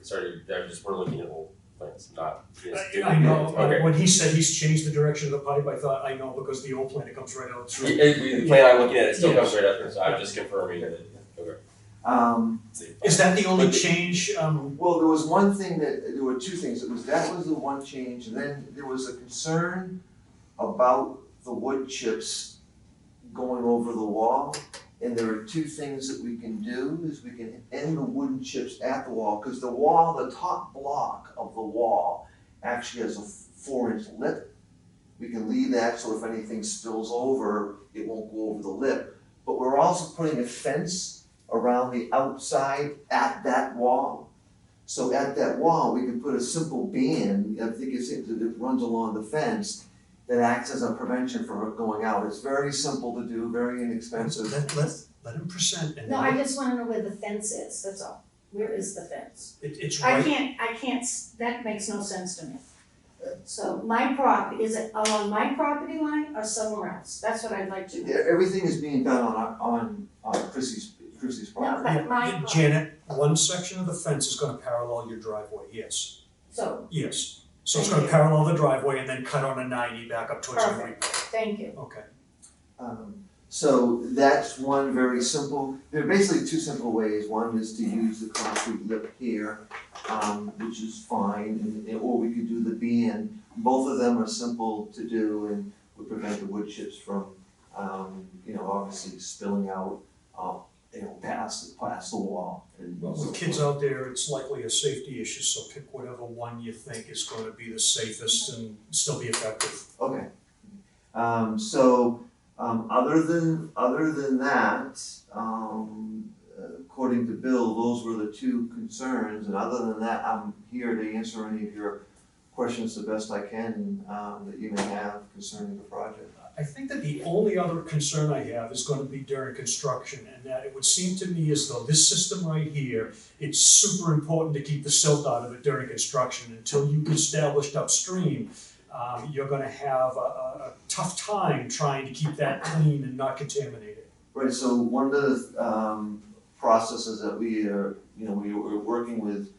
we're looking at old plans, not just. I know, Okay. when he said he's changed the direction of the pipe, I thought, I know, because the old plan, it comes right out through. The plan I'm looking at, it still Yes. comes right up there, so I'm just confirming that, okay. Is that the only change? Well, there was one thing there were two things. That was the one change, and then there was a concern about the wood chips going over the wall. And there are two things that we can do, is we can end the wooden chips at the wall, because the wall, the top block of the wall actually has a 4-inch lip. We can leave that so if anything spills over, it won't go over the lip. But we're also putting a fence around the outside at that wall. So at that wall, we can put a simple band, I think it runs along the fence, that acts as a prevention for it going out. It's very simple to do, very inexpensive. Let him present. And no, then I just wanna know where the fence is, that's all. Where is the fence? It's I right. can't, that makes no sense to me. So my property, is it along my property line or somewhere else? That's what I'd like to know. Everything is being done on Chrissy's property. but my property. Janet, one section of the fence is gonna parallel your driveway, yes. So, Yes. So it's gonna parallel the driveway and then cut on a 90 back up towards the perfect, green. thank you. Okay. So that's one very simple, there are basically two simple ways. One is to use the concrete lip here, which is fine, or we could do the band. Both of them are simple to do and would prevent the wood chips from, obviously spilling out, past the wall. And Well, with kids out there, it's likely a safety issue, so pick whatever one you think is gonna be the safest and still be effective. Okay. Other than that, according to Bill, those were the two concerns, and other than that, I'm here to answer any of your questions the best I can, that you may have concerning the project. I think that the only other concern I have is gonna be during construction, and that it would seem to me as though this system right here, it's super important to keep the silt out of it during construction. Until you've established upstream, you're gonna have a tough time trying to keep that clean and not contaminated. Right, so one of the processes that we are, we're working with,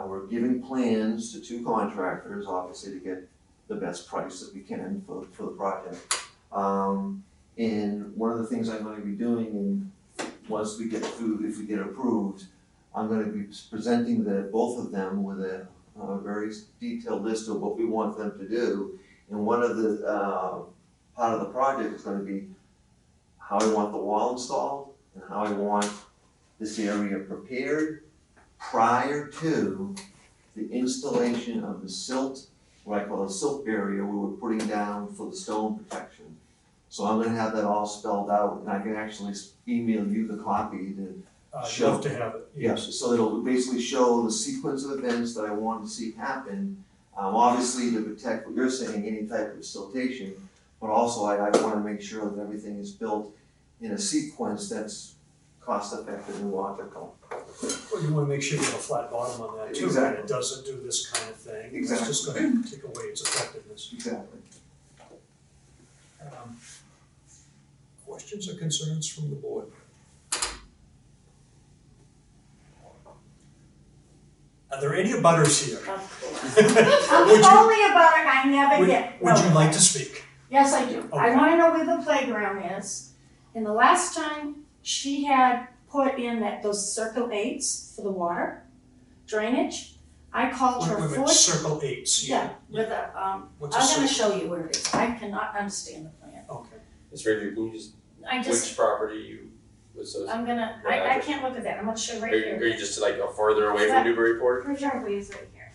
we're giving plans to two contractors, obviously to get the best price that we can for the project. And one of the things I'm gonna be doing, and once we get through, if we get approved, I'm gonna be presenting both of them with a very detailed list of what we want them to do. And one of the, part of the project is gonna be how I want the wall installed and how I want this area prepared prior to the installation of the silt, what I call a silt barrier we were putting down for the stone protection. So I'm gonna have that all spelled out, and I can actually email you the copy to I'd love to have it, yes, so it'll basically show the sequence of events that I want to see happen. Obviously to protect what you're saying, any type of siltation, but also I wanna make sure that everything is built in a sequence that's cost effective and logical. Well, you wanna make sure you have a flat bottom on that too, and Exactly. it doesn't do this kind of thing. Exactly. It's just gonna take away its effectiveness. Exactly. Questions or concerns from the board? Are there any abutters here? I'm Would you- only about it, I never get. Would you like to speak? Yes, I do. I Okay. wanna know where the playground is. And the last time she had put in those circle 8s for the water drainage, I called her Wait, four. circle 8s, Yeah, with a, What's a I'm gonna circle? show you where it is. I cannot understand the plan. Okay. Ms. Rager, can you just, I just, which property you was so? I'm gonna, I can't look at that. I'm gonna show right Are here. you just like further away from Newburyport? Her driveway is right here.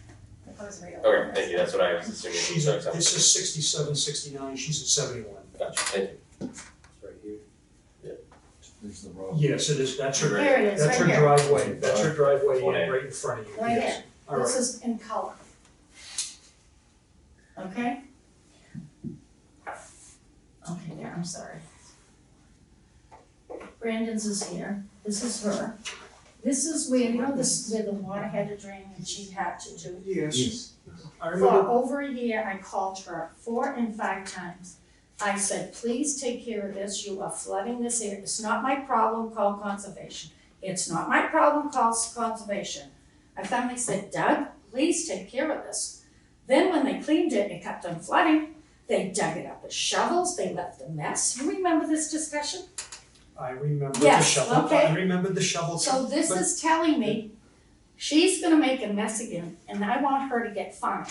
It goes right over Okay, this. thank you, that's what I was assuming. She's at, this is 67, 69, she's at 71. Gotcha, thank you. It's right here. Yeah. There's the road. Yes, it is, that's her, There it is, that's her right here. driveway, that's her driveway One A. right in front of you, Right yes. here. All This right, is in color. Okay? Okay, yeah, I'm sorry. Brandon's is here, this is her. This is where, this is where the water had to drain and she had to do. yes. I For remember, over a year, I called her 4 and 5 times. I said, please take care of this, you are flooding this area, it's not my problem, call conservation. It's not my problem, call conservation. I finally said, Doug, please take care of this. Then when they cleaned it, it kept on flooding. They dug it up with shovels, they left a mess. You remember this discussion? I remember the Yes, shovel, okay. I remember the shovel. So this but- is telling me she's gonna make a mess again, and I want her to get fined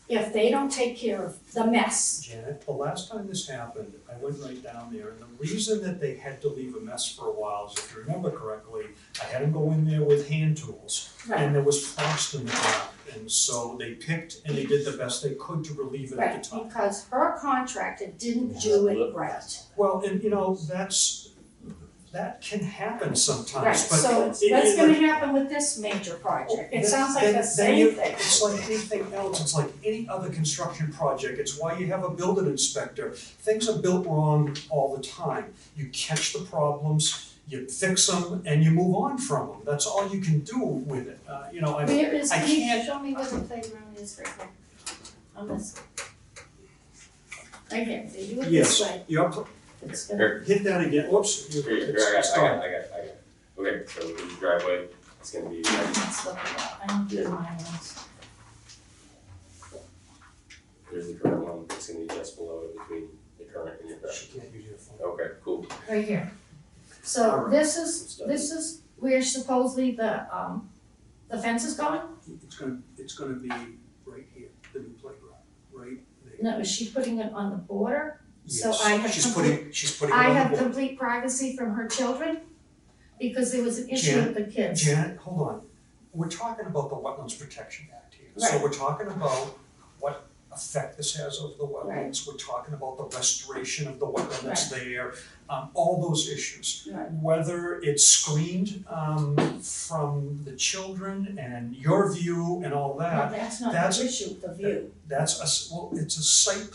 if they don't take care of the mess. Janet, the last time this happened, I went right down there, and the reason that they had to leave a mess for a while is, if you remember correctly, I had them go in there with hand tools, and there was frost in the ground, and so they picked and they did the best they could to relieve it at Right, the time. because her contractor didn't do it right. Well, and that can happen Right, sometimes, but. so it- what's it- gonna happen with this major project? It sounds like the Then same you- thing. It's like anything else, it's like any other construction project, it's why you have a building inspector. Things are built wrong all the time. You catch the problems, you fix them, and you move on from them. That's all you can do with it. Where is, I can you can't, show me where the playground is right here? On this. Right here, they do it this yes, way. you're, It's gonna, hit that again, whoops. Here, I got it. Okay, so the driveway, it's gonna be, let's look at that. I don't do my ones. there's the current one, it's gonna be just below it between the current in your back? She can't use your phone. Okay, cool. right here. All So right. this is where supposedly the fence is going? It's gonna be right here, the new playground, right there. No, is she putting it on the border? So Yes, I have she's complete, putting it I on the have board. complete privacy from her children? Because there was an issue Janet, with the kids. Janet, hold on. We're talking about the Wetlands Protection Act here. So Right. we're talking about what effect this has over the wetlands. We're talking about the restoration of the wetland that's there, all those issues. Right. Whether it's screened from the children and your view and all No, that. that's not that's- the issue, the view. It's a site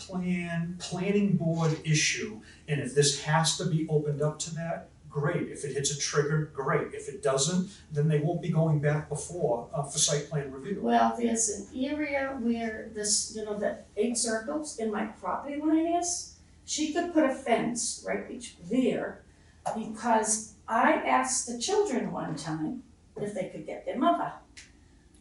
planning board issue. And if this has to be opened up to that, great. If it hits a trigger, great. If it doesn't, then they won't be going back before for site plan review. Well, there's an area where this, the 8 circles in my property line is. She could put a fence right there because I asked the children one time if they could get their mother.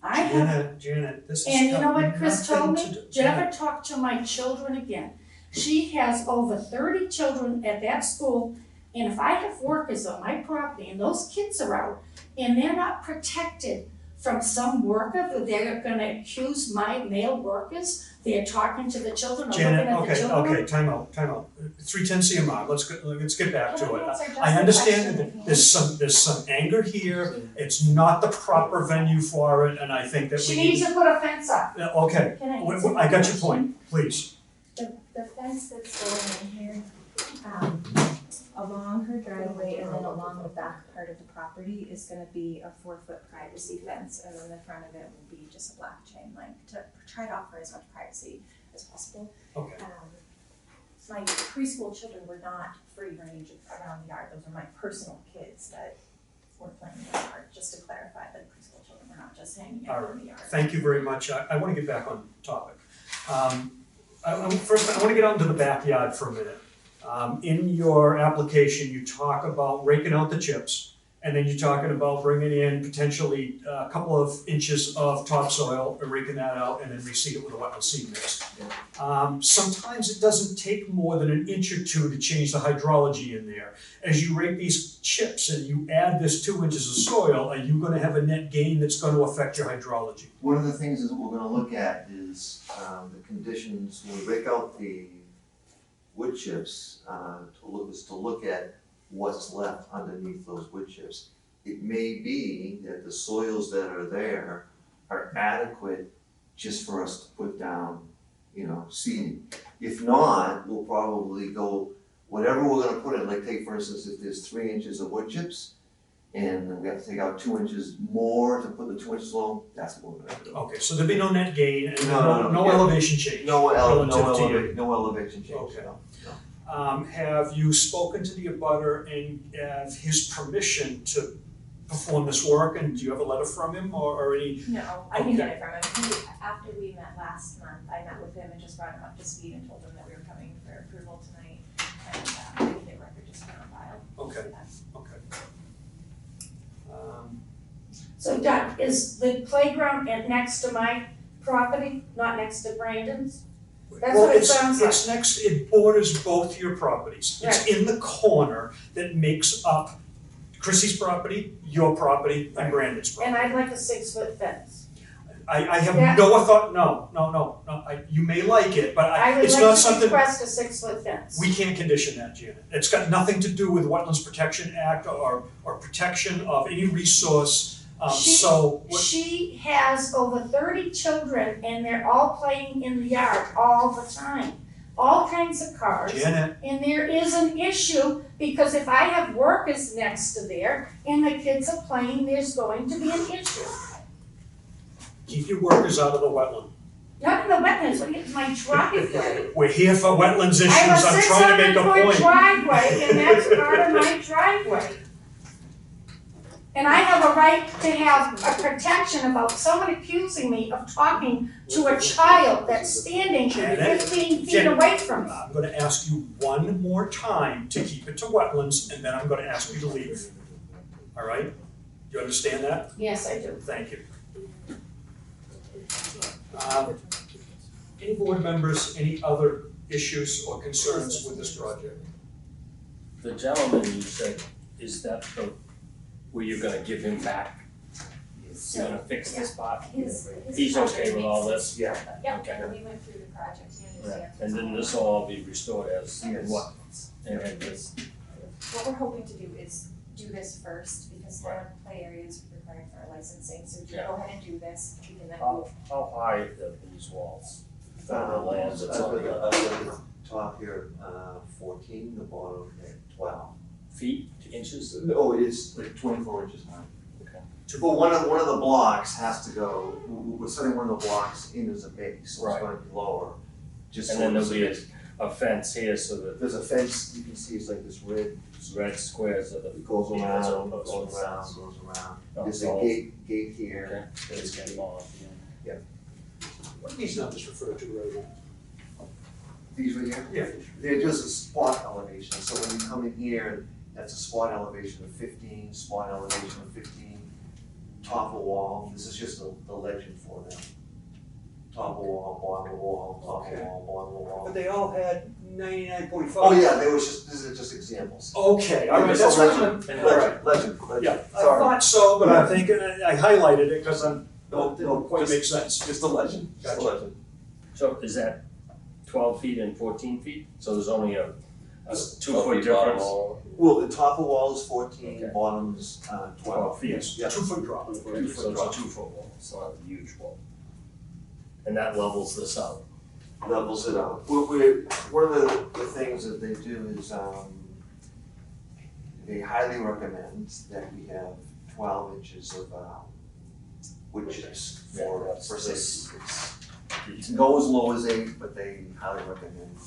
I have, Janet, this is. and you know what Chris told nothing me? to do- Never talk to my children again. She has over 30 children at that school, and if I have workers on my property and those kids are out and they're not protected from some worker that they're gonna accuse my male workers, they're talking to the children or looking Janet, at the children. okay, time out. 310 CMR, let's get back to it. Answer just I the understand question. that there's some anger here, it's not the proper venue for it, and I think that we She need. needs to put a fence up. Okay, Can I answer I got the your question? point, please. The fence that's going in here, along her driveway and then along the back part of the property is gonna be a 4-foot privacy fence, and then the front of it will be just a black chain link to try to offer as much privacy as possible. Okay. My preschool children were not free range around the yard, those are my personal kids that were playing in the yard, just to clarify that preschool children were not just hanging All out in right, the yard. thank you very much. I wanna get back on topic. First, I wanna get out into the backyard for a minute. In your application, you talk about raking out the chips, and then you're talking about bringing in potentially a couple of inches of topsoil and raking that out and then reseed it with a wetland seed mix. Sometimes it doesn't take more than an inch or two to change the hydrology in there. As you rake these chips and you add this 2 inches of soil, are you gonna have a net gain that's gonna affect your hydrology? One of the things that we're gonna look at is, the conditions, when we rake out the wood chips, to look at what's left underneath those wood chips. It may be that the soils that are there are adequate just for us to put down, seeding. If not, we'll probably go, whatever we're gonna put in, like take for instance, if there's 3 inches of wood chips, and we have to take out 2 inches more to put the 2 inches along, that's what we're gonna do. Okay, so there'd be no net gain and No, no yeah. elevation change relative to you. No elevation change, Okay. no. Have you spoken to the abutter and have his permission to perform this work, and do you have a letter from him or any? No, I can get it from him. After we met last month, I met with him and just brought him up to speed and told him that we were coming for approval tonight. And I can get record just put on file. Okay, So Doug, is the playground next to my property, not next to Brandon's? That's Well, what it sounds like. it's next, it borders both your properties. It's in the corner that makes up Chrissy's property, your property, and Brandon's property. And I'd like a 6-foot fence. I have Yeah. no thought, no, you may like it, but I would it's like not to something. request a 6-foot fence. We can't condition that, Janet. It's got nothing to do with Wetlands Protection Act or protection of any resource, so. She has over 30 children and they're all playing in the yard all the time. All kinds of cars. Janet. And there is an issue because if I have workers next to there and the kids are playing, there's going to be an issue. Keep your workers out of the wetland. Not in the wetlands, look at my driveway. We're here for wetlands issues, I have a I'm trying to make a 600-foot point. driveway and that's part of my driveway. And I have a right to have a protection about someone accusing me of talking to a child that's standing Janet, 15 feet Janet, away from me. I'm gonna ask you one more time to keep it to wetlands, and then I'm gonna ask you to leave. All right? You understand that? Yes, I do. Thank you. Any board members, any other issues or concerns with this project. The gentleman you said, is that the, were you gonna give him back? You're gonna fix the spot? His He's okay project with all makes this? Yep, Okay. and we went through the project, he Right, understands. and then this will all be restored as Yes. what? And this, What we're hoping to do is do this first, because our play area is required for our licensing, so if you go ahead and do this, we can then move. how high are these walls? Federal land that's on the Up other at the top here, 14, the bottom at 12. feet, inches? No, it's like 24 inches high. Okay. Well, one of the blocks has to go, we're setting one of the blocks in as a base, so it's Right. gonna be lower. Just And so then it's there'll be a fence here so that There's a fence, you can see it's like this red, red squares of the. it goes Yeah, around, that's all goes those around, fence. goes around. Oh, There's so- a gate here. Okay, it's getting long, yeah. What do these numbers refer to right now? These right here? Yeah. They're just a spot elevation, so when you come in here, that's a spot elevation of 15, spot elevation of 15, top of wall, this is just the legend for them. Top of wall, bottom of wall, top of Okay. wall, bottom of wall. But they all had 99.5. Oh, yeah, they was just, these are just examples. Okay, all right, Just that's a what legend, I'm, all right. legend. Yeah, I Sorry. thought so, but I think I highlighted it because it No, didn't quite just- make sense. Just a legend, just a Gotcha. legend. So is that 12 feet and 14 feet? So there's only a 2 12 foot feet bottom difference? wall. Well, the top of wall is 14, Okay. bottom's 12. 12 feet. Yes, Yeah. 2-foot drop. So it's a 2 foot wall, it's not a huge wall. And that levels this out. Levels it out. One of the things that they do is, they highly recommend that we have 12 inches of, wood chips for safety. You can go as low as 8, but they highly recommend,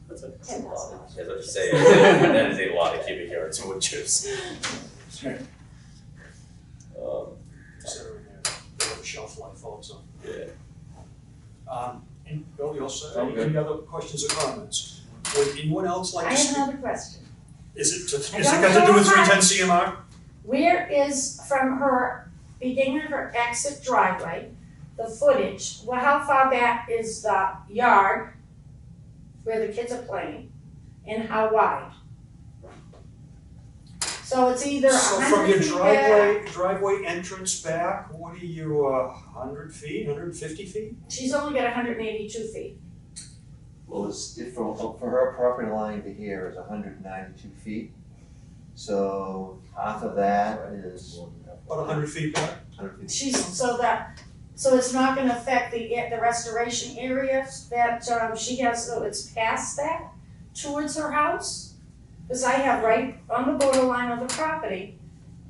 That's a As I was saying, that is a lot of cubic yards of wood chips. Considering their shelf life also. Yeah. And Bill, you all set? I'm good. Any other questions or comments? Would anyone else like I to have speak? another question. Is it I got don't to do with know how- 310 CMR? Where is from her beginning of her exit driveway, the footage, well, how far back is the yard where the kids are playing, and how wide? So it's either So 100 from your feet back. driveway entrance back, what are you, 100 feet, 150 feet? She's only got 182 feet. well, for her property line to here is 192 feet. So half of that is About 100 feet back? 100 feet. So it's not gonna affect the restoration areas that, she has, so it's past that, towards her house? Cause I have right on the borderline of the property,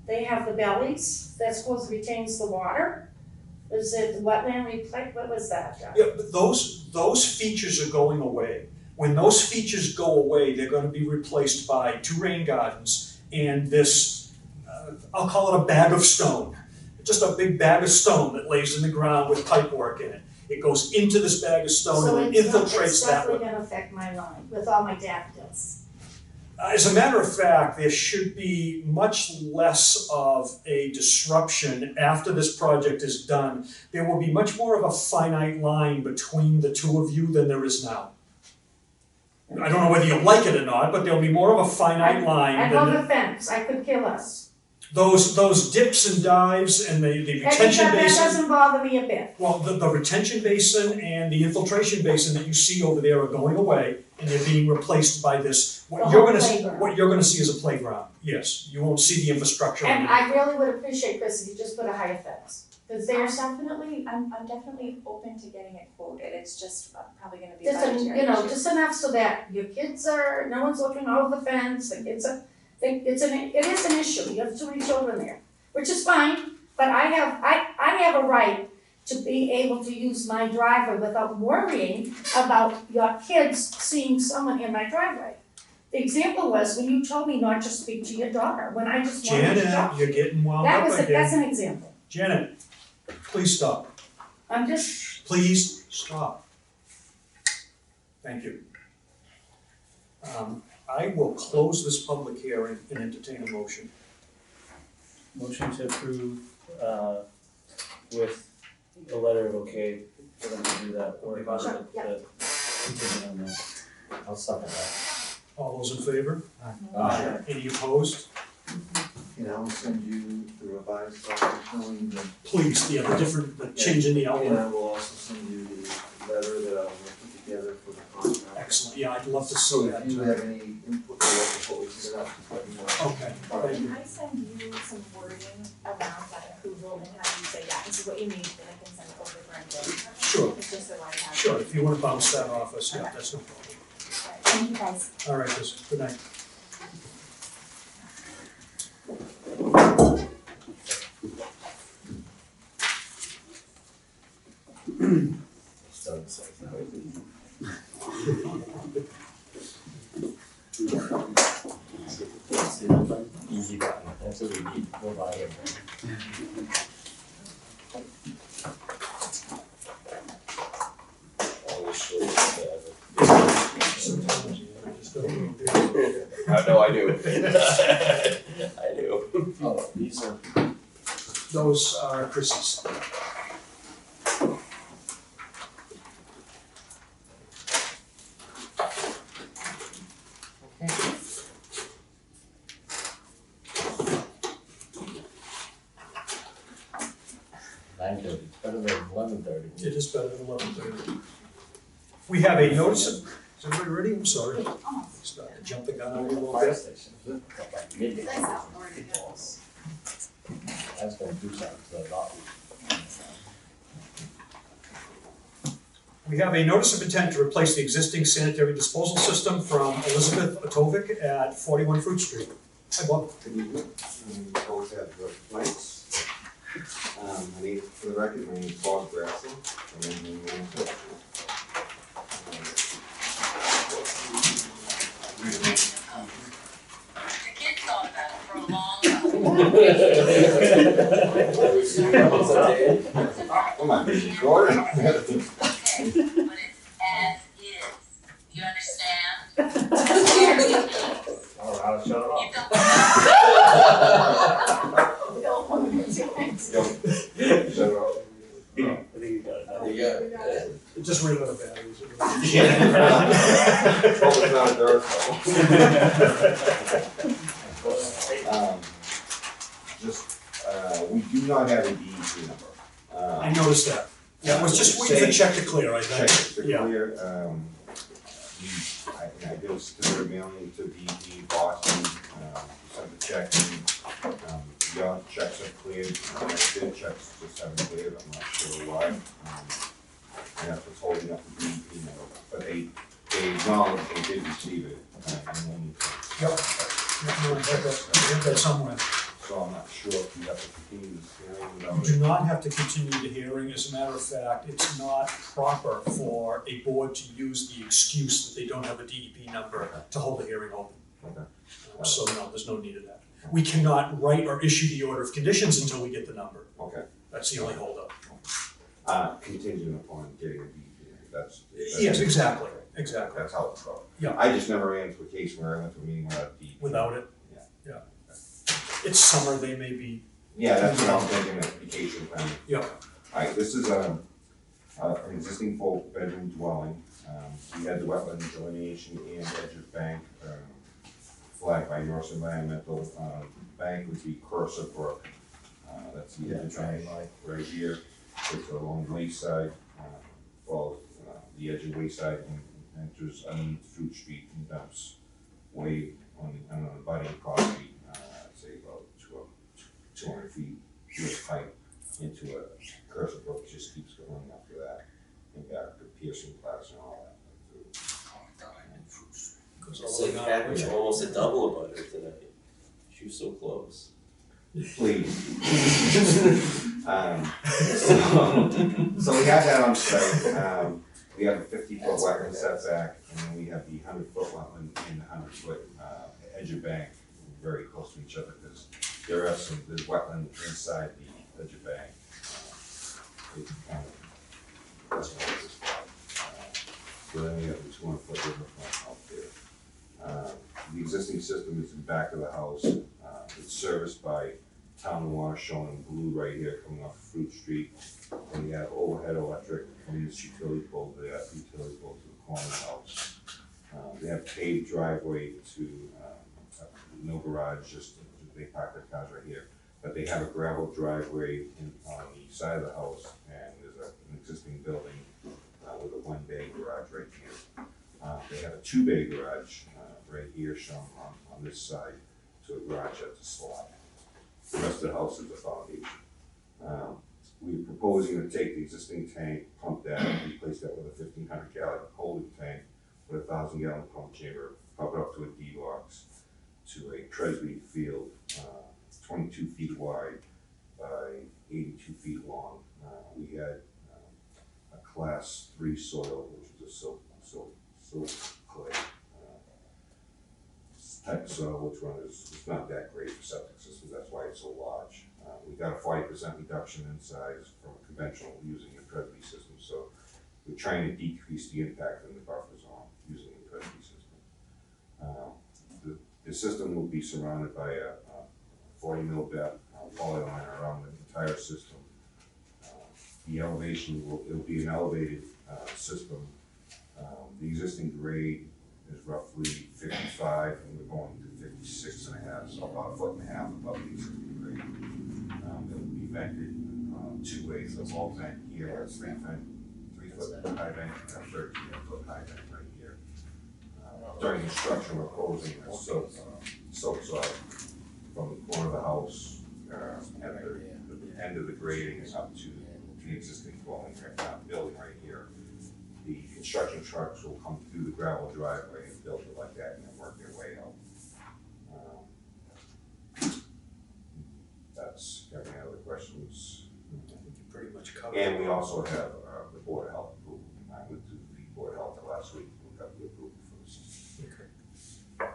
they have the bellies, that supposed to retains the water. Is it wetland replay, what was that, John? Yeah, but those features are going away. When those features go away, they're gonna be replaced by 2 rain gardens and this, I'll call it a bag of stone. Just a big bag of stone that lays in the ground with pipework in it. It goes into this bag of stone So and it it's infiltrates that way. definitely gonna affect my line with all my daffodils. As a matter of fact, there should be much less of a disruption after this project is done. There will be much more of a finite line between the two of you than there is now. I don't know whether you like it or not, but there'll be more of a finite line I than love the fence, I could kill us. those dips and dives and the retention That basin. doesn't bother me a bit. Well, the retention basin and the infiltration basin that you see over there are going away, and they're being replaced by this, The what you're whole gonna see, playground. what you're gonna see is a playground, yes, you won't see the infrastructure. And underneath. I really would appreciate, Chris, if you just put a higher fence, cause there's definitely, I'm definitely open to getting it quoted, it's just probably gonna be just, budgetary you know, issue. just enough so that your kids are, no one's looking over the fence, the kids are, it is an issue, you have too many children there, which is fine, but I have a right to be able to use my driveway without worrying about your kids seeing someone in my driveway. The example was when you told me not to speak to your daughter, when I just wanted to talk. Janet, you're getting wound That up was, again. that's an example. Janet, please stop, I'm just, please stop. Thank you. I will close this public hearing and entertain a motion. Motion to approve, with a letter of okay for them to do that work on the contingent on that. I'll second that. All those in favor? Aye. Any opposed? And I'll send you the revised document showing the. Please, yeah, the change in the And outline. I will also send you the letter that I'll put together for the contract. Excellent, yeah, I'd love to So see that. if you have any input or before we set it up, just let me know. Okay, thank you. Can I send you some wording around that approval and have you say, yeah, this is what you need, then I can send it over for Brendan? Sure. It's just so I have. Sure, if you wanna bounce that off us, yeah, that's no problem. Thank you guys. All right, Liz, good night. So, easy button, that's what we need, we'll buy it. No, I do. I do. Oh, these are. Those are Chris's. It's better than 11:30. It is better than 11:30. We have a notice of, is everybody ready? I'm sorry. Starting to jump the gun on you a little Fire bit. station, midday. That's gonna do something to the lot. We have a notice of intent to replace the existing sanitary disposal system from Elizabeth Otovic at 41 Fruit Street. Hi, Bob. Good evening. Both have the lights. My name, for the record, my name is Bob Grassel, and I'm the manager. Come on, baby, Gordon. Oh, I'll shut it off. Shut it off. I think you got it now. You got it. Just ran out of batteries. Hope it's not a dirt we do not have a DEP number. I noticed that. Yeah, I was just waiting for the check to clear, I Check think. to Yeah. clear, I did a standard mailing to DEP Boston, sent the check in, your checks are cleared, their checks just haven't cleared, I'm not sure why. And that's what's holding up the DEP number, but they acknowledged they did receive it, and then. Yep. No, I have that somewhere. So I'm not sure if you have to continue this hearing You without. do not have to continue the hearing. As a matter of fact, it's not proper for a board to use the excuse that they don't have a DEP number to hold the hearing open. Okay. So no, there's no need of that. We cannot write or issue the order of conditions until we get the number. Okay. That's the only holdup. Contingent upon getting a DEP, that's. Yes, exactly, exactly. That's how it's going. Yeah. I just never ran into a case where I went to a meeting without a DEP. Without it? Yeah. Yeah. It's summer, they may be. Yeah, that's what I'm thinking, of vacation time. Yeah. Alright, this is an existing 4-bedroom dwelling. We had the wetland delineation and edge of bank, flagged by Norse Environmental. Bank would be Cursor Brook. That's the edge of bank right here. It's along Wayside, the edge of Wayside and enters underneath Fruit Street and dumps way on the budding property, I'd say about 200 feet with pipe into a Cursor Brook, just keeps going after that, and back to Pearson Plaza and all that. It's like average almost a double of butter tonight. She was so close. Please. So we have that on site. We have a 50-foot wetland setback, and then we have the 100-foot wetland and the 100-foot edge of bank very close to each other because there's wetland inside the edge of bank. It kind of doesn't work this way. So then we have the 200-foot riverfront out there. The existing system is in the back of the house. It's serviced by town water shown in blue right here coming off Fruit Street. And you have overhead electric from this utility pole to that utility pole to the corner of the house. They have paved driveway to, no garage, just, they park their cars right here. But they have a gravel driveway on the side of the house, and there's an existing building with a one-bay garage right here. They have a two-bay garage right here shown on this side to a garage at the slot. The rest of the house is a foundation. We're proposing to take the existing tank, pump that, and replace that with a 1,500 gallon holding tank with a 1,000 gallon pump chamber, pump it up to a D-box to a Presby field, 22 feet wide by 82 feet long. We had a class 3 soil, which is a silt clay type of soil, which one is it's not that great for septic systems. That's why it's so large. We got a 40% reduction in size from a conventional using a Presby system. So we're trying to decrease the impact in the buffer zone using the Presby system. The system will be surrounded by a 40 mil depth polyline around the entire system. The elevation it'll be an elevated system. The existing grade is roughly 55, and we're going to 56 and a half, so about 1.5 foot above the existing grade. It will be vented 2 ways. The wall vent here, a 3 foot high vent, and a 13 foot high vent right here. During construction, we're proposing a soap saw from the corner of the house at the end of the grading up to the existing dwelling building right here. The construction trucks will come through the gravel driveway and build it like that and then work their way out. That's, got any other questions? I think you pretty much covered. And we also have the Board of Health approval. I went to the Board of Health last week, we got the approval for this. Okay.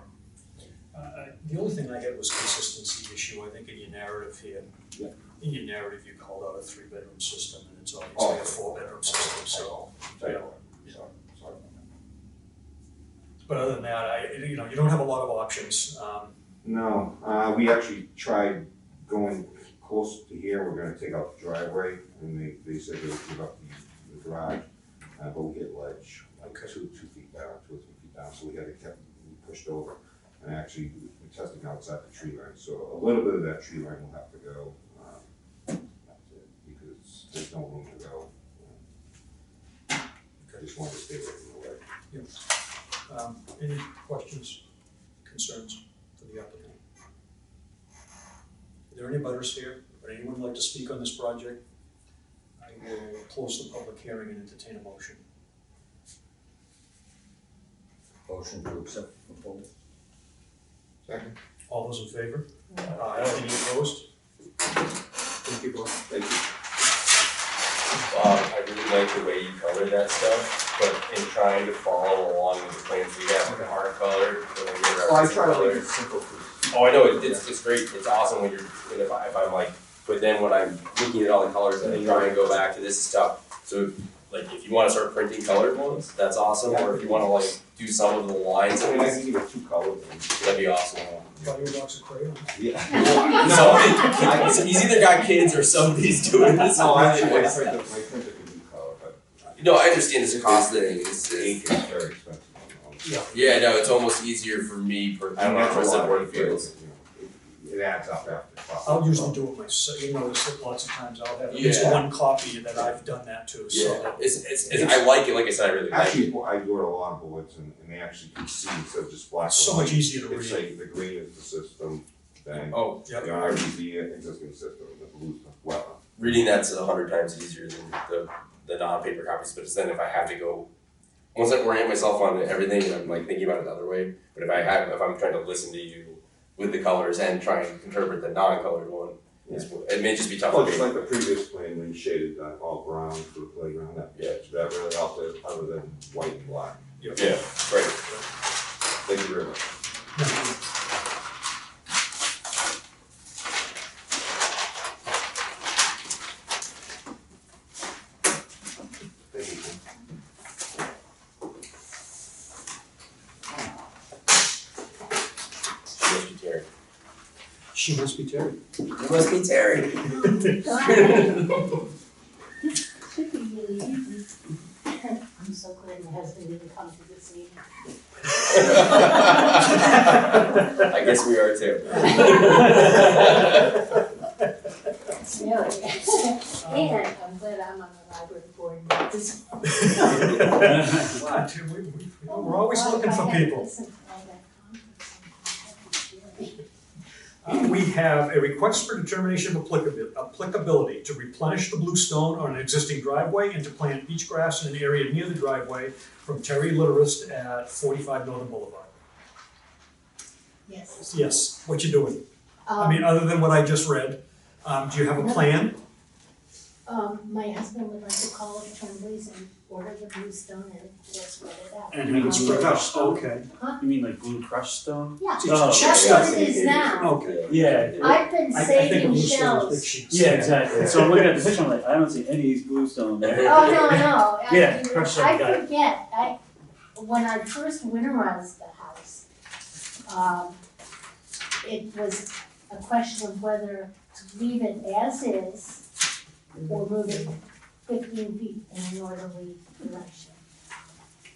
The only thing I had was consistency issue, I think in your narrative here. Yeah. In your narrative, you called out a 3-bedroom system, and it's obviously a 4-bedroom system, so. Sorry. But other than that, you don't have a lot of options. No, we actually tried going close to here. We're gonna take out the driveway, and they said they would give up the garage, but we hit ledge, like 2 feet down, 2 or 3 feet down, so we had to keep pushed over. And actually, we're testing outside the tree line, so a little bit of that tree line will have to go, that's it, because there's no room to go. I just wanted to stay away from the ledge. Any questions, concerns for the applicant? Are there any butters here? Would anyone like to speak on this project? I will close the public hearing and entertain a motion. Motion to accept the proposal. Second. All those in favor? Any opposed? Thank you both. Thank you. I really like the way you colored that stuff, but in trying to follow along with the plans we have with our color, the way you're Well, I referencing try to color. make it simple for Oh, I know, it's great, it's awesome when you're, and if I'm like, but then when I'm looking at all the colors and I try and go back to this stuff, so like if you wanna start printing colored ones, that's awesome, or if you wanna like do some of the lines, I mean, I can give you 2 colors. that'd be awesome. Buy your box of crayons. Yeah. So he's either got kids or somebody's doing this. No, actually, my printer can do color, but. No, I understand it's a cost thing, it's, Ink is very expensive. yeah, no, it's almost easier for me, I don't know, for what it feels. It adds up after. I'll usually do it myself, you notice that lots of times I'll have at least one copy that I've done that too, so. Yeah, it's, I like it, like I said, I really like it. Actually, I order a lot of boards and they actually can see instead of just black and So white. much easier to It's read. like the green is the system, then Oh, the orange is the existing system, the blue is the wetland. Reading that's 100 times easier than the non-paper copies, but it's then if I have to go, once I orient myself on everything, I'm like thinking about it the other way, but if I'm trying to listen to you with the colors and try and interpret the non-colored one, it may just be tough Well, for just me. like the previous plan when you shaded all brown for the playground, that really helped it, other than white and black. Yeah, right. Thank you very much. Thank you. She must be Terry. You must be Terry. Should be really easy. I'm so glad my husband didn't come to this meeting. I guess we are too. Really. And I'm glad I'm on the library board, not this. What? We're always looking for people. We have a request for determination of applicability to replenish the bluestone on an existing driveway and to plant beach grass in an area near the driveway from Terry Literist at 45 Northern Boulevard. Yes. Yes, what you doing? I mean, other than what I just read, do you have a plan? My husband would like to call it Tremblay's and order the bluestone and we'll spread it out. And have it spread out, okay. Huh? You mean like blue crushed stone? Yeah, Oh, that's what it is now. Okay. Yeah. I've been I think saving of bluestone as big shells. sheets. Yeah, exactly. So I'm looking at the picture, I'm like, I don't see any of these bluestone there. Oh, no. Yeah, crushed I up, got it. forget, when I first winterized the house, it was a question of whether to leave it as is or move it 15 feet in a northerly direction.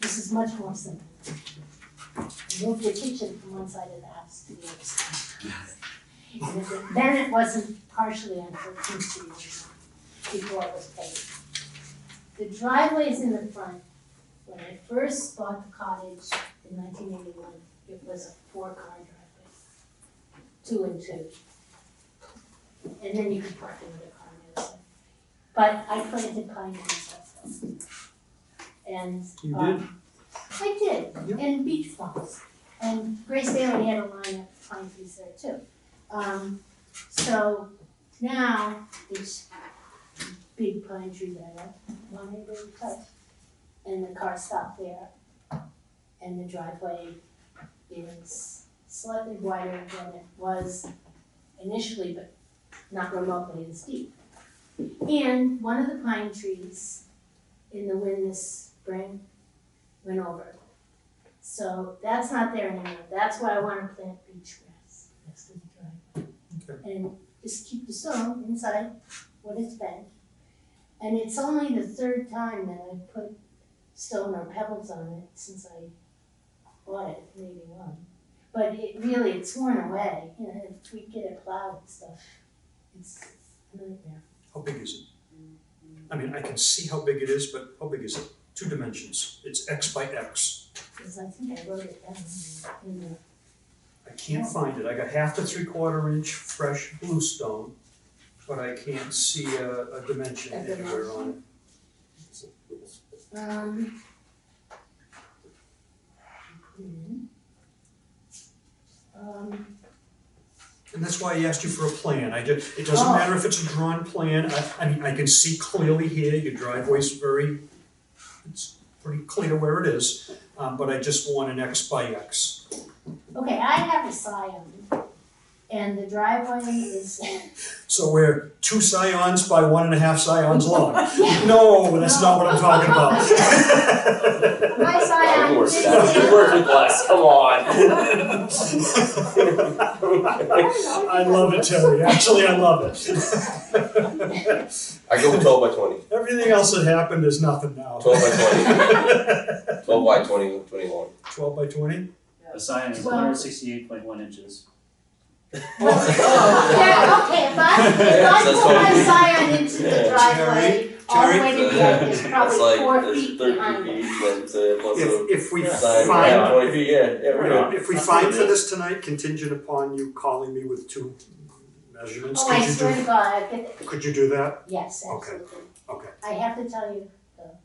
This is much more simple. Move the kitchen from one side of the house to the other side. And then it wasn't partially on 14th Street before it was paved. The driveway's in the front. When I first bought the cottage in 1981, it was a 4-car driveway, 2 and 2. And then you could park another car on the other side. But I planted pine trees also. And You did? I did, and beech plums. And Grace Bailey had a line of pine trees there too. So now this big pine tree that I wanted to cut, and the car stopped there. And the driveway is slightly wider than it was initially, but not remotely as deep. And one of the pine trees in the wind this spring went over. So that's not there anymore. That's why I want to plant beach grass next to the driveway. Okay. And just keep the stone inside what it's been. And it's only the 3rd time that I've put stone or pebbles on it since I bought it in '81. But it's worn away. You know, if we get it plowed and stuff, it's a nightmare. How big is it? I mean, I can see how big it is, but how big is it? 2 dimensions. It's X by X. Because I think I wrote it down in the. I can't find it. I got half to 3/4 inch fresh bluestone, but I can't see a dimension anywhere on it. And that's why I asked you for a plan. It doesn't matter if it's a drawn plan. I mean, I can see clearly here, your driveway's it's pretty clear where it is, but I just want an X by X. Okay, I have a scion, and the driveway is. So we're 2 scions by 1.5 scions long. No, that's not what I'm talking about. My scion. You work with less, come on. I love it, Terry. Actually, I love it. I go with 12 by 20. Everything else that happened is nothing now. 12 by 20. 12 by 20, 20 long. 12 by 20? The sign is 168.1 inches. Yeah, okay, if I put my scion into the driveway, all the way to the end, it's probably 4 feet behind it. If we find, find, 20 feet, yeah, if we find for this tonight, contingent upon you calling me with 2 measurements, Oh, I swear to God, could you do that? yes, Okay. absolutely. Okay. I have to tell you, though,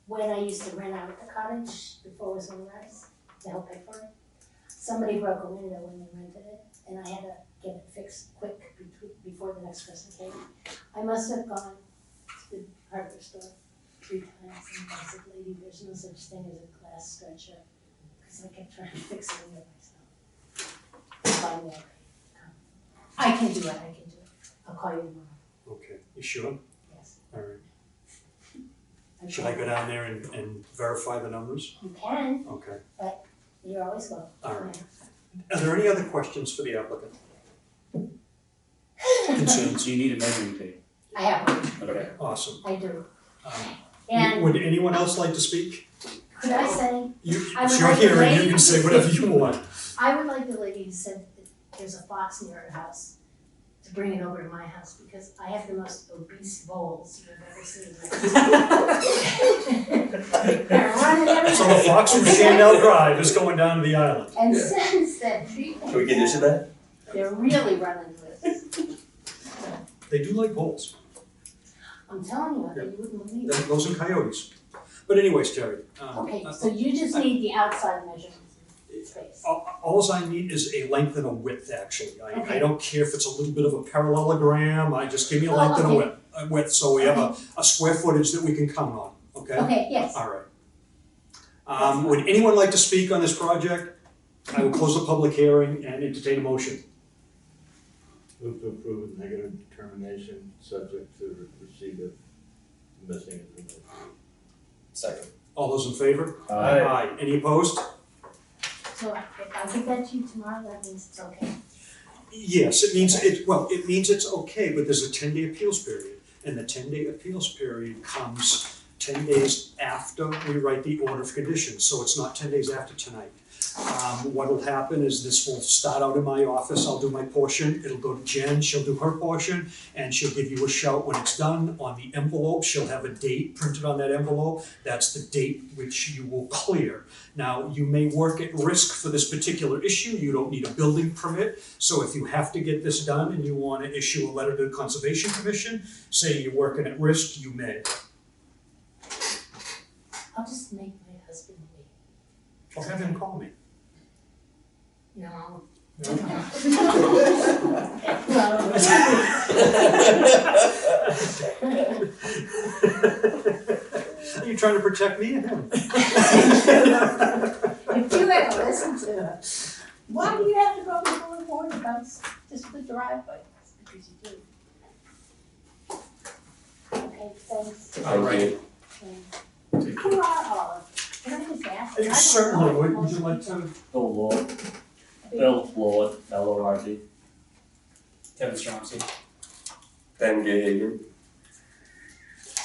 when I used to rent out the cottage before it was winterized, to help pay for it, somebody broke a window when they rented it, and I had to get it fixed quick before the next person came. I must have gone to the hardware store 3 times, and I said, lady, there's no such thing as a glass stretcher, because I kept trying to fix the window myself. Finally, I can do it, I'll call you tomorrow. Okay, you sure? Yes. All right. Should I go down there and verify the numbers? You can, Okay. but you're always welcome. All right. Are there any other questions for the applicant? concerns? Do you need a measuring tape? I have one, Okay. Awesome. I do. Um, And Would anyone else like to speak? could I say, You, I would it's your like the hearing, you lady can to say whatever speak. you want. I would like the lady who said that there's a fox near her house to bring it over to my house because I have the most obese voles you've ever seen. They're running everywhere. So the fox from Shandell Drive is going down to the island. And since that treatment, Can we condition that? they're really running with it. They do like voles, I'm telling you, you wouldn't believe it. those and coyotes. But anyways, Terry, Okay, so you just need the outside measurements in space. all I need is a length and a width, actually. I Okay. don't care if it's a little bit of a parallelogram, I just give me a length and a okay. width, so we have a square footage that we can count on, okay? Okay, yes. All right. Would anyone like to speak on this project? I will close the public hearing and entertain a motion. Move to approve a negative determination subject to receipt of missing information. Second. All those in favor? Aye. Any opposed? So if I give that to you tomorrow, that means it's okay. Yes, it means it means it's okay, but there's a 10-day appeals period. And the 10-day appeals period comes 10 days after we write the order of conditions, so it's not 10 days after tonight. What will happen is this will start out in my office, I'll do my portion, it'll go to Jen, she'll do her portion, and she'll give you a shout when it's done. On the envelope, she'll have a date printed on that envelope, that's the date which you will clear. Now, you may work at risk for this particular issue, you don't need a building permit, so if you have to get this done and you want to issue a letter to the Conservation Commission, saying you're working at risk, you may. I'll just make my husband wait. Or have him call me. No. Are you trying to protect me or him? If you ever listen to her, why do you have to go before the board about just the driveway? Because you do. Okay, thanks. All right. Thanks. Who are all of you? Can I just ask? I don't Certainly, know. would you like to? Bill Lord, Bill Lord, L-O-R-D. Kevin Stromsky. Ben Gahagan.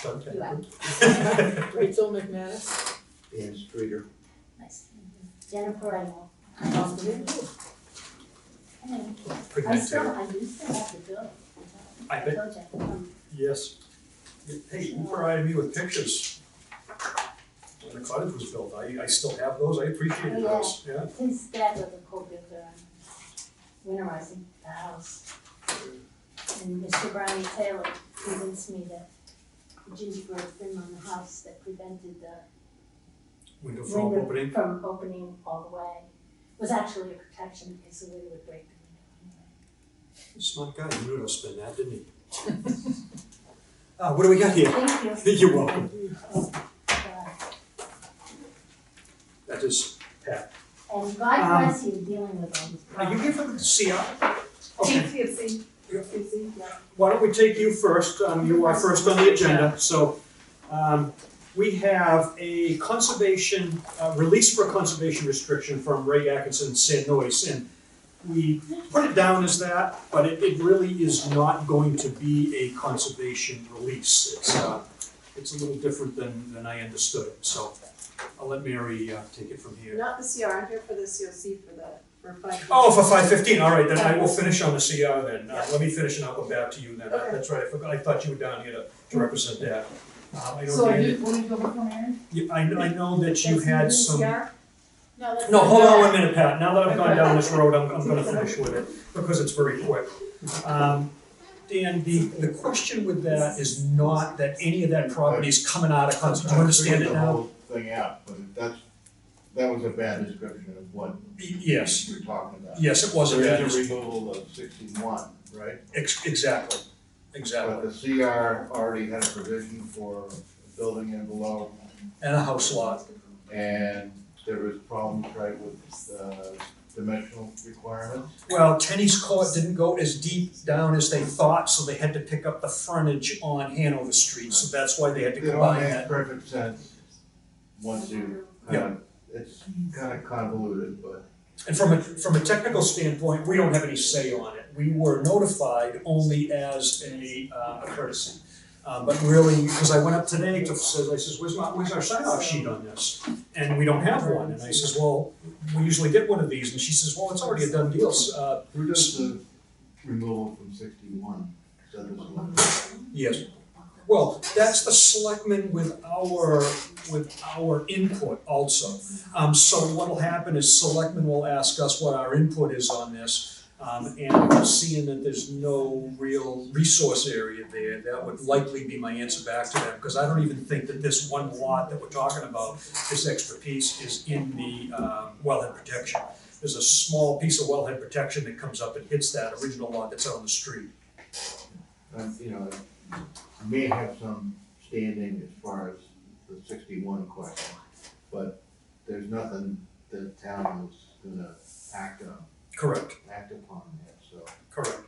You are. Rachel McManus. Dan Streeter. Nice. Jennifer, I know. Hey, Pretty I nice, still, Terry. I do still have the bill. I bet. told you. Yes. Hey, you provided me with pictures when the cottage was built. I still have those. I appreciated those. Yeah. His dad was a co-builder on winterizing the house. And Mr. Brownie Taylor convinced me that the gingerbread trim on the house that prevented the Window from opening. from opening all the way was actually a protection because the wind would break the window Smart guy. He knew to spin that, didn't he? What do we got here? Thank you. You're welcome. anyway. That is Pat. And God bless you dealing with all this. Are you here for the CR? Okay. TFC. Why don't we take you first? You are first on the agenda. So we have a conservation, release for a conservation restriction from Ray Atkinson and San Noise. And we put it down as that, but it really is not going to be a conservation release. It's a little different than I understood it. So I'll let Mary take it from here. Not the CR, I'm here for the COC for 5. Oh, for 5:15, all right, then I will finish on the CR then. Let me finish and I'll come back to you then. Okay. That's right, I forgot, I thought you were down here to represent that. I know So are Dan- you, what are you going for, Mary? I know that you had some. No, that's. No, hold on 1 minute, Pat. Now that I've gone down this road, I'm gonna finish with it, because it's very quick. Dan, the question with that is not that any of that property is coming out of do you understand it The now? whole thing out, but that was a bad description of what Yes, you're talking about. yes, it was a bad. There is a removal of 61, right? Exactly, exactly. But the CR already had a provision for a building envelope, And a house lot. and there was problems, right, with dimensional requirements. Well, tennis court didn't go as deep down as they thought, so they had to pick up the frontage on Hanover Street, so that's why they had to It all combine makes that. perfect sense once you it's kind of convoluted, but. And from a technical standpoint, we don't have any say on it. we were notified only as a courtesy. But really, because I went up today to, I says, where's our sign-off sheet on this? And we don't have one, and I says, well, we usually get one of these, and she says, well, it's already a done deal. Who does the removal from 61? Is that the select? Yes. Well, that's the selectmen with our input also. So what'll happen is selectmen will ask us what our input is on this. And seeing that there's no real resource area there, that would likely be my answer back to them, because I don't even think that this one lot that we're talking about, this extra piece, is in the wellhead protection. There's a small piece of wellhead protection that comes up and hits that original lot that's out on the street. You know, it may have some standing as far as the 61 question, but there's nothing the town is gonna act on. Correct. Act upon that, so. Correct.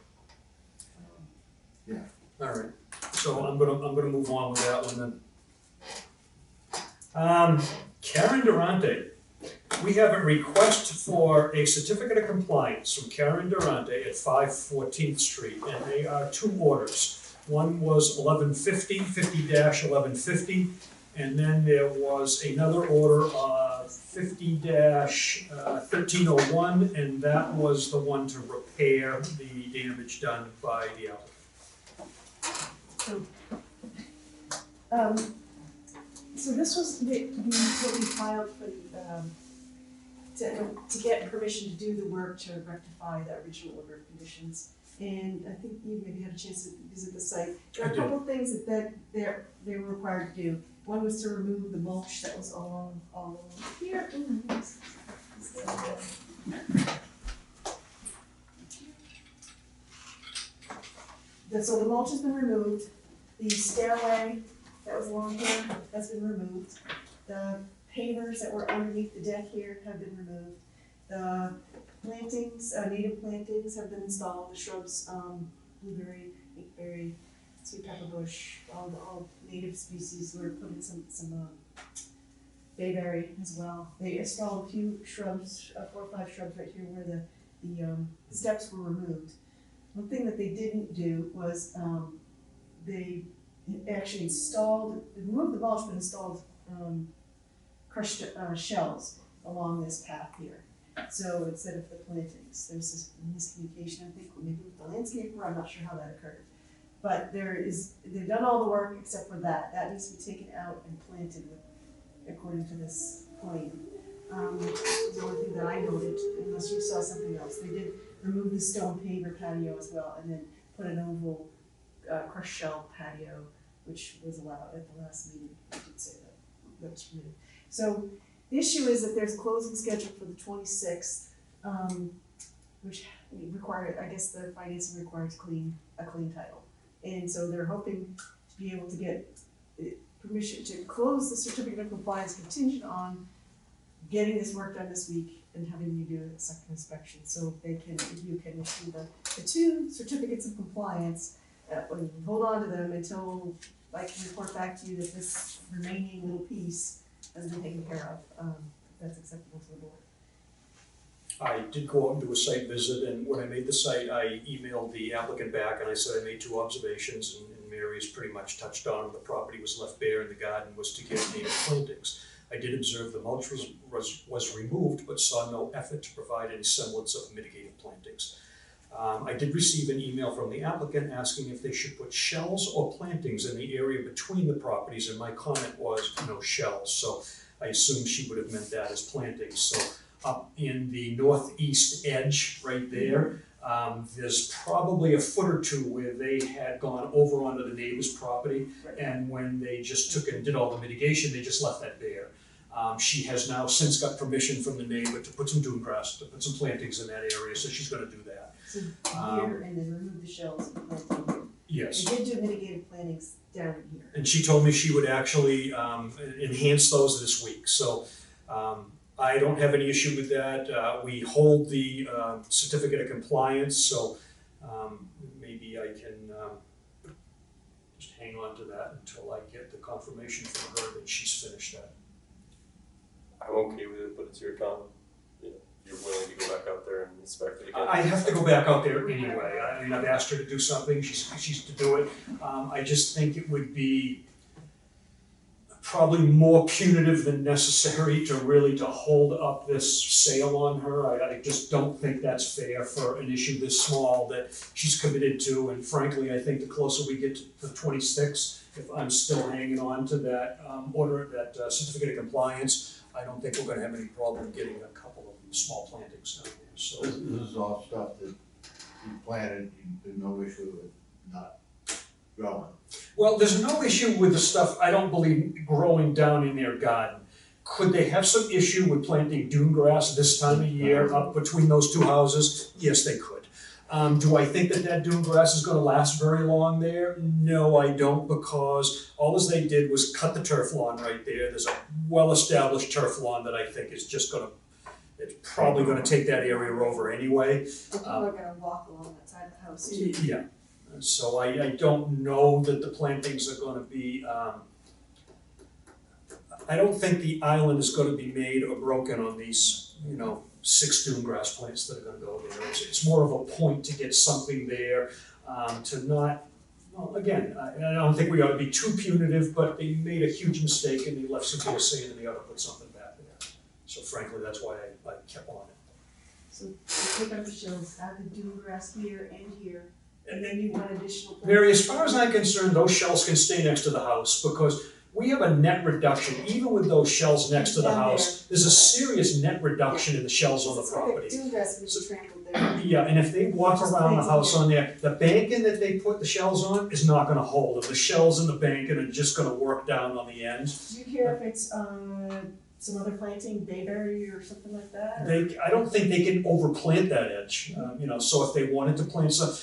Yeah. All right, so I'm gonna move on with that one then. Karen Durante, we have a request for a certificate of compliance from Karen Durante at 5 14th Street, and they are two orders. One was 50-1150, and then there was another order of 50-1301, and that was the one to repair the damage done by the applicant. So this was what we filed for to get permission to do the work to rectify the original order of conditions. And I think you maybe had a chance to visit the site. There are a couple of things that they were required to do. One was to remove the mulch that was all along here. So the mulch has been removed. The stairway that was along here has been removed. The pavers that were underneath the deck here have been removed. The plantings, native plantings have been installed, the shrubs, blueberry, inkberry, sweet pepper bush, all native species. We're putting some bayberry as well. They installed a few shrubs, 4 or 5 shrubs right here where the steps were removed. One thing that they didn't do was they actually removed the mulch, but installed crushed shells along this path here. So instead of the plantings, there's this miscommunication, I think, maybe with the landscaper, I'm not sure how that occurred. But they've done all the work except for that. That needs to be taken out and planted according to this plan. The only thing that I noted, unless you saw something else, they did remove the stone paver patio as well, and then put an oval crushed shell patio, which was allowed at the last meeting. I did say that was permitted. So the issue is that there's a closing schedule for the 26th, which required, I guess the financing requires a clean title. And so they're hoping to be able to get permission to close the certificate of compliance contingent on getting this work done this week and having you do a second inspection. So you can issue the 2 certificates of compliance, hold on to them until I can report back to you that this remaining little piece has been taken care of, if that's acceptable to the board. I did go out and do a site visit, and when I made the site, I emailed the applicant back and I said I made 2 observations, and Mary has pretty much touched on the property was left bare and the garden was to get native plantings. I did observe the mulch was removed, but saw no effort to provide any semblance of mitigating plantings. I did receive an email from the applicant asking if they should put shells or plantings in the area between the properties, and my comment was no shells. So I assumed she would have meant that as plantings. So up in the northeast edge right there, there's probably a foot or 2 where they had gone over onto the neighbor's property, and when they just took and did all the mitigation, they just left that bare. She has now since got permission from the neighbor to put some dune grass, to put some plantings in that area, so she's gonna do that. So here, and then remove the shells and plant them here. Yes. They did do mitigated plantings down here. And she told me she would actually enhance those this week, so I don't have any issue with that. We hold the certificate of compliance, so maybe I can just hang on to that until I get the confirmation from her that she's finished that. I'm okay with it, but it's your comment. Yeah. you're willing to go back out there and inspect it again? I have to go back out there anyway. I mean, I've asked her to do something, she's to do it. I just think it would be probably more punitive than necessary to hold up this sale on her. I just don't think that's fair for an issue this small that she's committed to, and frankly, I think the closer we get to the 26th, if I'm still hanging on to that certificate of compliance, I don't think we're gonna have any problem getting a couple of small plantings down there, so. This is all stuff that you planted, there's no issue with not growing. Well, there's no issue with the stuff, I don't believe, growing down in their garden. Could they have some issue with planting dune grass this time of year up between those two houses? Yes, they could. Do I think that dune grass is gonna last very long there? No, I don't, because all as they did was cut the turf lawn right there. There's a well-established turf lawn that I think is just gonna, it's probably gonna take that area over anyway. People are gonna walk along that side of the house too. Yeah, so I don't know that the plantings are gonna be, I don't think the island is gonna be made or broken on these, 6 dune grass plants that are gonna go there. It's more of a point to get something there, to not, well, again, I don't think we ought to be too punitive, but they made a huge mistake and they left some people saying that they ought to put something back there. So frankly, that's why I kept on it. So you take out the shells, add the dune grass here and here, and then you want additional. Mary, as far as I'm concerned, those shells can stay next to the house because we have a net reduction, even with those shells next to the house, there's a serious net reduction in the shells on the property. Dune grass would be trampled there. Yeah, and if they walk around the house on there, the banking that they put the shells on is not gonna hold, and the shells in the banking are just gonna work down on the end. Do you care if it's some other planting, bayberry or something like that? I don't think they can overplant that edge, so if they wanted to plant some,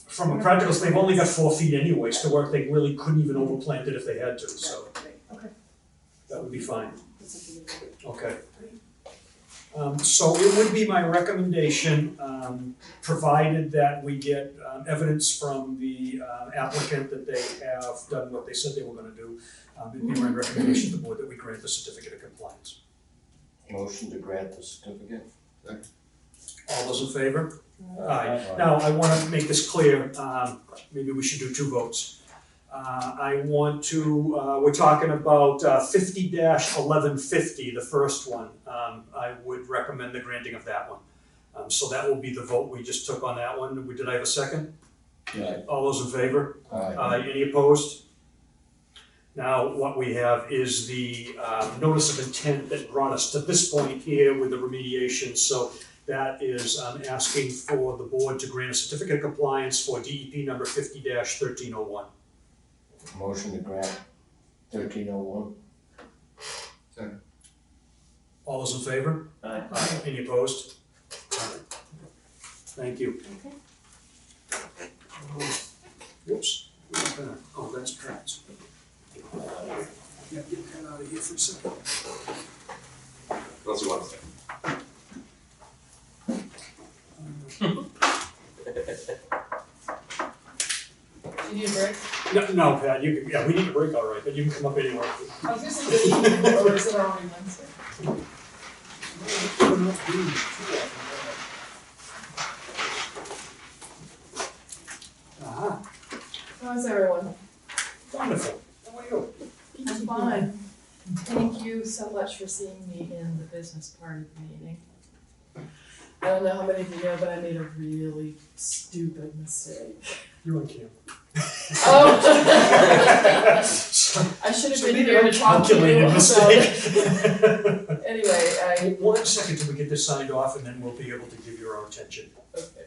from a practical, they've only got 4 feet anyways to work, they really couldn't even overplant it if they had to, so. Okay. That would be fine. Okay. So it would be my recommendation, provided that we get evidence from the applicant that they have done what they said they were gonna do, it'd be my recommendation to the board that we grant the certificate of compliance. Motion to grant the certificate. All those in favor? Aye. Now, I wanna make this clear, maybe we should do 2 votes. I want to, we're talking about 50-1150, the first one. I would recommend the granting of that one. So that will be the vote we just took on that one. Did I have a second? Yeah. All those in favor? Aye. Any opposed? Now, what we have is the notice of intent that brought us to this point here with the remediation. So that is asking for the board to grant a certificate of compliance for DEP number 50-1301. Motion to grant 1301. Second. All those in favor? Aye. Any opposed? Thank you. Okay. Whoops. Oh, that's Pat's. Yeah, get that out of here for a second. Unless you want to stay. You need a break? No, Pat, you can, yeah, we need a break, all right, but you can come up anywhere. I was gonna say, or is it already Wednesday? How's everyone? Wonderful. How are you? I'm fine. Thank you so much for seeing me in the business part of the meeting. I don't know how many of you know, but I made a really stupid mistake. You're on camera. Oh. I should have been here to talk to you about it. Anyway, 1 second till we get this signed off and then we'll be able to give you our attention. Okay.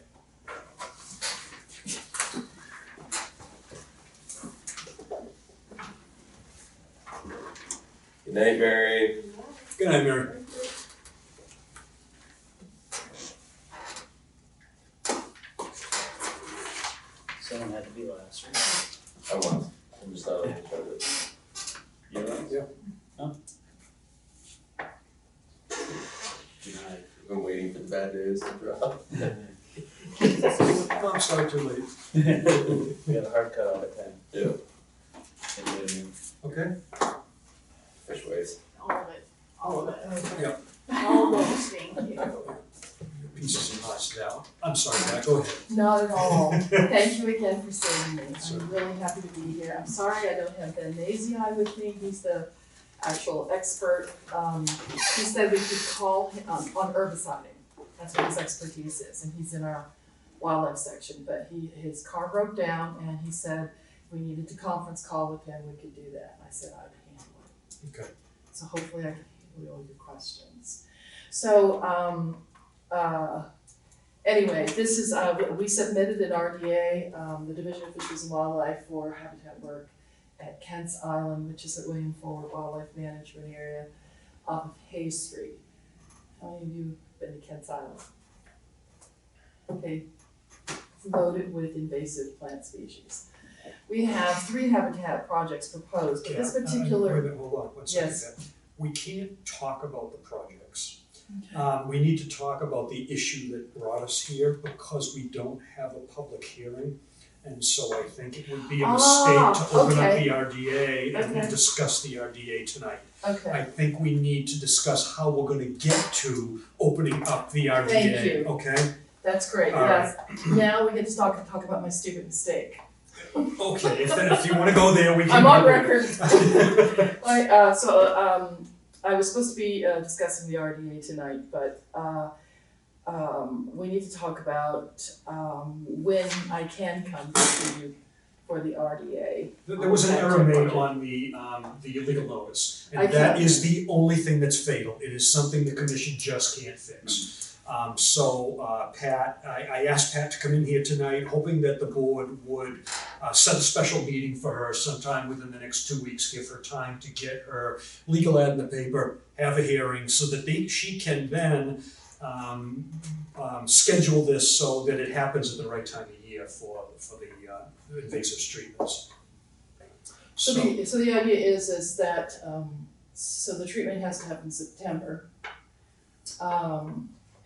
Good night, Mary. Good night, Mary. Someone had to be last, right? I was. I'm just not on the agenda. You last? Yeah. Oh. I've been waiting for the bad news to drop. I'm sorry, too late. We had a hard cut off at 10. Yeah. Okay. Fish ways. all of it, all of it. Yeah. Almost, thank you. pieces and parts of that one. I'm sorry, Jack, go ahead. Not at all. Thank you again for saving me. I'm really happy to be here. I'm sorry I don't have Ben Nazii with me. He's the actual expert. He said we could call him on herbiciding. That's what his expertise is, and he's in our wildlife section. But his car broke down, and he said if we needed to conference call with him, we could do that. And I said I'd handle it. Okay. So hopefully I can handle all your questions. So anyway, this is we submitted an RDA, the Division of Fisheries and Wildlife, for habitat work at Kent's Island, which is at William Forward Wildlife Management Area off of Hay Street. How many of you have been to Kent's Island? Okay, it's loaded with invasive plant species. We have 3 habitat projects proposed, but this particular. Wait a minute, hold on, one second. Yes. We can't talk about the projects. We need to talk about the issue that brought us here because we don't have a public hearing. And so I think it would be a mistake to open up the RDA and then discuss the RDA tonight. Okay. I think we need to discuss how we're gonna get to opening up the RDA, Thank you. okay? That's great, All yes. Now we get to talk about my stupid mistake. Okay, if you wanna go there, we can. I'm on record. I was supposed to be discussing the RDA tonight, but we need to talk about when I can come to you for the RDA. There was an error made on the legal notice, and that is the only thing that's fatal. It is something the commission just can't fix. Pat, I asked Pat to come in here tonight, hoping that the board would set a special meeting for her sometime within the next 2 weeks, give her time to get her legal ad in the paper, have a hearing, so that she can then schedule this so that it happens at the right time of year for the invasive treatments. So the idea is that so the treatment has to happen in September.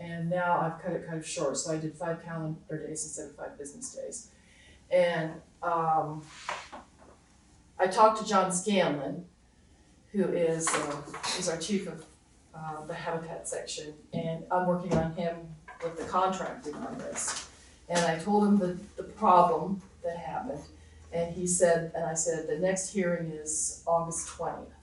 And now I've cut it kind of short, so I did 5 calendar days instead of 5 business days. And I talked to John Scanlon, who is our chief of the habitat section, and I'm working on him with the contracting on this. And I told him the problem that happened, and he said, and I said, the next hearing is August 20th.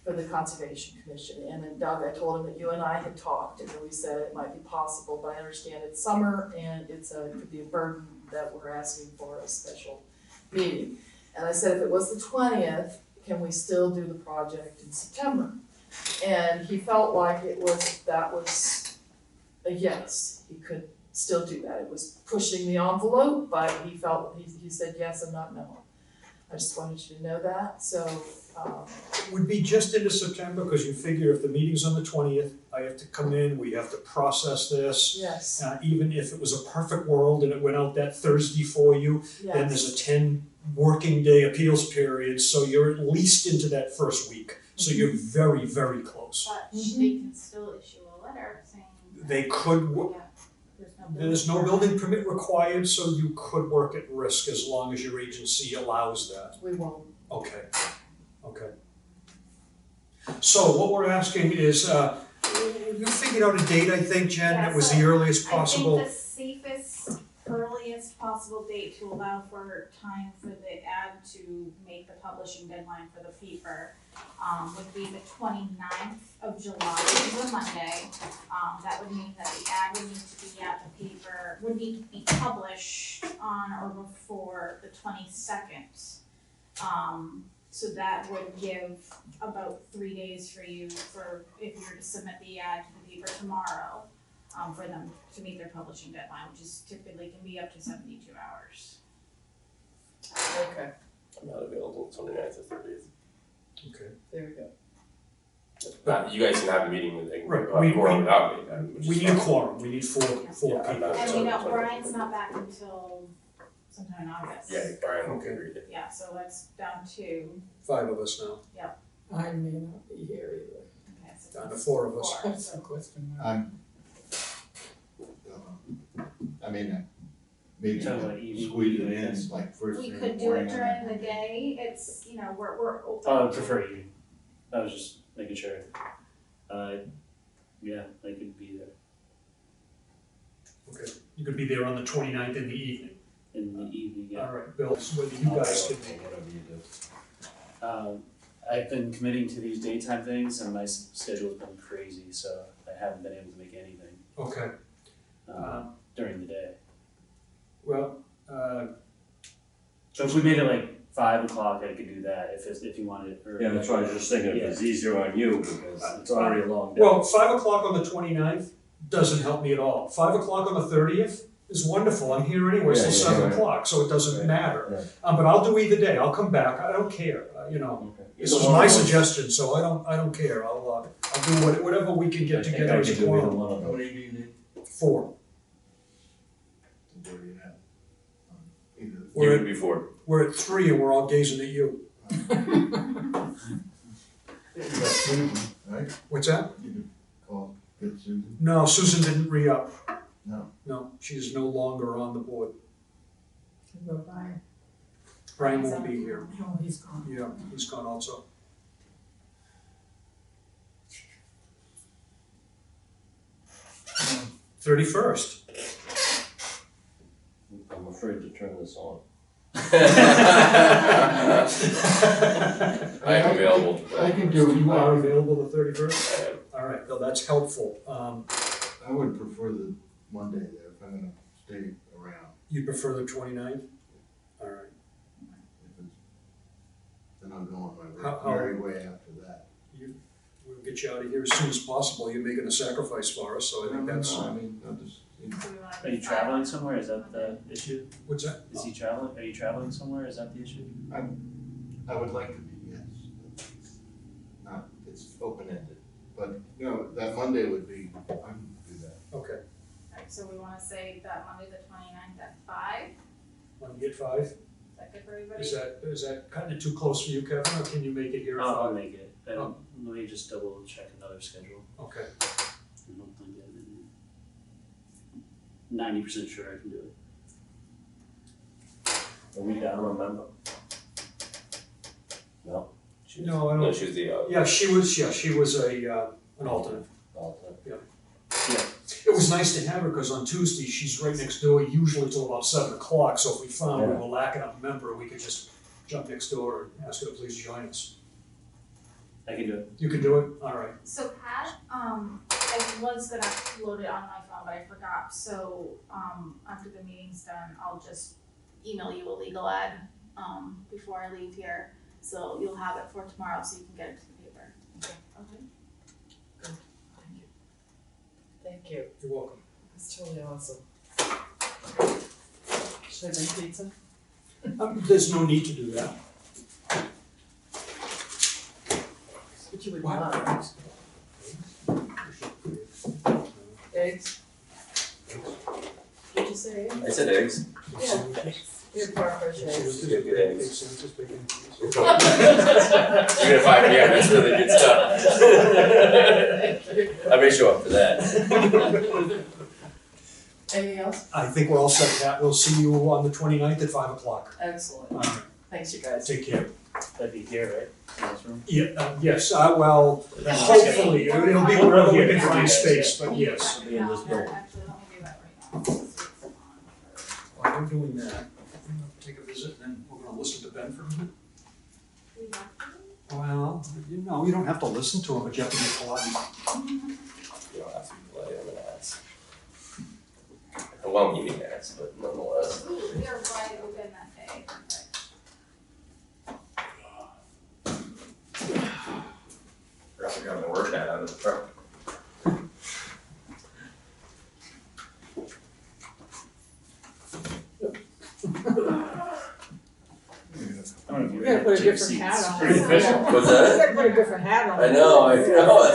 For the Conservation Commission. And then Doug, I told him that you and I had talked, and then we said it might be possible, but I understand it's summer and it could be a burden that we're asking for a special meeting. And I said, if it was the 20th, can we still do the project in September? And he felt like that was a yes, he could still do that. It was pushing the envelope, but he said yes and not no. I just wanted you to know that, so. Would be just into September, because you figure if the meeting's on the 20th, I have to come in, we have to process this. Yes. Even if it was a perfect world and it went out that Thursday for you, then there's a 10 working day appeals period, so you're at least into that first week. So you're very, very close. But they can still issue a letter saying. They could, there's no building permit required, so you could work at risk as long as your agency allows that. We won't. Okay. So what we're asking is, you figured out a date, I think, Jen, that was the earliest possible. I think the safest, earliest possible date to allow for time for the ad to make the publishing deadline for the paper would be the 29th of July, which is a Monday. That would mean that the ad would need to be at the paper, would need to be published on or before the 22nd. So that would give about 3 days for you if you were to submit the ad to the paper tomorrow, for them to meet their publishing deadline, which is typically can be up to 72 hours. Okay. I'm not available until the 29th or 30th. Okay. There we go. You guys can have a meeting with Right. quorum without me. We need a quorum, we need four people. And Brian's not back until sometime in August. Yeah, Brian will agree to. Yeah, so that's down to. 5 of us now. Yep. I may not be here either. Okay, so Down to 4 of us. That's a question mark. Maybe Sounds like easy. squeeze it in, like first We thing in the could do morning. it during the day, it's, we're open. I would prefer you. I was just making sure. Yeah, I could be there. there on the 29th in the evening. In the evening, yeah. All right, Bill, so whether you guys can. Whatever you do. I've been committing to these daytime things and my schedule's been crazy, so I haven't been able to make anything, Okay, during the day. well, So if we made it like 5 o'clock, I could do that, if you wanted, or. Yeah, that's why I was just thinking, if it's easier on you, because it's already a long day. well, 5 o'clock on the 29th doesn't help me at all. 5 o'clock on the 30th is wonderful. I'm here anyway till Yeah, 7 right. o'clock, so it doesn't Right. matter. Right. But I'll do either day. I'll come back. I don't care. You know, Okay. this Either is one my of those. suggestion, so I don't care. I'll do whatever we can I get think together I as a could do either quorum. one of How them. many do you need? 4. Where do you have? Either. We're Even at, before. we're at 3 and we're all gazing at you. You got Susan, right? What's that? You could call, get Susan. No, Susan didn't re-up. No. No, she is no longer on the board. Well, Brian. Brian won't be here. Oh, he's gone. Yeah, he's gone also. Um, 31st. I'm afraid to turn this on. I am available. I can do it. You are available the 31st? All right, well, that's helpful. I would prefer the Monday there if I'm gonna stay around. You prefer the 29th? All right. If it's, then I'll go on my How- merry way after that. We'll get you out of here as soon as possible. You're making a sacrifice for us, so I think that's, I mean, I'll just, you know, Are you traveling somewhere, is that the issue? what's that? Is he traveling, are you traveling somewhere, is that the issue? I would like to be, yes. Not, it's open-ended, but, you know, that Monday would be, I can do that. Okay. Alright, so we wanna say that Monday the 29th at 5, Want to get 5? is that good for everybody? Is that kind of too close for you, Kevin, or can you make it here at 5? I'll make it, let me just double check another schedule. Okay. I don't think I did. 90% sure I can do it. Are we down a member? No? No, I don't. No, she was the, Yeah, she was an alternate. Alternate. Yeah. It was nice to have her, because on Tuesday, she's right next door, usually till about 7 o'clock, so if we found we Yeah. were lacking a member, we could just jump next door and ask her to please join us. I can do it. You can do it? All right. So Pat, I was gonna load it on my phone, but I forgot, so, after the meeting's done, I'll just email you a legal ad, before I leave here, so you'll have it for tomorrow, so you can get it to the paper. Okay? Thank you. You're welcome. That's totally awesome. Should I bring pizza? There's no need to do that. But you would want eggs? Did you say eggs? I said eggs. Yeah. Good Parkers eggs. Good eggs. You're gonna find me out, that's really good stuff. I may show up for that. Anything else? I think we're all set, Pat. We'll see you on the 29th at 5 o'clock. Excellent. All right. Thanks, you guys. Take care. That'd be here, right? In this room? Yeah, yes, well, hopefully, it'll be wherever we can find space, but yes. It'll be in this building. Actually, let me do that right now. While we're doing that, I'm gonna take a visit, and then we're gonna listen to Ben for a minute. Well, you don't have to listen to him, but you have to be polite. You don't have to be polite, I'm gonna ask. Well, meeting ask, but nonetheless. We are wide open that day. Forgot to grab my work hat out of the truck. You gotta put a different hat on. Pretty official. What's that? You gotta put a different hat on. I know, that's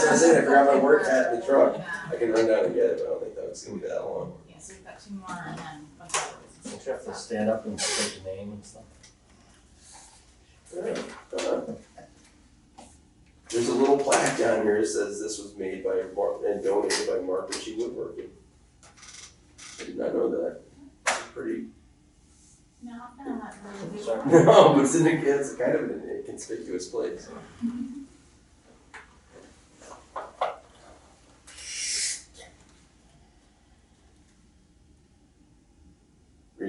what I'm saying, I forgot my work hat in the truck. I can run down and get it, but I don't think that was gonna be that long. Yeah, so we've got 2 more and then. Don't you have to stand up and say your name and stuff? There's a little plaque down here that says this was made by and donated by Mark Ritchie Woodworking. I did not know that. Pretty. No, I'm not really. No, but it's kind of an inconspicuous place.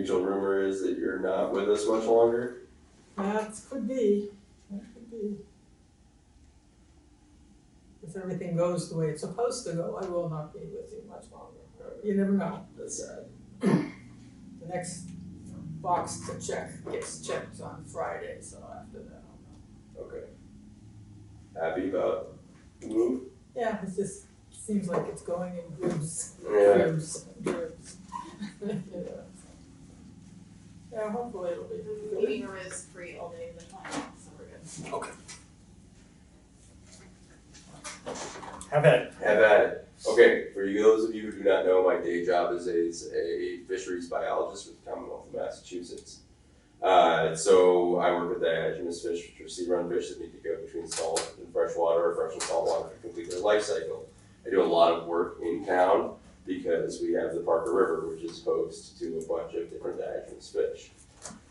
Rachel, rumor is that you're not with us much longer. That could be. If everything goes the way it's supposed to go, I will not be with you much longer. You never know. That's sad. The next box to check gets checked on Friday, so after that I'll know. Okay. Happy about the move? Yeah, it just seems like it's going in grooves. Yeah. Grooves. Yeah, hopefully it'll be The good. meeting room is free all day the 20th, so we're good. Okay. Have at it. Have at it. Okay, for you, those of you who do not know, my day job is a fisheries biologist with the Commonwealth of Massachusetts. So I work with Diogenes fish, which are sea-run fish that need to go between salt and fresh water, or fresh and salt water to complete their life cycle. I do a lot of work in town because we have the Parker River, which is host to a bunch of different Diogenes fish.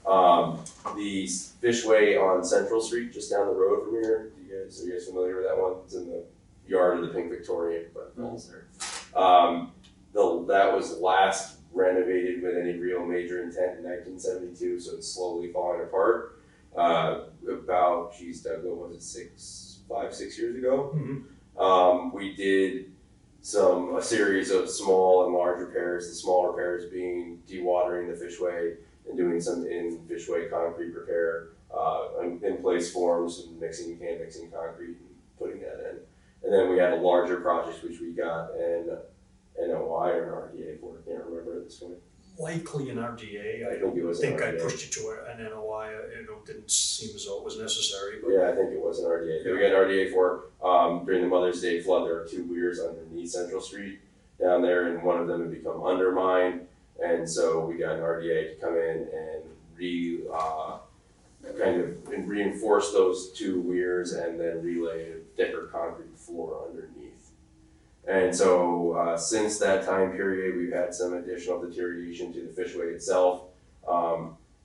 The Fishway on Central Street, just down the road from here, are you guys familiar with that one? It's in the yard of the Pink Victorian, but falls there. That was last renovated with any real major intent in 1972, so it's slowly falling apart. About, Doug, what was it, 5, 6 years ago? Mm-hmm. We did a series of small and large repairs, the small repairs being dewatering the Fishway and doing some in-Fishway concrete repair, in place forms and mixing concrete and putting that in. And then we had a larger project which we got an NOI or an RDA for, I can't remember at this point. Likely an RDA. I think it was an I RDA. pushed it to an NOI. It didn't seem as though it was necessary, but. Yeah, I think it was an RDA. We got an RDA for, during the Mother's Day flood, there were 2 weirs underneath Central Street down there, and one of them had become undermined. And so we got an RDA to come in and reinforce those 2 weirs and then relay a thicker concrete floor underneath. And so since that time period, we've had some additional deterioration to the Fishway itself.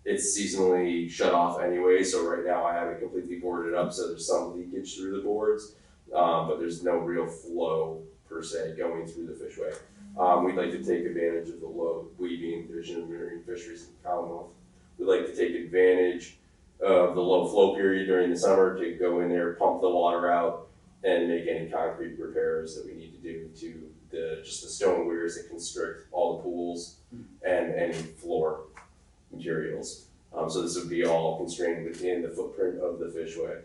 It's seasonally shut off anyway, so right now I have it completely boarded up, so there's some leakage through the boards, but there's no real flow per se going through the Fishway. We'd like to take advantage of the low, we being Division of Marine Fisheries in the Commonwealth, we'd like to take advantage of the low flow period during the summer to go in there, pump the water out, and make any concrete repairs that we need to do to just the stone weirs that constrict all the pools and any floor materials. So this would be all constrained within the footprint of the Fishway.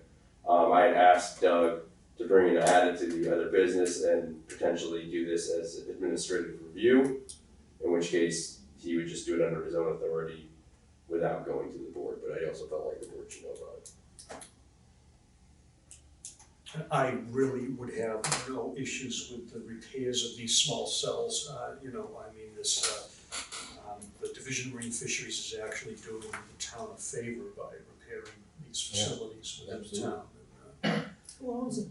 I had asked Doug to bring it, add it to the other business and potentially do this as administrative review, in which case he would just do it under his own authority without going to the board, but I also felt like the board should know about it. I really would have no issues with the repairs of these small cells. The Division of Marine Fisheries is actually doing the town a favor by repairing these facilities within the town. Who owns it?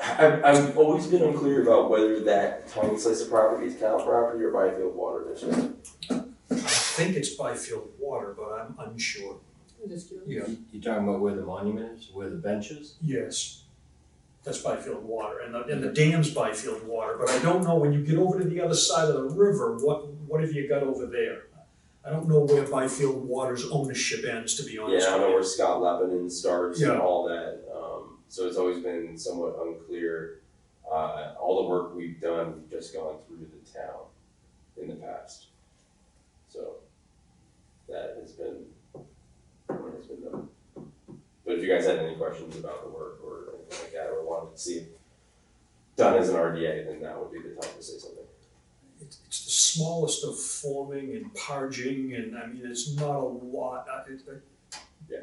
I've always been unclear about whether that tiny slice of property is town property or Byfield Water District. I think it's Byfield Water, but I'm unsure. I'm just curious. Yeah. You talking about where the monument is, where the bench is? Yes, that's Byfield Water, and the dam's Byfield Water, but I don't know, when you get over to the other side of the river, what have you got over there? I don't know where Byfield Water's ownership ends, to be honest. Yeah, I don't know where Scott Lebanon starts and Yeah. all that, so it's always been somewhat unclear. All the work we've done, we've just gone through the town in the past. So that has been done. But if you guys had any questions about the work or anything like that, or wanted to see it done as an RDA, then that would be the time to say something. It's the smallest of forming and parging, and I mean, it's not a lot. Yeah.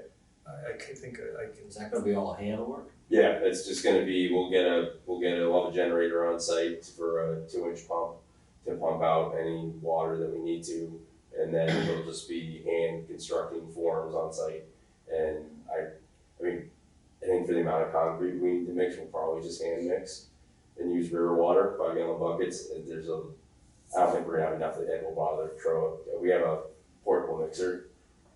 I think I can. Is that gonna be all hand work? Yeah, it's just gonna be, we'll have a generator on site for a 2-inch pump to pump out any water that we need to, and then it'll just be hand constructing forms on site. And I think for the amount of concrete we need to mix, we'll probably just hand mix and use river water, 5-gallon buckets. And I don't think we're gonna have enough that will bother to throw it. We have a portable mixer,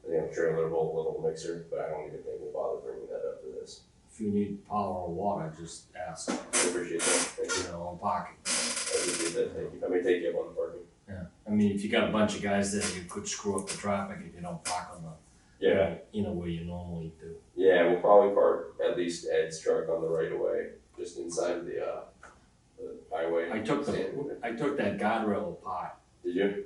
a trailerable little mixer, but I don't even think we'll bother bringing that up for this. If you need power or water, just ask. I appreciate that. Thank you. On parking. I appreciate that. Thank you. I may take you up on the parking. Yeah. I mean, if you got a bunch of guys there, you could screw up the traffic if you don't park on the, Yeah, you know, where you normally do. yeah, we'll probably park at least Ed's truck on the right of way, just inside the highway. I took stand. I took that guardrail apart Did you?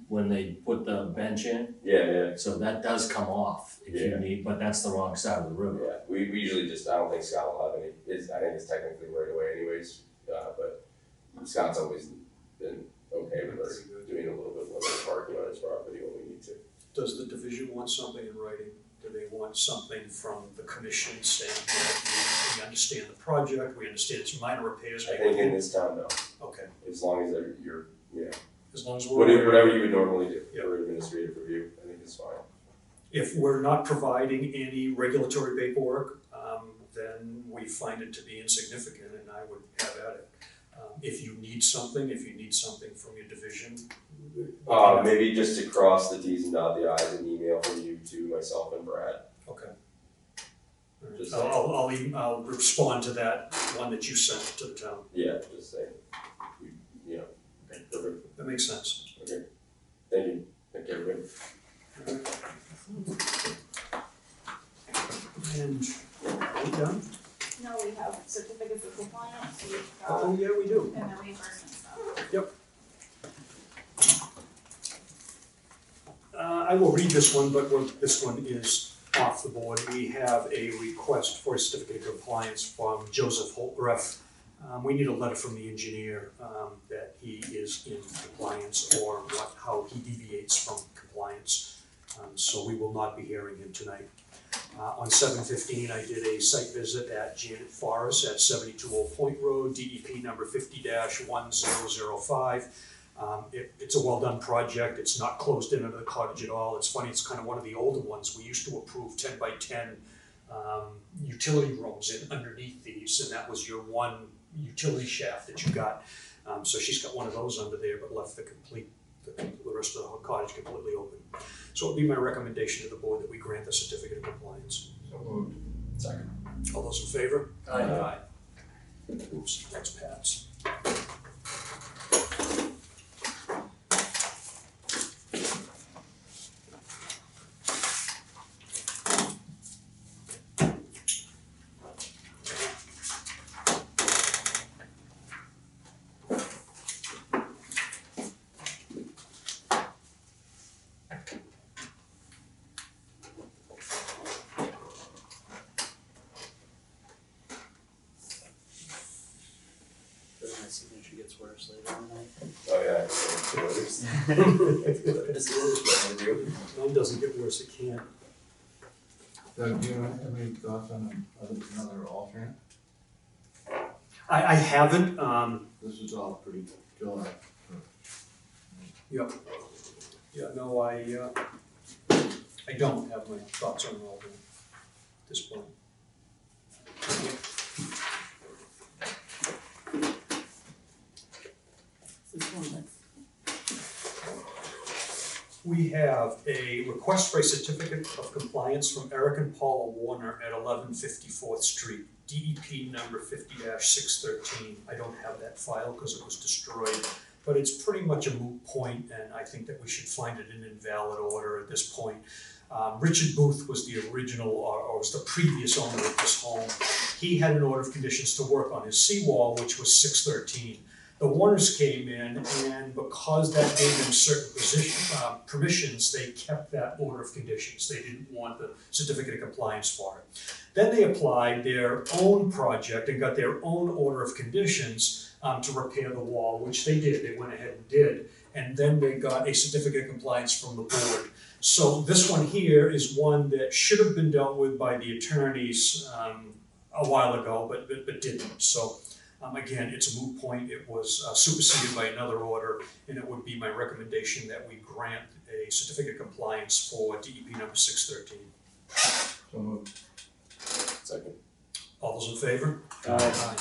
when they put the bench in, Yeah, yeah, so that does come off if you Yeah. need, but that's the wrong side of the river. yeah. We usually just, I don't think Scott will have any, I think it's technically right away anyways, but Scott's always been okay with us doing a little bit limited parking on his property when we need to. Does the division want something in writing? Do they want something from the commission saying that we understand the project, we understand it's minor repairs? I think in this town, no, Okay, as long as you're, as long as we're. whatever you would normally do Yeah. for administrative review, I think is fine. If we're not providing any regulatory paperwork, then we find it to be insignificant and I would have at it. If you need something from your division. Maybe just to cross the Ts and dot the Is, an email from you to myself and Brad. Okay. Just I'll respond to that one that you sent to the town. Yeah, just say, perfect, That makes sense. okay. Thank you, thank you everybody. And, are we done? No, we have certificates of compliance, we've got, Oh, yeah, we do. and then reimbursement stuff. I will read this one, but this one is off the board. We have a request for a certificate of compliance from Joseph Holtgreff. We need a letter from the engineer that he is in compliance or how he deviates from compliance. So we will not be hearing him tonight. On 7/15, I did a site visit at Janet Forest at 72 Old Point Road, DEP number 50-1005. It's a well-done project. It's not closed in under the cottage at all. It's funny, it's kind of one of the older ones. We used to approve 10 by 10 utility rooms in underneath these, and that was your one utility shaft that you got. So she's got one of those under there, but left the rest of the cottage completely open. So it would be my recommendation to the board that we grant the certificate of compliance. So moved. Second. All those in favor? Aye. Oops, that's Pat's. My signature gets worse later on night. Oh, yeah. Mine doesn't get worse, it can't. Doug, do you have any thoughts on another alternate? I haven't, This is all pretty July. yep. Yeah, no, I don't have my thoughts on all of them at this point. We have a request for a certificate of compliance from Eric and Paula Warner at 1154th Street, DEP number 50-613. I don't have that file because it was destroyed, but it's pretty much a moot point, and I think that we should find it in invalid order at this point. Richard Booth was the original, or was the previous owner of this home. He had an order of conditions to work on his seawall, which was 613. The Warners came in, and because that gave them certain permissions, they kept that order of conditions. They didn't want the certificate of compliance for it. Then they applied their own project and got their own order of conditions to repair the wall, which they did. They went ahead and did. And then they got a certificate of compliance from the board. So this one here is one that should have been dealt with by the attorneys a while ago, but didn't. So again, it's a moot point. It was superseded by another order, and it would be my recommendation that we grant a certificate of compliance for DEP number 613. So moved. Second. All those in favor? Aye.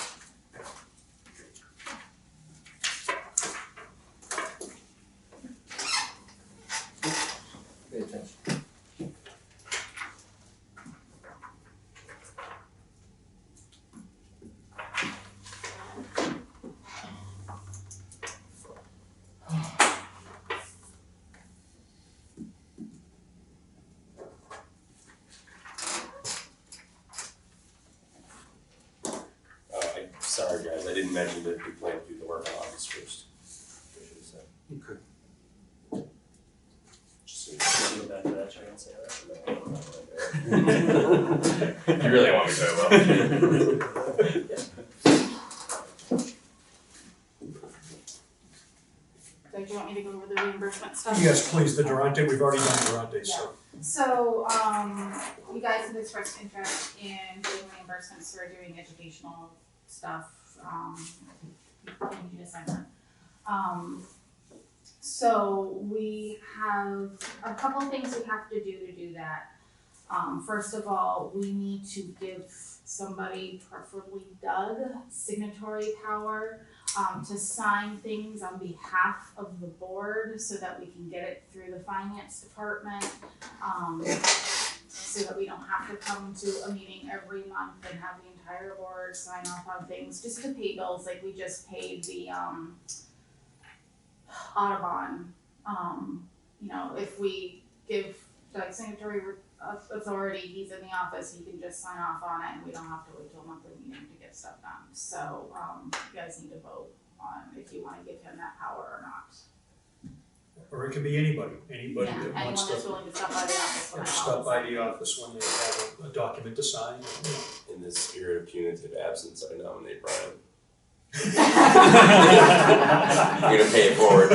Pay attention. sorry guys, I didn't mention that we plan to do the work on August 1st. I should have said. Okay. Just so Can you go back to that, try and say you really want me to, So do you want me to go over the reimbursement stuff? Yes, please, the Durante, we've already done Durante, so. So, you guys have expressed interest in doing reimbursements for doing educational stuff, you need to sign that. So we have a couple things we have to do that. First of all, we need to give somebody, preferably Doug, signatory power to sign things on behalf of the board so that we can get it through the finance department. So that we don't have to come to a meeting every month and have the entire board sign off on things, just to pay bills, like we just paid the Audubon. You know, if we give Doug signatory authority, he's in the office, he can just sign off on it and we don't have to wait till a monthly meeting to get stuff done. So, you guys need to vote on if you wanna give him that power or not. Or it can be anybody that Anyone wants that's to willing to stop by the office when I stop call. by the office when they have a document to sign. In the spirit of punitive absence, I nominate Brian. You're gonna pay it forward.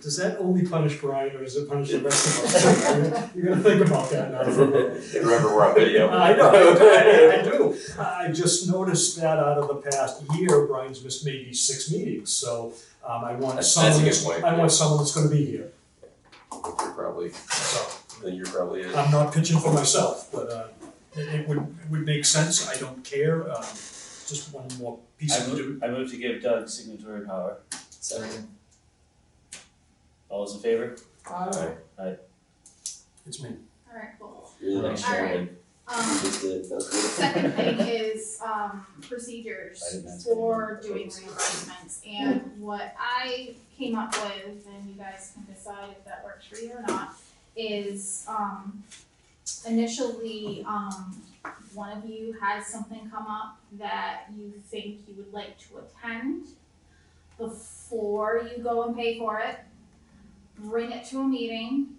Does that only punish Brian, or does it punish the rest of us? You're gonna think about that now. Remember, we're on video. I know, I do. I just noticed that out of the past year, Brian's missed maybe 6 meetings, so I want That's someone, a good point. I want someone that's gonna be here. You're probably, So, you're probably it. I'm not pitching for myself, but it would make sense, I don't care, just one more piece to do. I move to give Doug signatory power. Second. All those in favor? Aye. It's me. Alright, cool. You're the next chairman. Just did. That's good. Second thing is, procedures I didn't ask for anyone. doing reimbursements, and what I came up with, and you guys can decide if that works for you or not, is, initially, one of you has something come up that you think you would like to attend before you go and pay for it. Bring it to a meeting,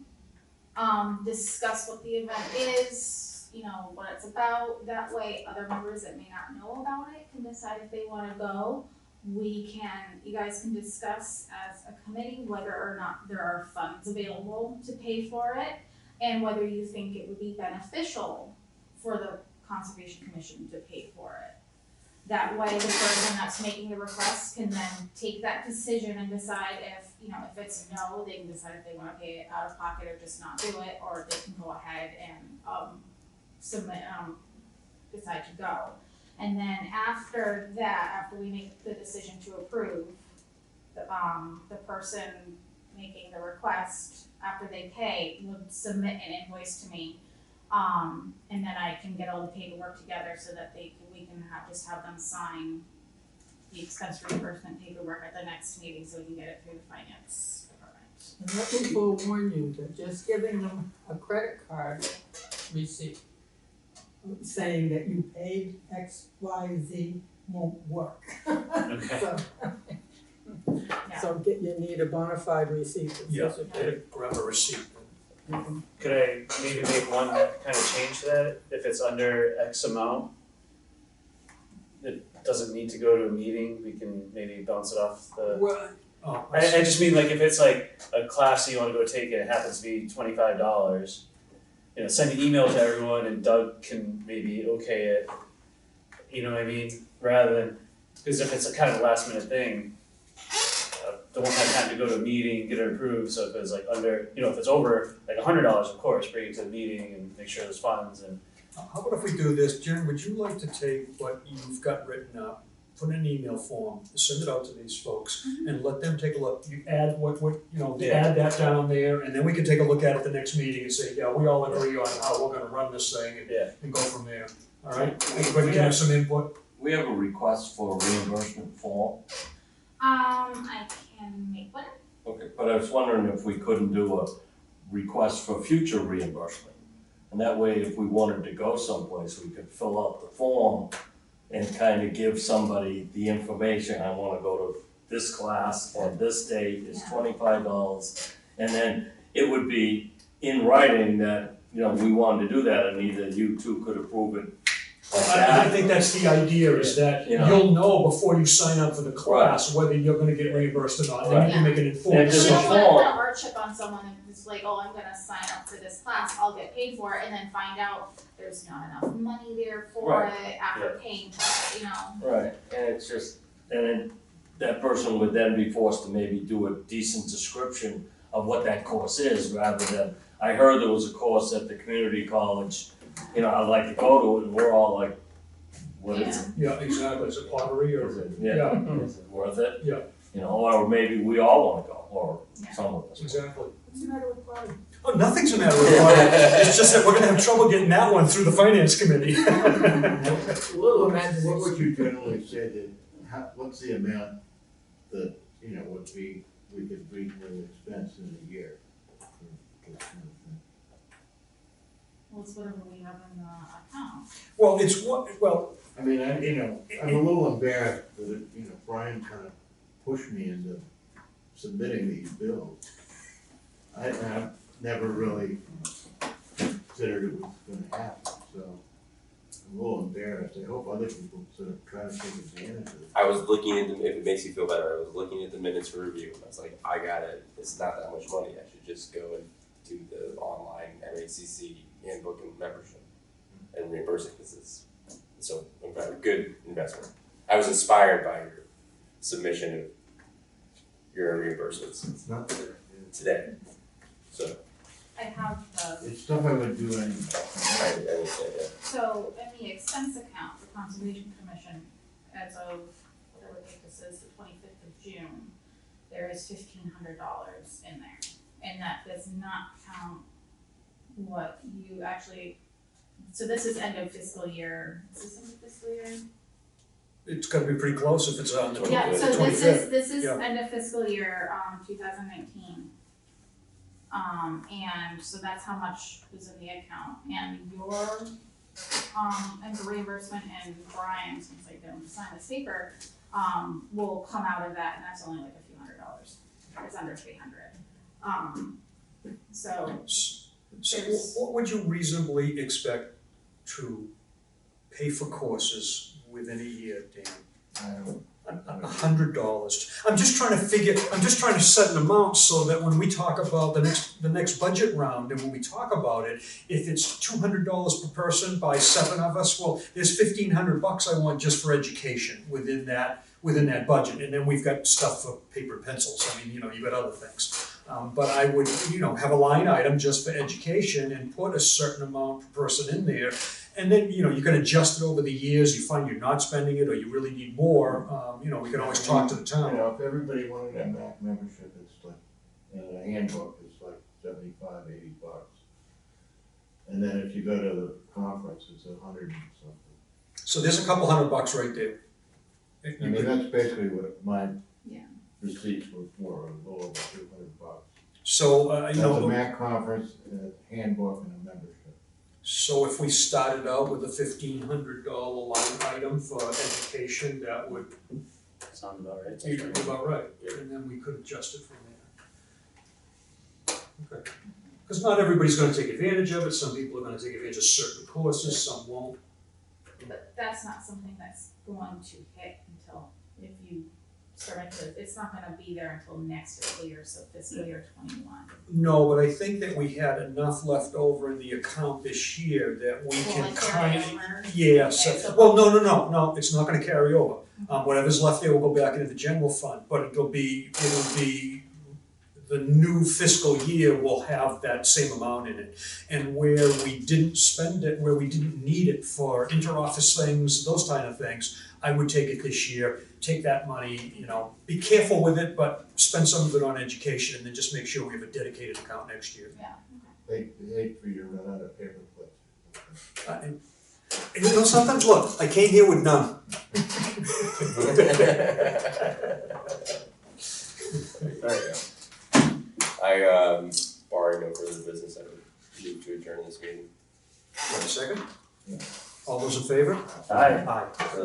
discuss what the event is, you know, what it's about. That way, other members that may not know about it can decide if they wanna go. You guys can discuss as a committee whether or not there are funds available to pay for it, and whether you think it would be beneficial for the Conservation Commission to pay for it. That way, the person that's making the request can then take that decision and decide if, you know, if it's no, they can decide if they wanna pay it out of pocket or just not do it, or they can go ahead and, submit, decide to go. And then after that, after we make the decision to approve, the person making the request, after they pay, would submit an invoice to me. And then I can get all the paperwork together so that we can just have them sign the expense reimbursement paperwork at the next meeting so we can get it through the finance department. And let me forewarn you that just giving them a credit card receipt saying that you paid X, Y, Z won't work. Okay. So you need a bona fide receipt that Yeah, says you paid. grab a receipt. Could I maybe make one kind of change to that? If it's under X amount, it doesn't need to go to a meeting, we can maybe bounce it off the. Well, Oh, I just mean like if it's like a class you wanna go take and it happens to be $25, you know, send an email to everyone and Doug can maybe okay it. You know what I mean? Rather than, cause if it's a kind of last minute thing, don't have time to go to a meeting, get it approved, so if it's like under, you know, if it's over like $100, of course, bring it to the meeting and make sure there's funds and. How about if we do this, Jen, would you like to take what you've got written up, put in an email form, send it out to these folks, and let them take a look, you add add that down there, and then we can take a look at it the next meeting and say, yeah, we all agree on how we're gonna run this thing and go from there, all right? Everybody can have some input. We have a request for a reimbursement form. I can make one. Okay, but I was wondering if we couldn't do a request for future reimbursement. And that way, if we wanted to go someplace, we could fill out the form and kind of give somebody the information, I wanna go to this class on this date, it's $25. And then it would be in writing that, you know, we wanted to do that, and either you two could approve it like I that. think that's the idea, is that You know. you'll know before you sign up for the class whether you're gonna get reimbursed or not, then you can make an informed And there's a You decision. don't form. wanna put a hardship on someone who's like, oh, I'm gonna sign up for this class, I'll get paid for it, and then find out there's not enough money there for Right. it after paying for it, you know? Right, and it's just, and then that person would then be forced to maybe do a decent description of what that course is, rather than, I heard there was a course at the community college, you know, I'd like to go to it, and we're all like, what is it? Yeah, exactly, is it pottery or? Is it, Yeah. is it worth it? Yeah. You know, or maybe we all wanna go, or some of us. Exactly. What's the matter with pottery? Oh, nothing's the matter with it, it's just that we're gonna have trouble getting that one through the finance committee. What would you generally say that, what's the amount that, you know, would be, we could reasonably expense in a year? For this kind of thing? Well, it's whatever we have in the account. Well, it's what, well, I mean, you know, I'm a little embarrassed that, you know, Brian kind of pushed me into submitting these bills. I've never really considered it was gonna happen, so I'm a little embarrassed. I hope other people sort of try to take advantage of it. I was looking at the, if it makes you feel better, I was looking at the minutes for review, and I was like, I got it, it's not that much money, I should just go and do the online MACC handbook and membership and reimburse it, because it's so a good investment. I was inspired by your submission of your reimbursements It's not there. today, so. I have the, It's stuff I would do anyway. I would say, yeah. so in the expense account for Conservation Commission, as of whatever date this is, the 25th of June, there is $1,500 in there. And that does not count what you actually, so this is end of fiscal year, is this end of fiscal year? it's gonna be pretty close if it's on the 25th. Yeah, so this is Yeah. end of fiscal year, 2019. And so that's how much is in the account, and your, and the reimbursement and Brian, since I don't sign this paper, will come out of that, and that's only like a few $100, it's under 300. So, So There's- what would you reasonably expect to pay for courses within a year, Dan? $100. I'm just trying to set an amount so that when we talk about the next budget round, and when we talk about it, if it's $200 per person by 7 of us, well, there's $1,500 I want just for education within that budget, and then we've got stuff for paper and pencils. I mean, you know, you've got other things. But I would, you know, have a line item just for education and put a certain amount per person in there. And then, you know, you can adjust it over the years, you find you're not spending it or you really need more, you know, we can always talk to the You town. know, if everybody wanted a MAC membership, it's like, and a handbook, it's like $75, $80. And then if you go to the conference, it's $100 and something. So there's a couple $100 right there. I mean, that's basically what my Yeah. receipts were for, a little over $200. So, That's you a know, MAC conference, a handbook, and a membership. so if we started out with a $1,500 line item for education, that would Sounds about right. be about right, and then we could adjust it from there. Okay, because not everybody's gonna take advantage of it, some people are gonna take advantage of certain courses, some won't. but that's not something that's going to hit until, if you start to, it's not gonna be there until next fiscal year, so fiscal year 21. No, but I think that we had enough left over in the account this year that we Will can it carry kind over? of, yes, Okay, so- well, no, it's not gonna carry over. Whatever's left there will go back into the general fund, but it'll be, the new fiscal year will have that same amount in it. And where we didn't spend it, where we didn't need it for inter-office things, those kind of things, I would take it this year, take that money, you know, be careful with it, but spend some of it on education, and then just make sure we have a dedicated account next year. Yeah. Hate for you to run out of paper clips. And, you know, sometimes, look, I came here with none. There you go. I, barring no further business, I would move to adjourn this meeting. Do I have a second? All those in favor? Aye. Aye.